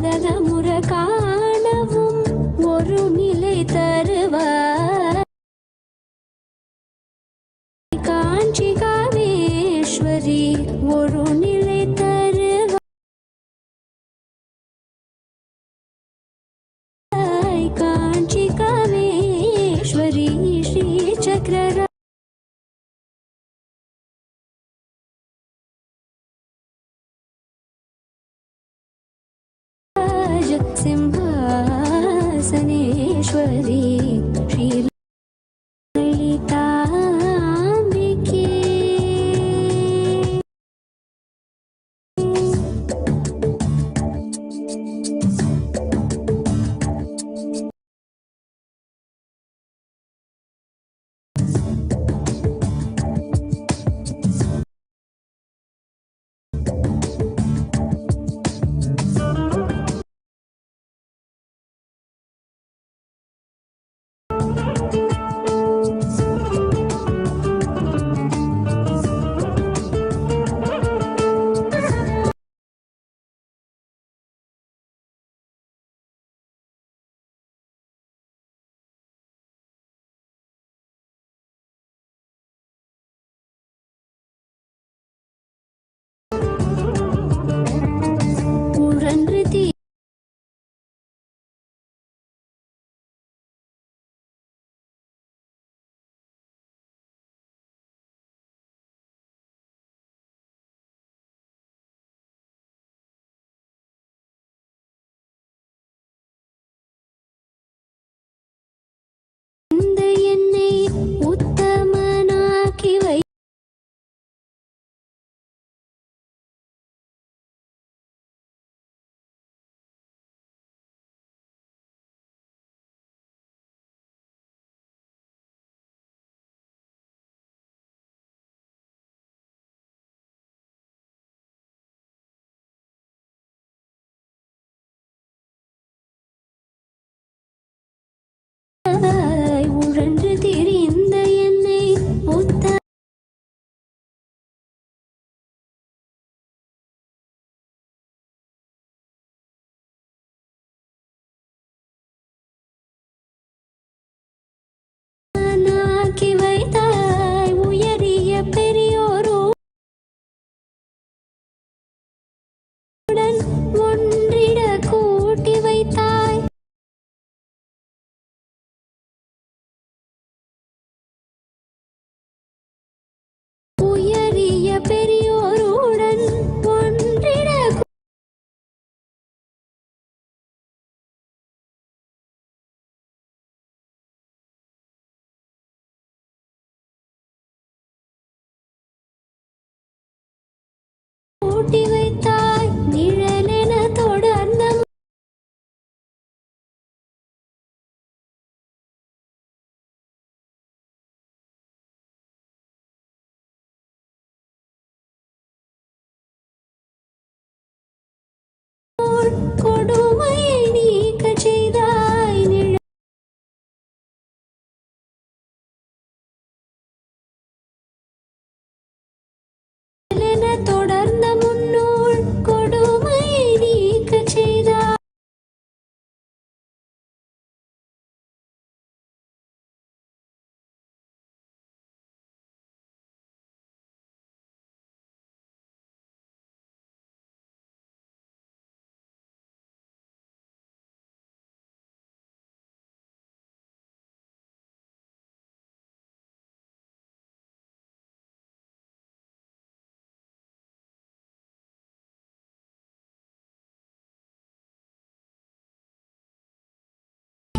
ரகமுற காணவும் ஒரு நிலை தருவார் காஞ்சி காமேஸ்வரி ஒரு நிலை தருவார் காஞ்சி காமேஸ்வரி ஸ்ரீசக்கர सिंहासनेश्वरी श्रीललिताम्बिके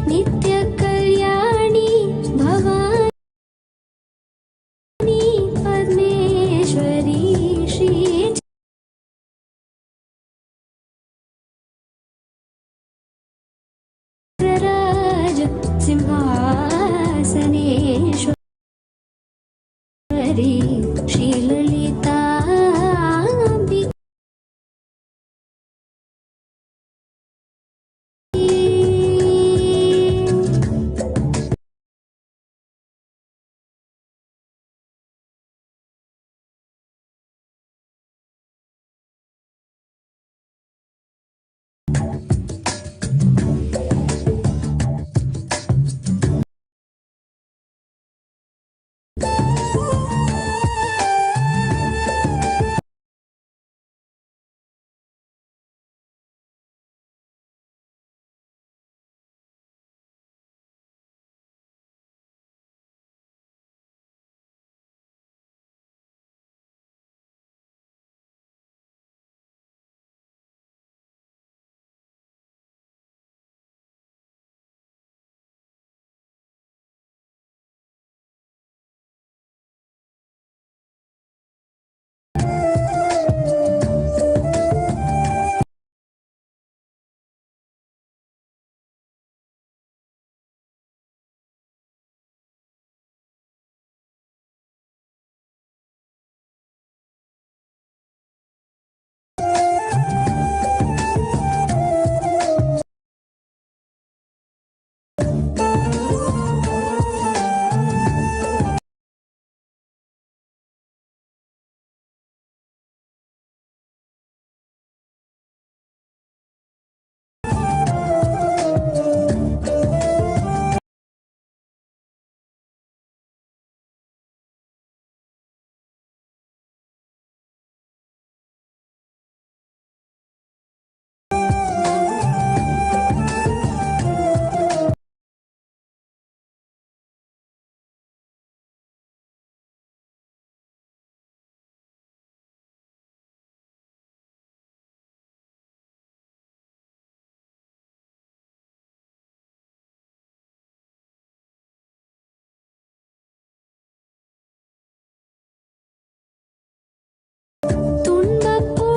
नित्य कल्याणी भवानी पद्मेश्वरी श्री चक्रराज सिंहासनेश्वरी श्रीललिता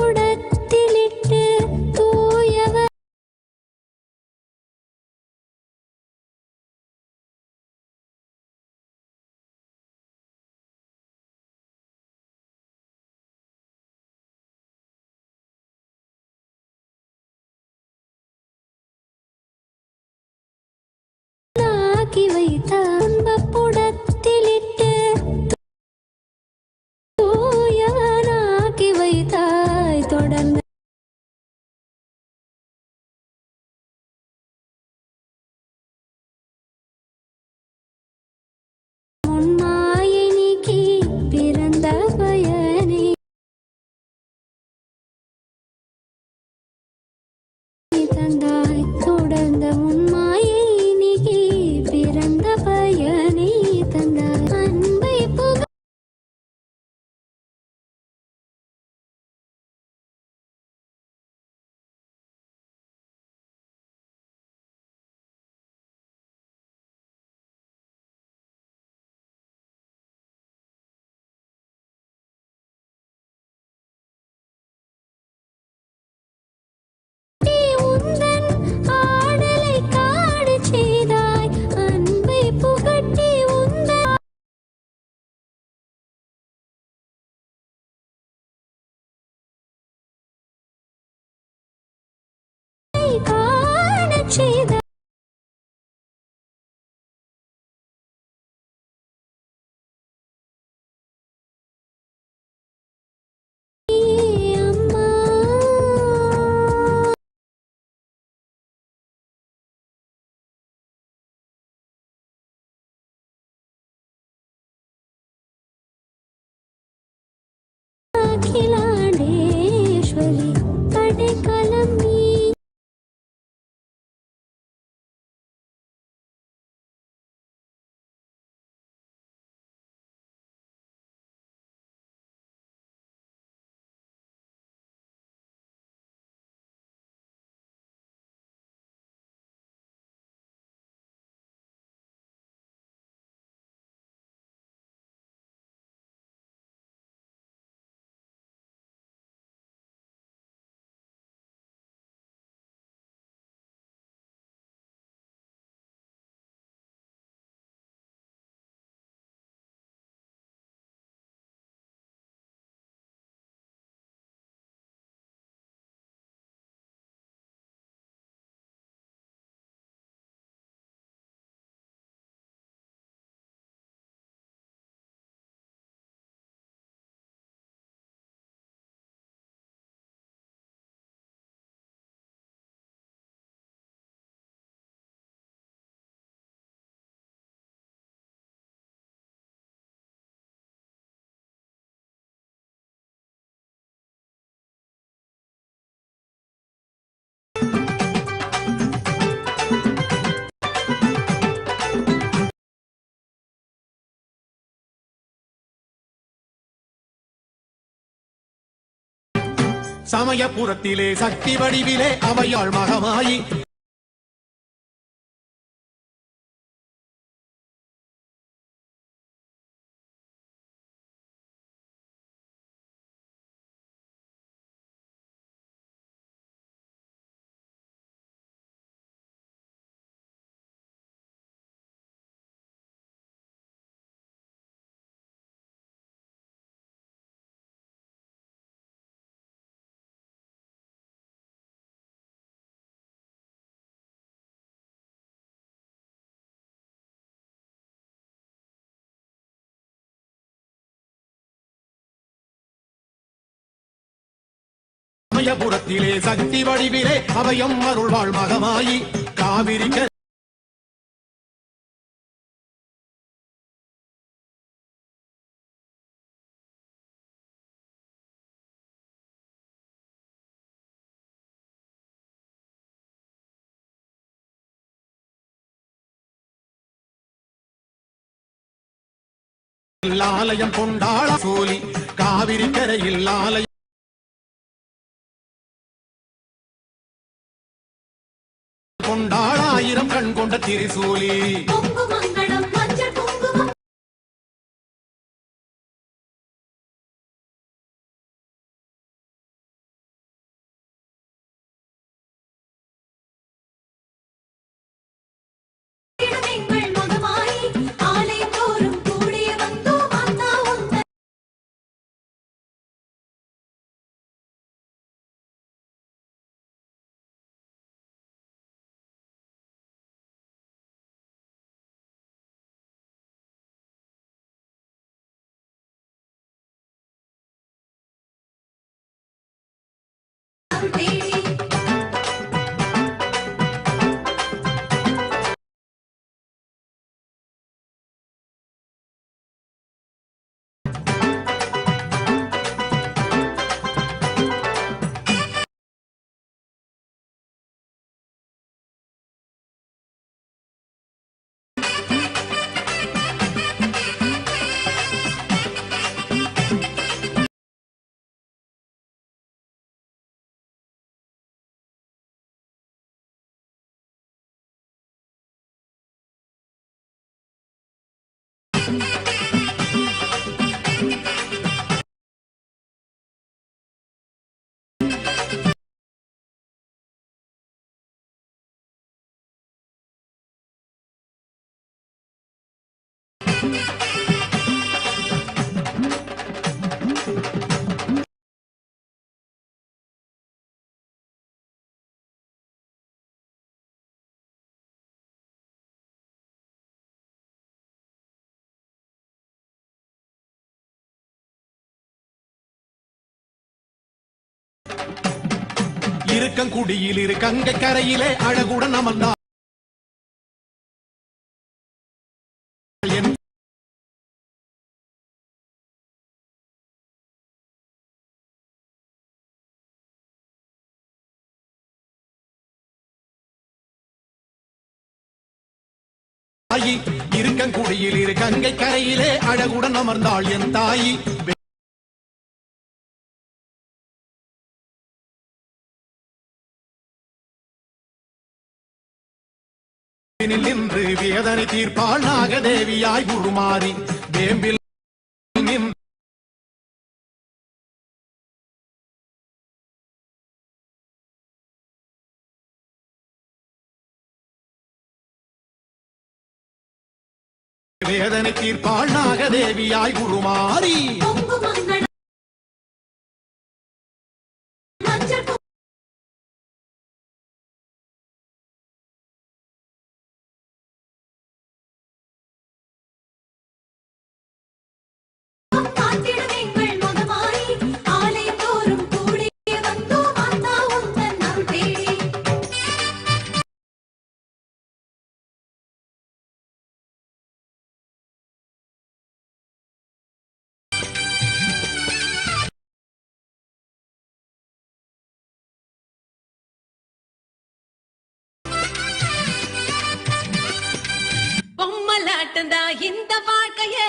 துன்பப்புடத்திலிட்டு தூயவர் ஆக்கி வைத்தார் துன்பப்புடத்திலிட்டு தூயவனாக்கி வைத்தாய் தொடர்ந்து உன்மாயை நீக்கி பிறந்த பயனை தந்தாய் தொடர்ந்த உன்மாயை நீக்கி பிறந்த பயனை தந்தாய் அன்பை புக உந்தன் சமயபுரத்திலே சக்தி வடிவிலே அவையாள் மகமாயி சமயபுரத்திலே சக்தி வடிவிலே அவையம் அருள்வாள் மகமாயி காவிரி ஆலயம் கொண்டாள சோலி காவிரி கரையில் ஆலயம் கொண்டாளாயிரம் கண் கொண்ட திரிசூலி இருக்கங்குடியில் இரு கங்கை கரையிலே அழகுடன் அமர்ந்தார் இருக்கங்குடியில் இரு கங்கை கரையிலே அழகுடன் அமர்ந்தாள் என் தாயி நின்று வேதனை தீர்ப்பாள் நாகதேவியாய் உருமாறி வேம்பில் வேதனை தீர்ப்பாள் நாகதேவியாய் உருமாறி பொம்மலாட்டந்தா இந்த வாழ்க்கையே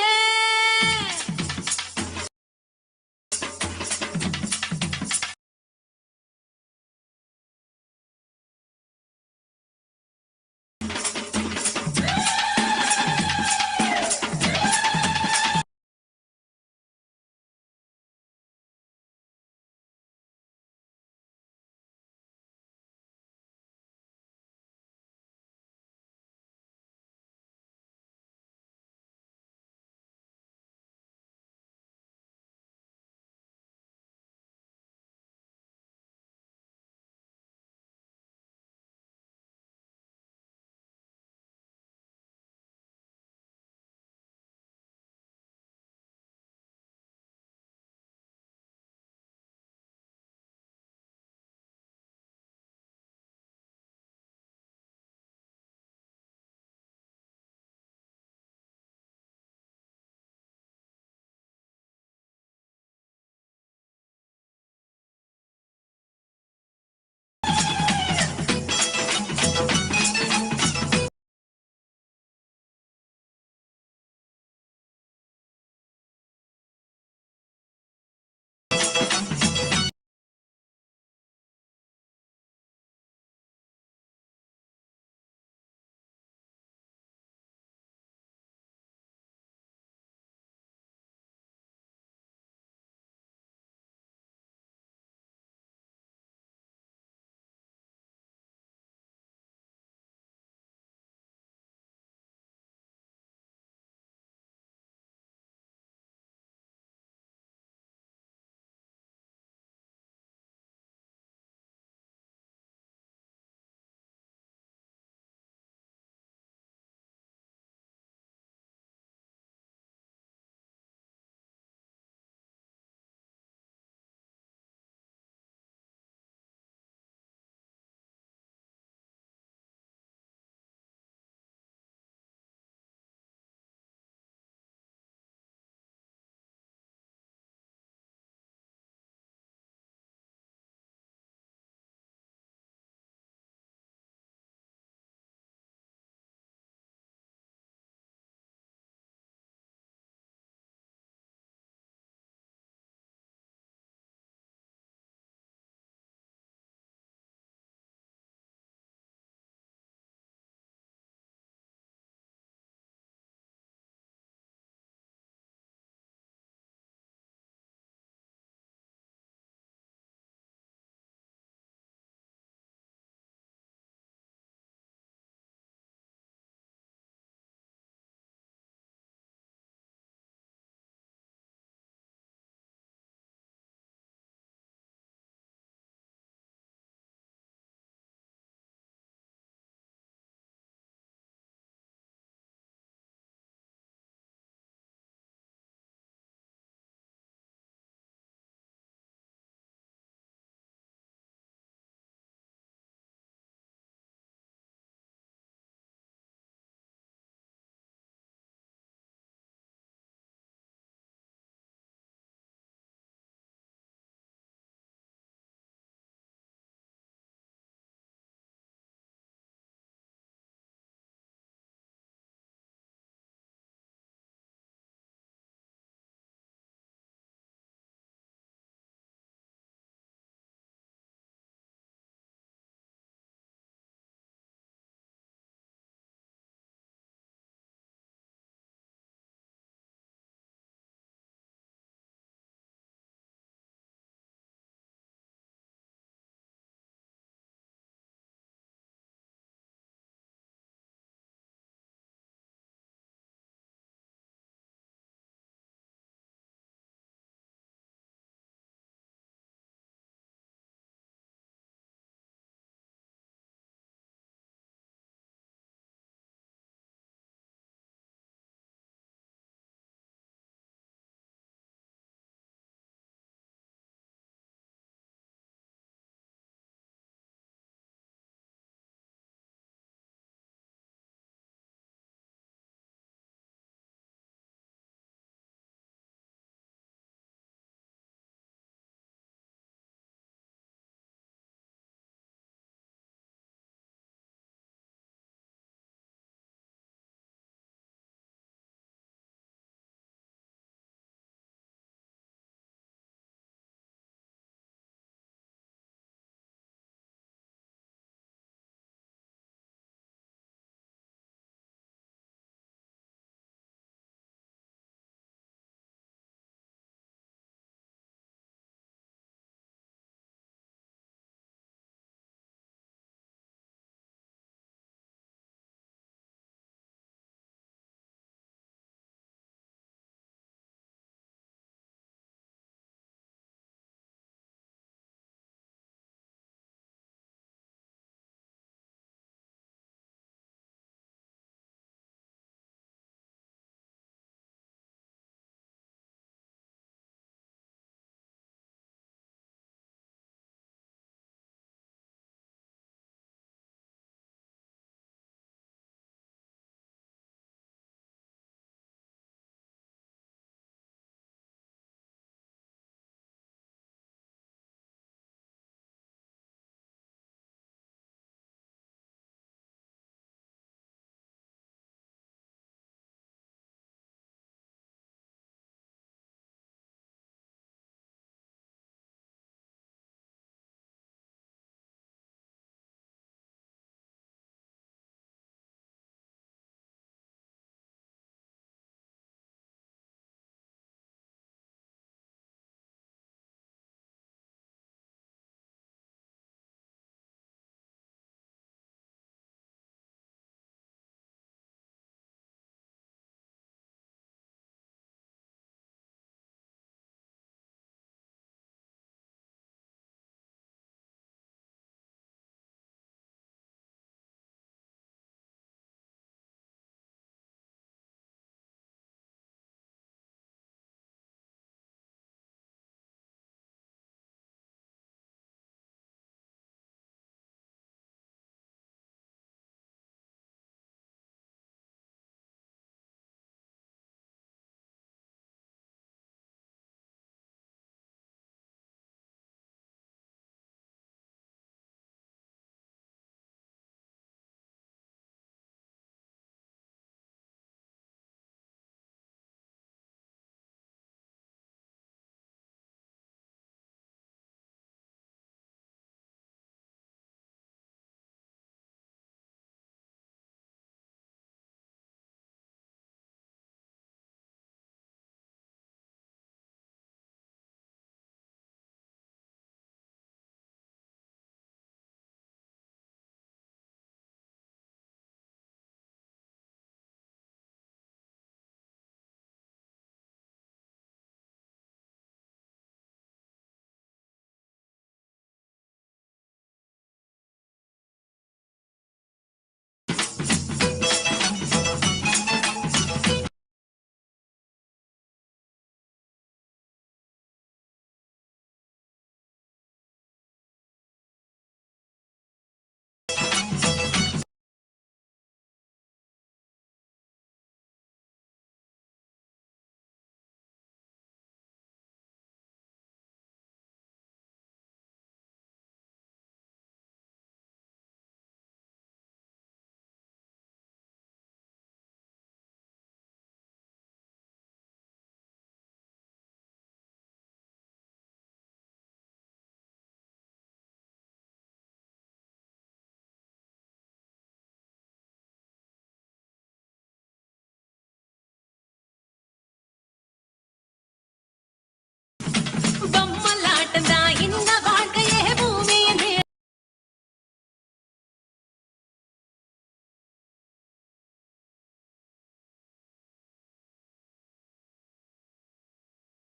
பொம்மலாட்டந்தா இந்த வாழ்க்கையே பூமியின் மேல்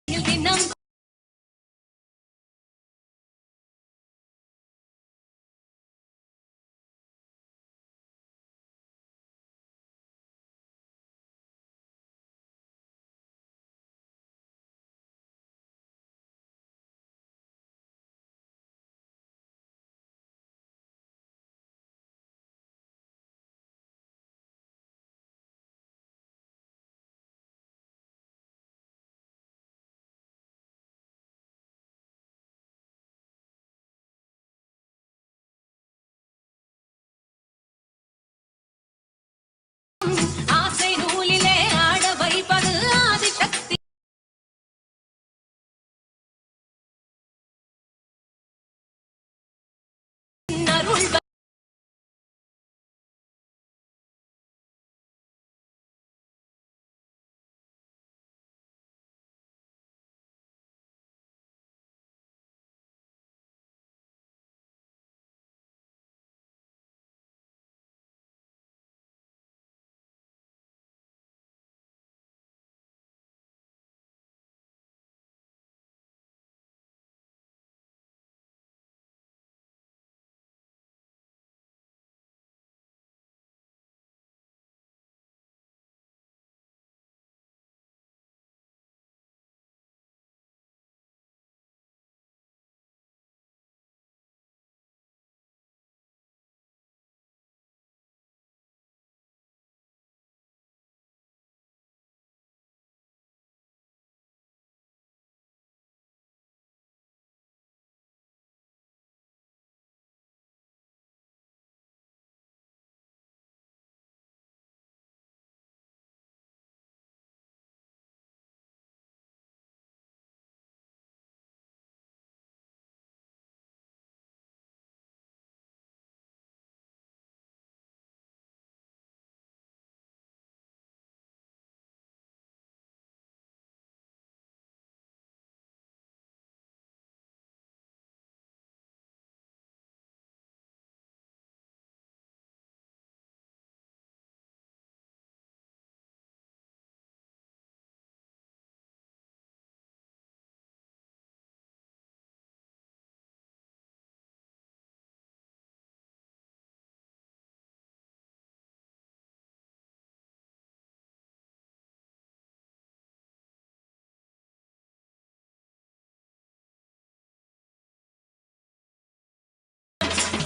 தினம் ஆசை நூலிலே ஆட வைப்பது ஆதிசக்தி அருள்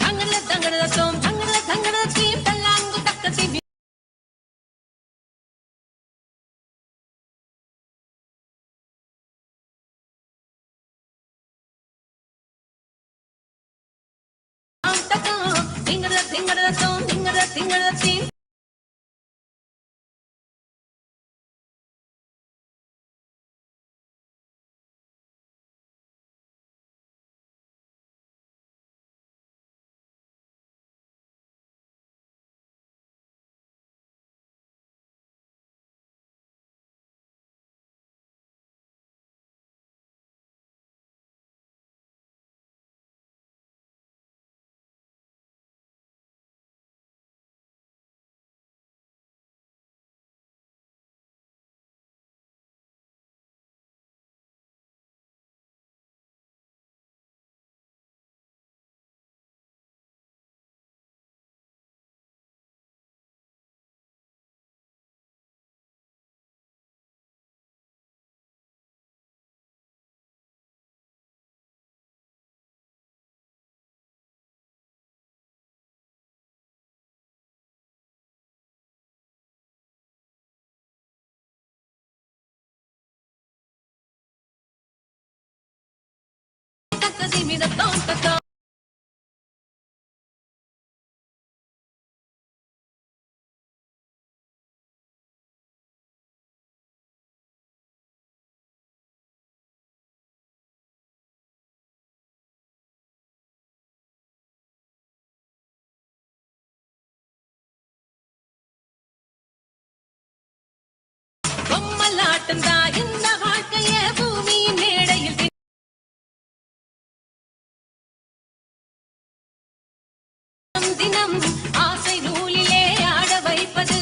தங்கட தங்கடத்தோம் தங்கட தங்கடத்தி தல்லாங்கு தக்கத்தி தக்கம் திங்கட திங்கடத்தோம் திங்கட திங்கடத்தி தக்கதி மிதத்தோம் தத்தோம் பொம்மலாட்டந்தா இந்த வாழ்க்கையே பூமியின் மேடையில் தினம் ஆசை நூலிலே ஆட வைப்பது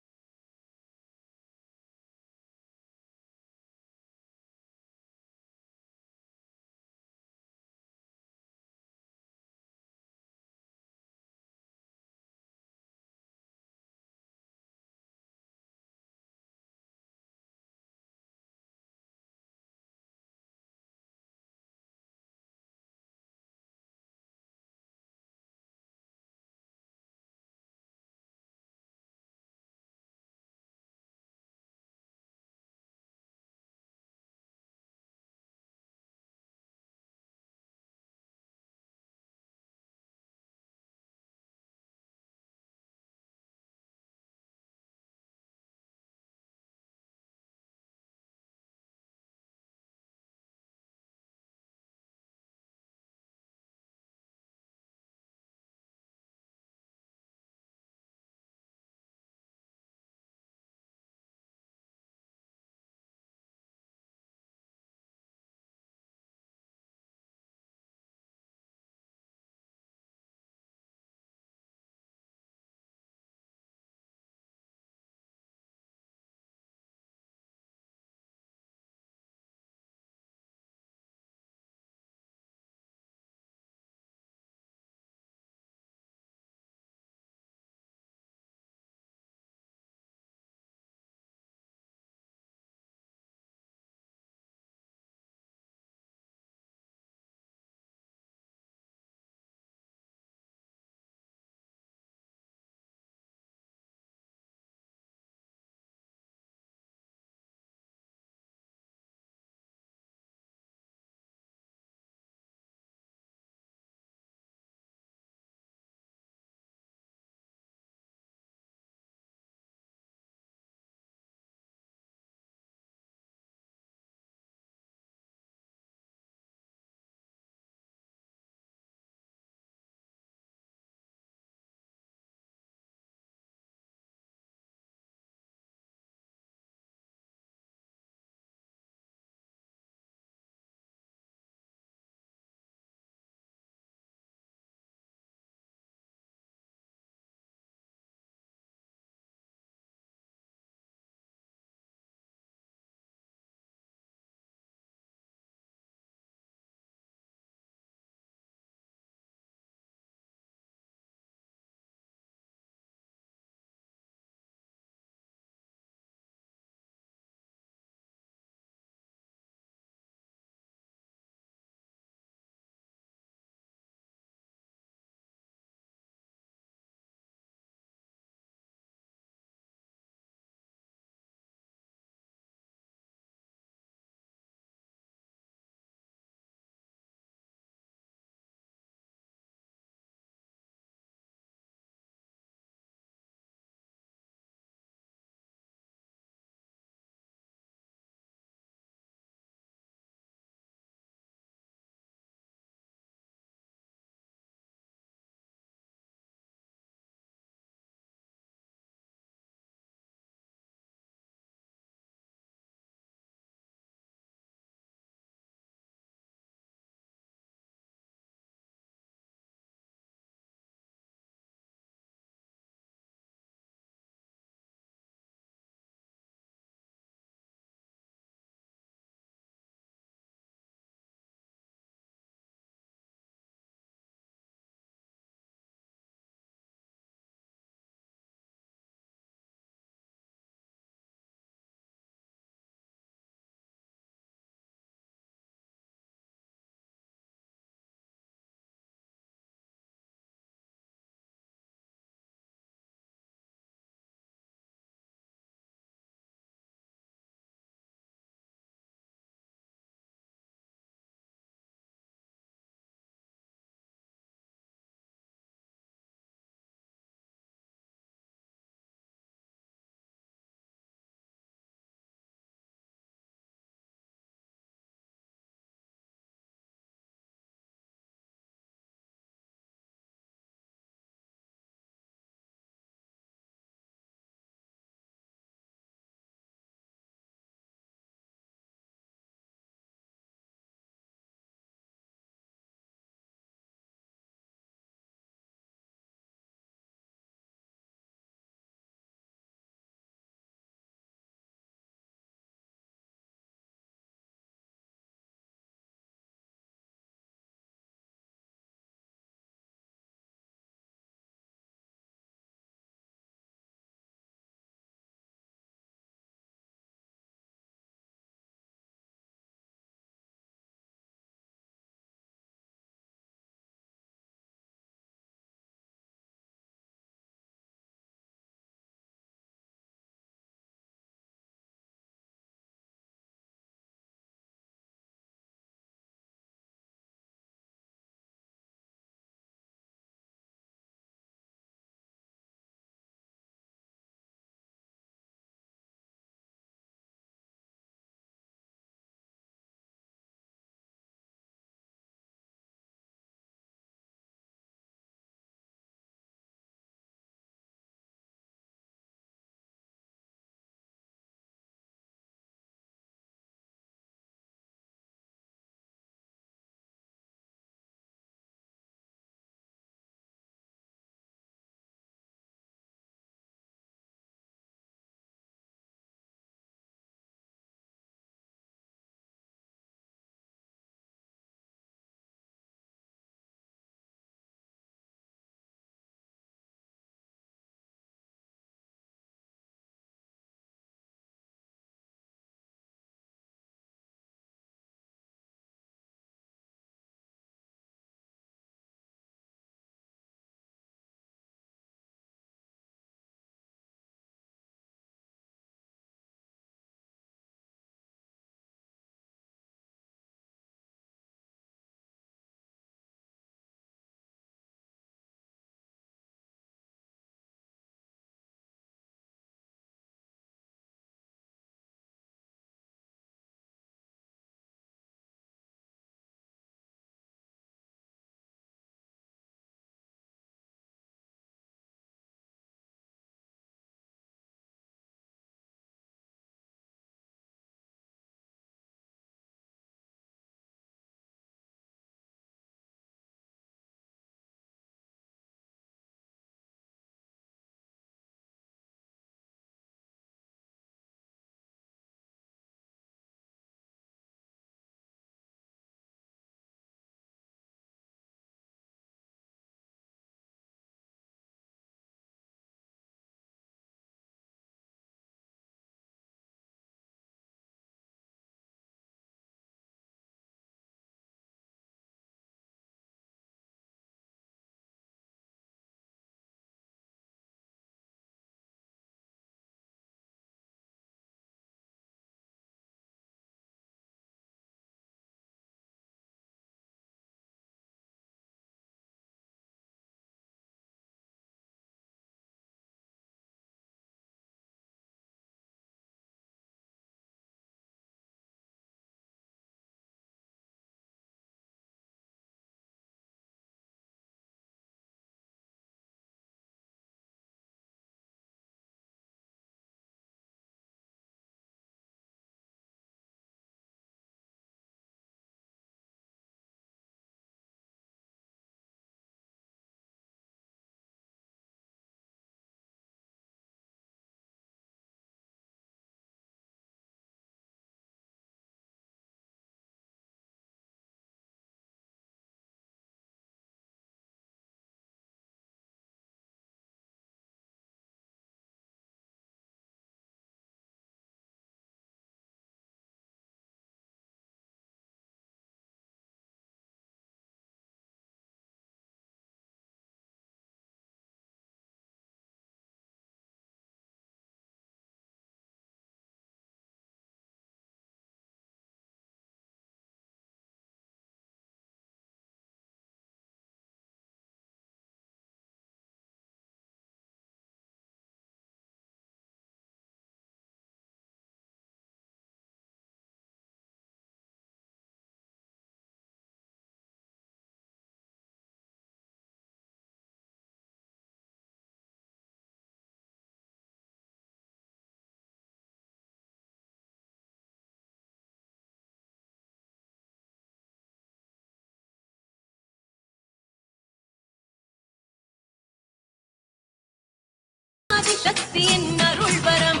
ஆதிசக்தியின் அருள் வரம்.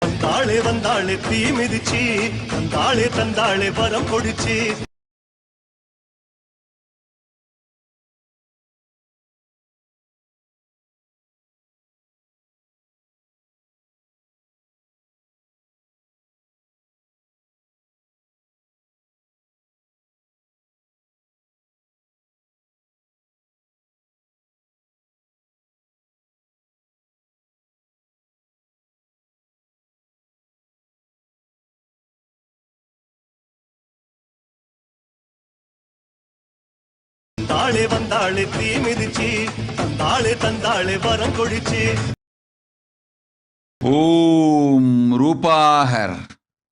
வந்தாளே வந்தாளே தீ மிதிச்சு தந்தாளே தந்தாளே வரம் கொடிச்சு வந்தாளே வந்தாளே தீ மிதிச்சு தந்தாளே தந்தாளே வரம் கொடிச்சு. ஓம் ரூபாகர்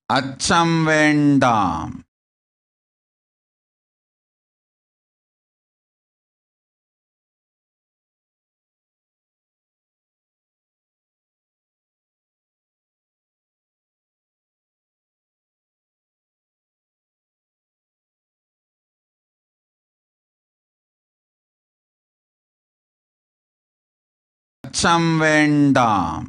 அச்சம் வேண்டாம். அச்சம் வேண்டாம்.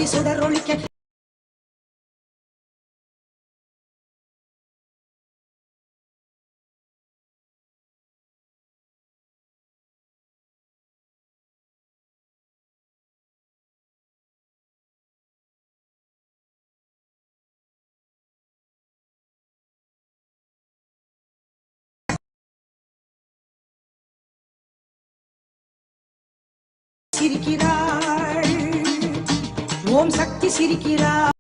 ஜோதி சுடரொளிக்க சிரிக்கிறாள் ஓம் சக்தி சிரிக்கிறாள்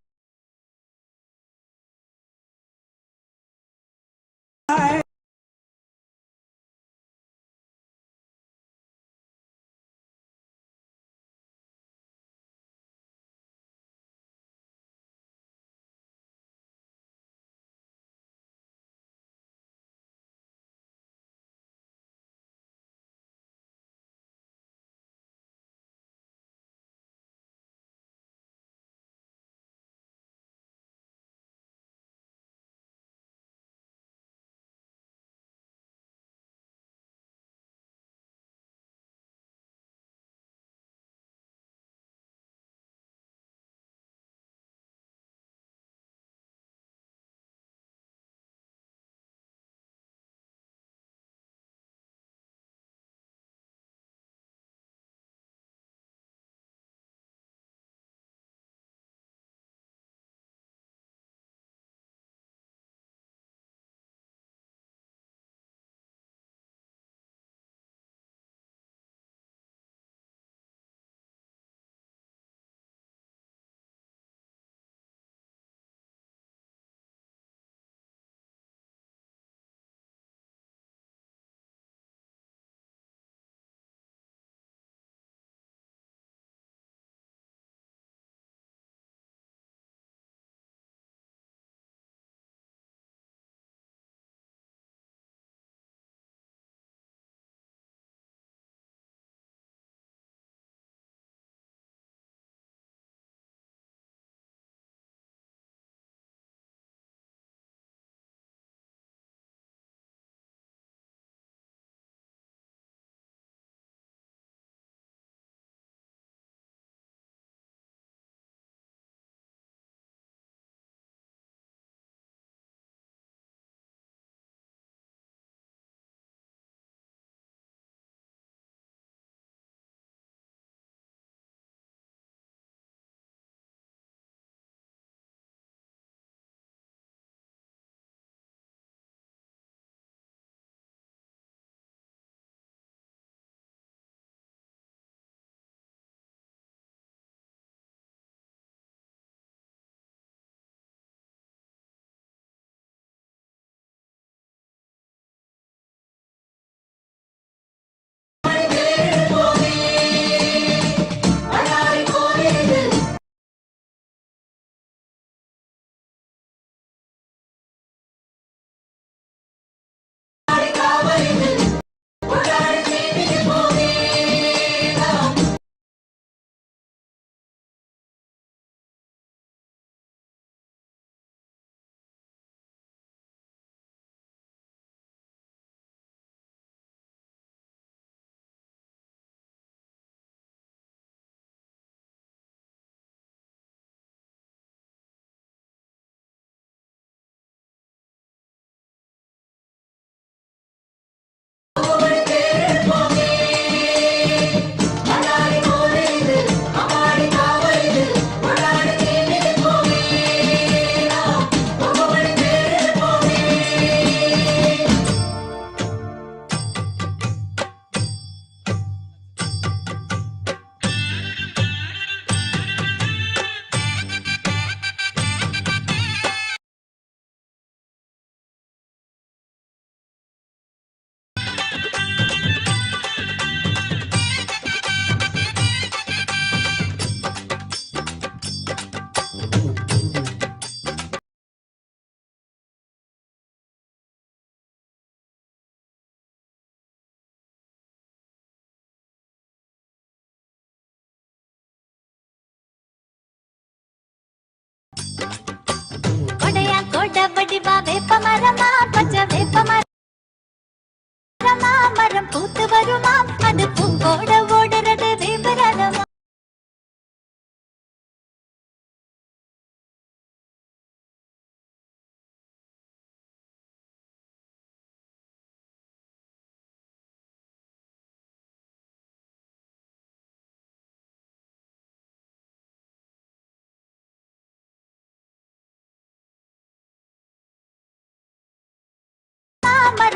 வடிவா வேப்ப மரமா பச்ச வேப்ப மரமா மரம் பூத்து வருமா அது பூங்கோட ஓடுறது வேம்பரமா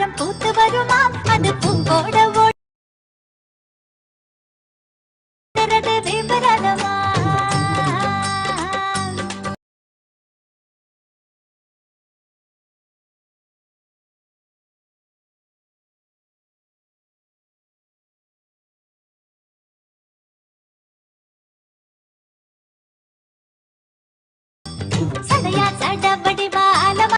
மரம் பூத்து வருமாம் அது பூங்கோட ஓடுறது விபரதமா சடையா சடபடி வாலமா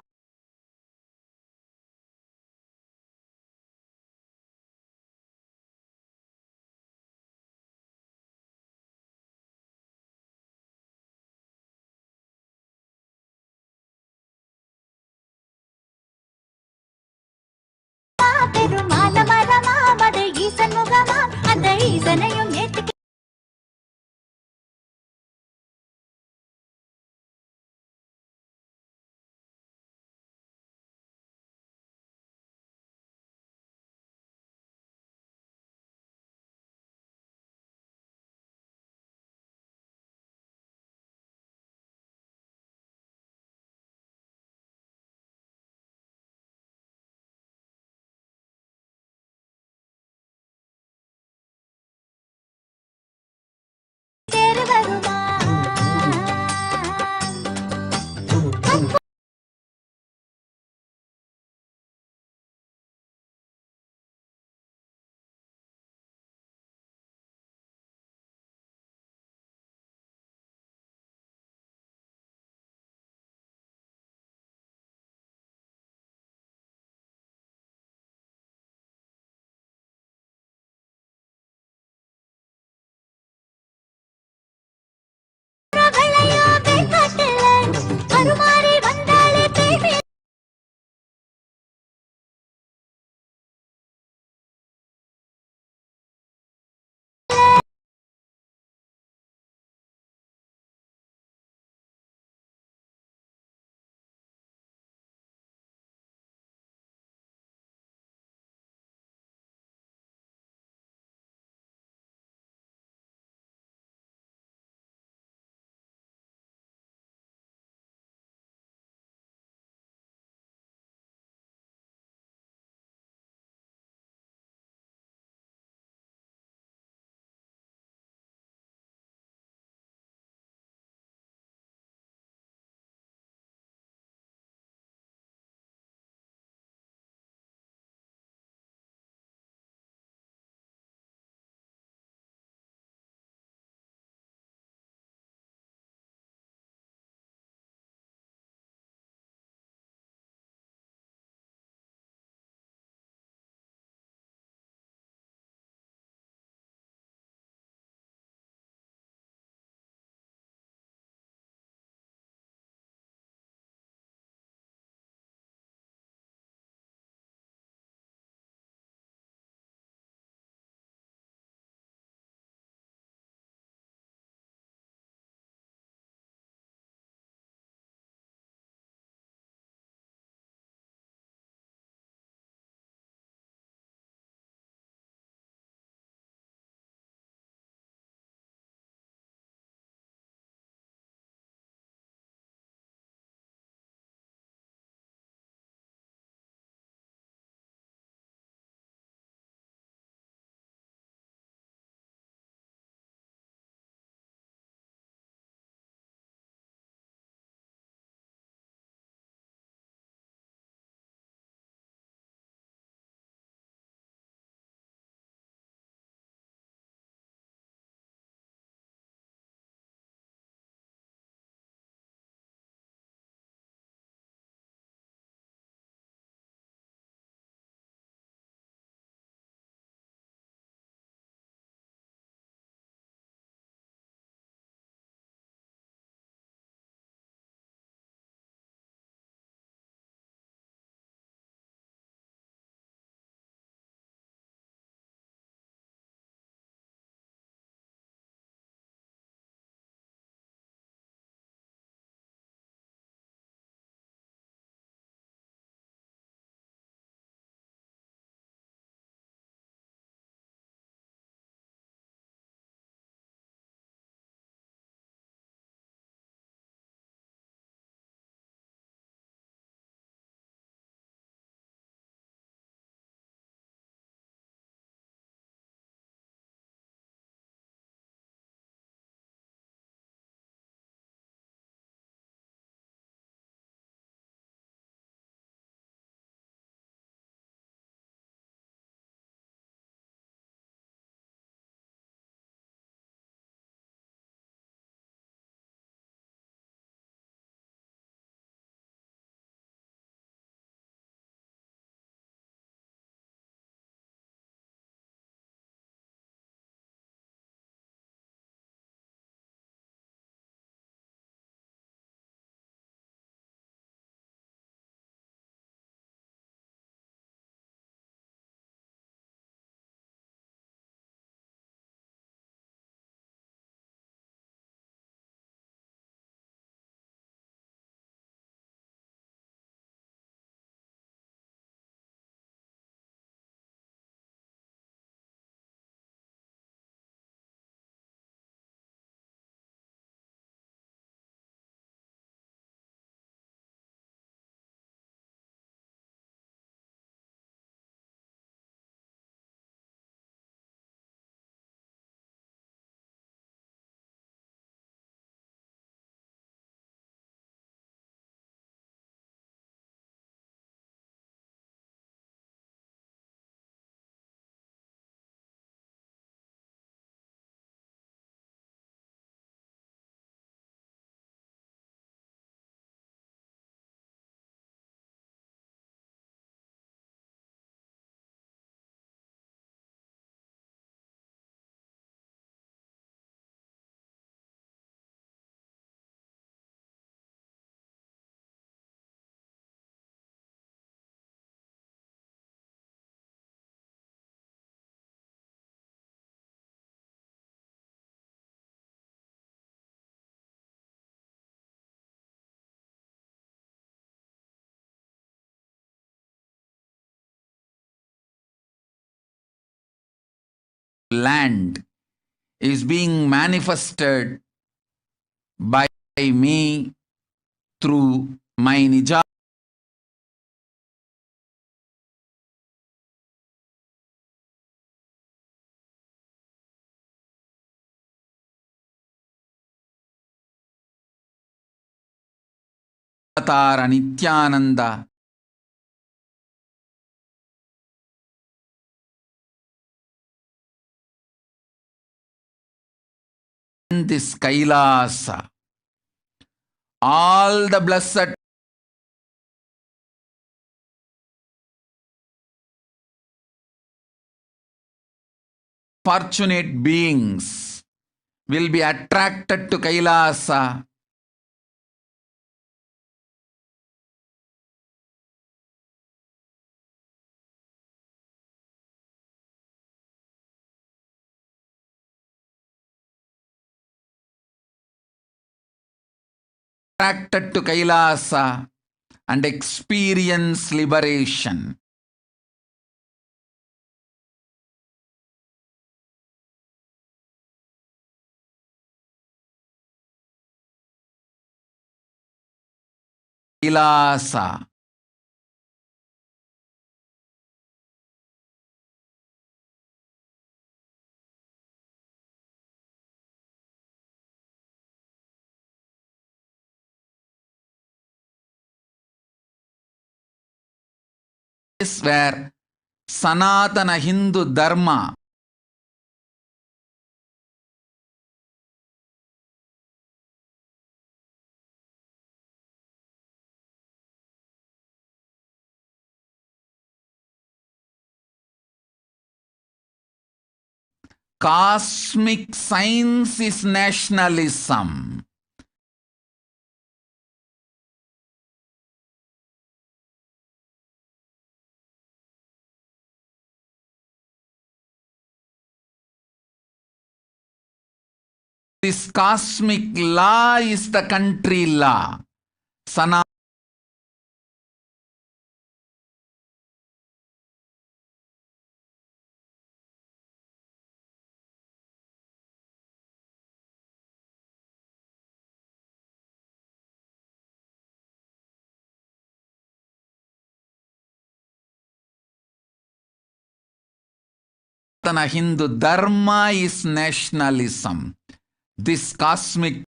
பெருமால மரமா மது ஈசன் முகமா அந்த ஈசனையும் ஏத்துக்க தேறு வருமா land is being manifested by me through my Nija Avatar Nithyananda in this Kailasa. All the blessed fortunate beings will be attracted to Kailasa Kailasa and experience liberation. Kailasa. Is where Sanatana Hindu Dharma cosmic science is nationalism. This cosmic law is the country law. Sanatana Hindu Dharma is nationalism. This cosmic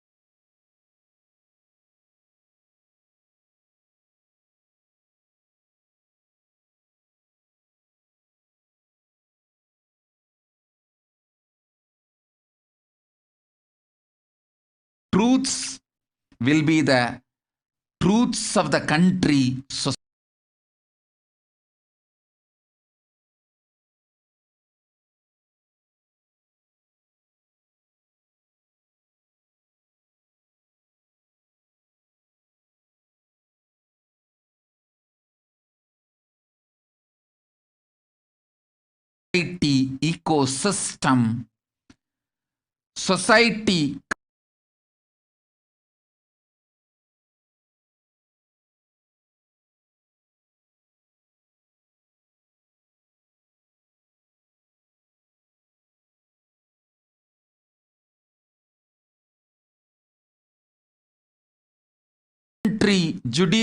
truths will be the truths of the country, society, ecosystem, society country, judicial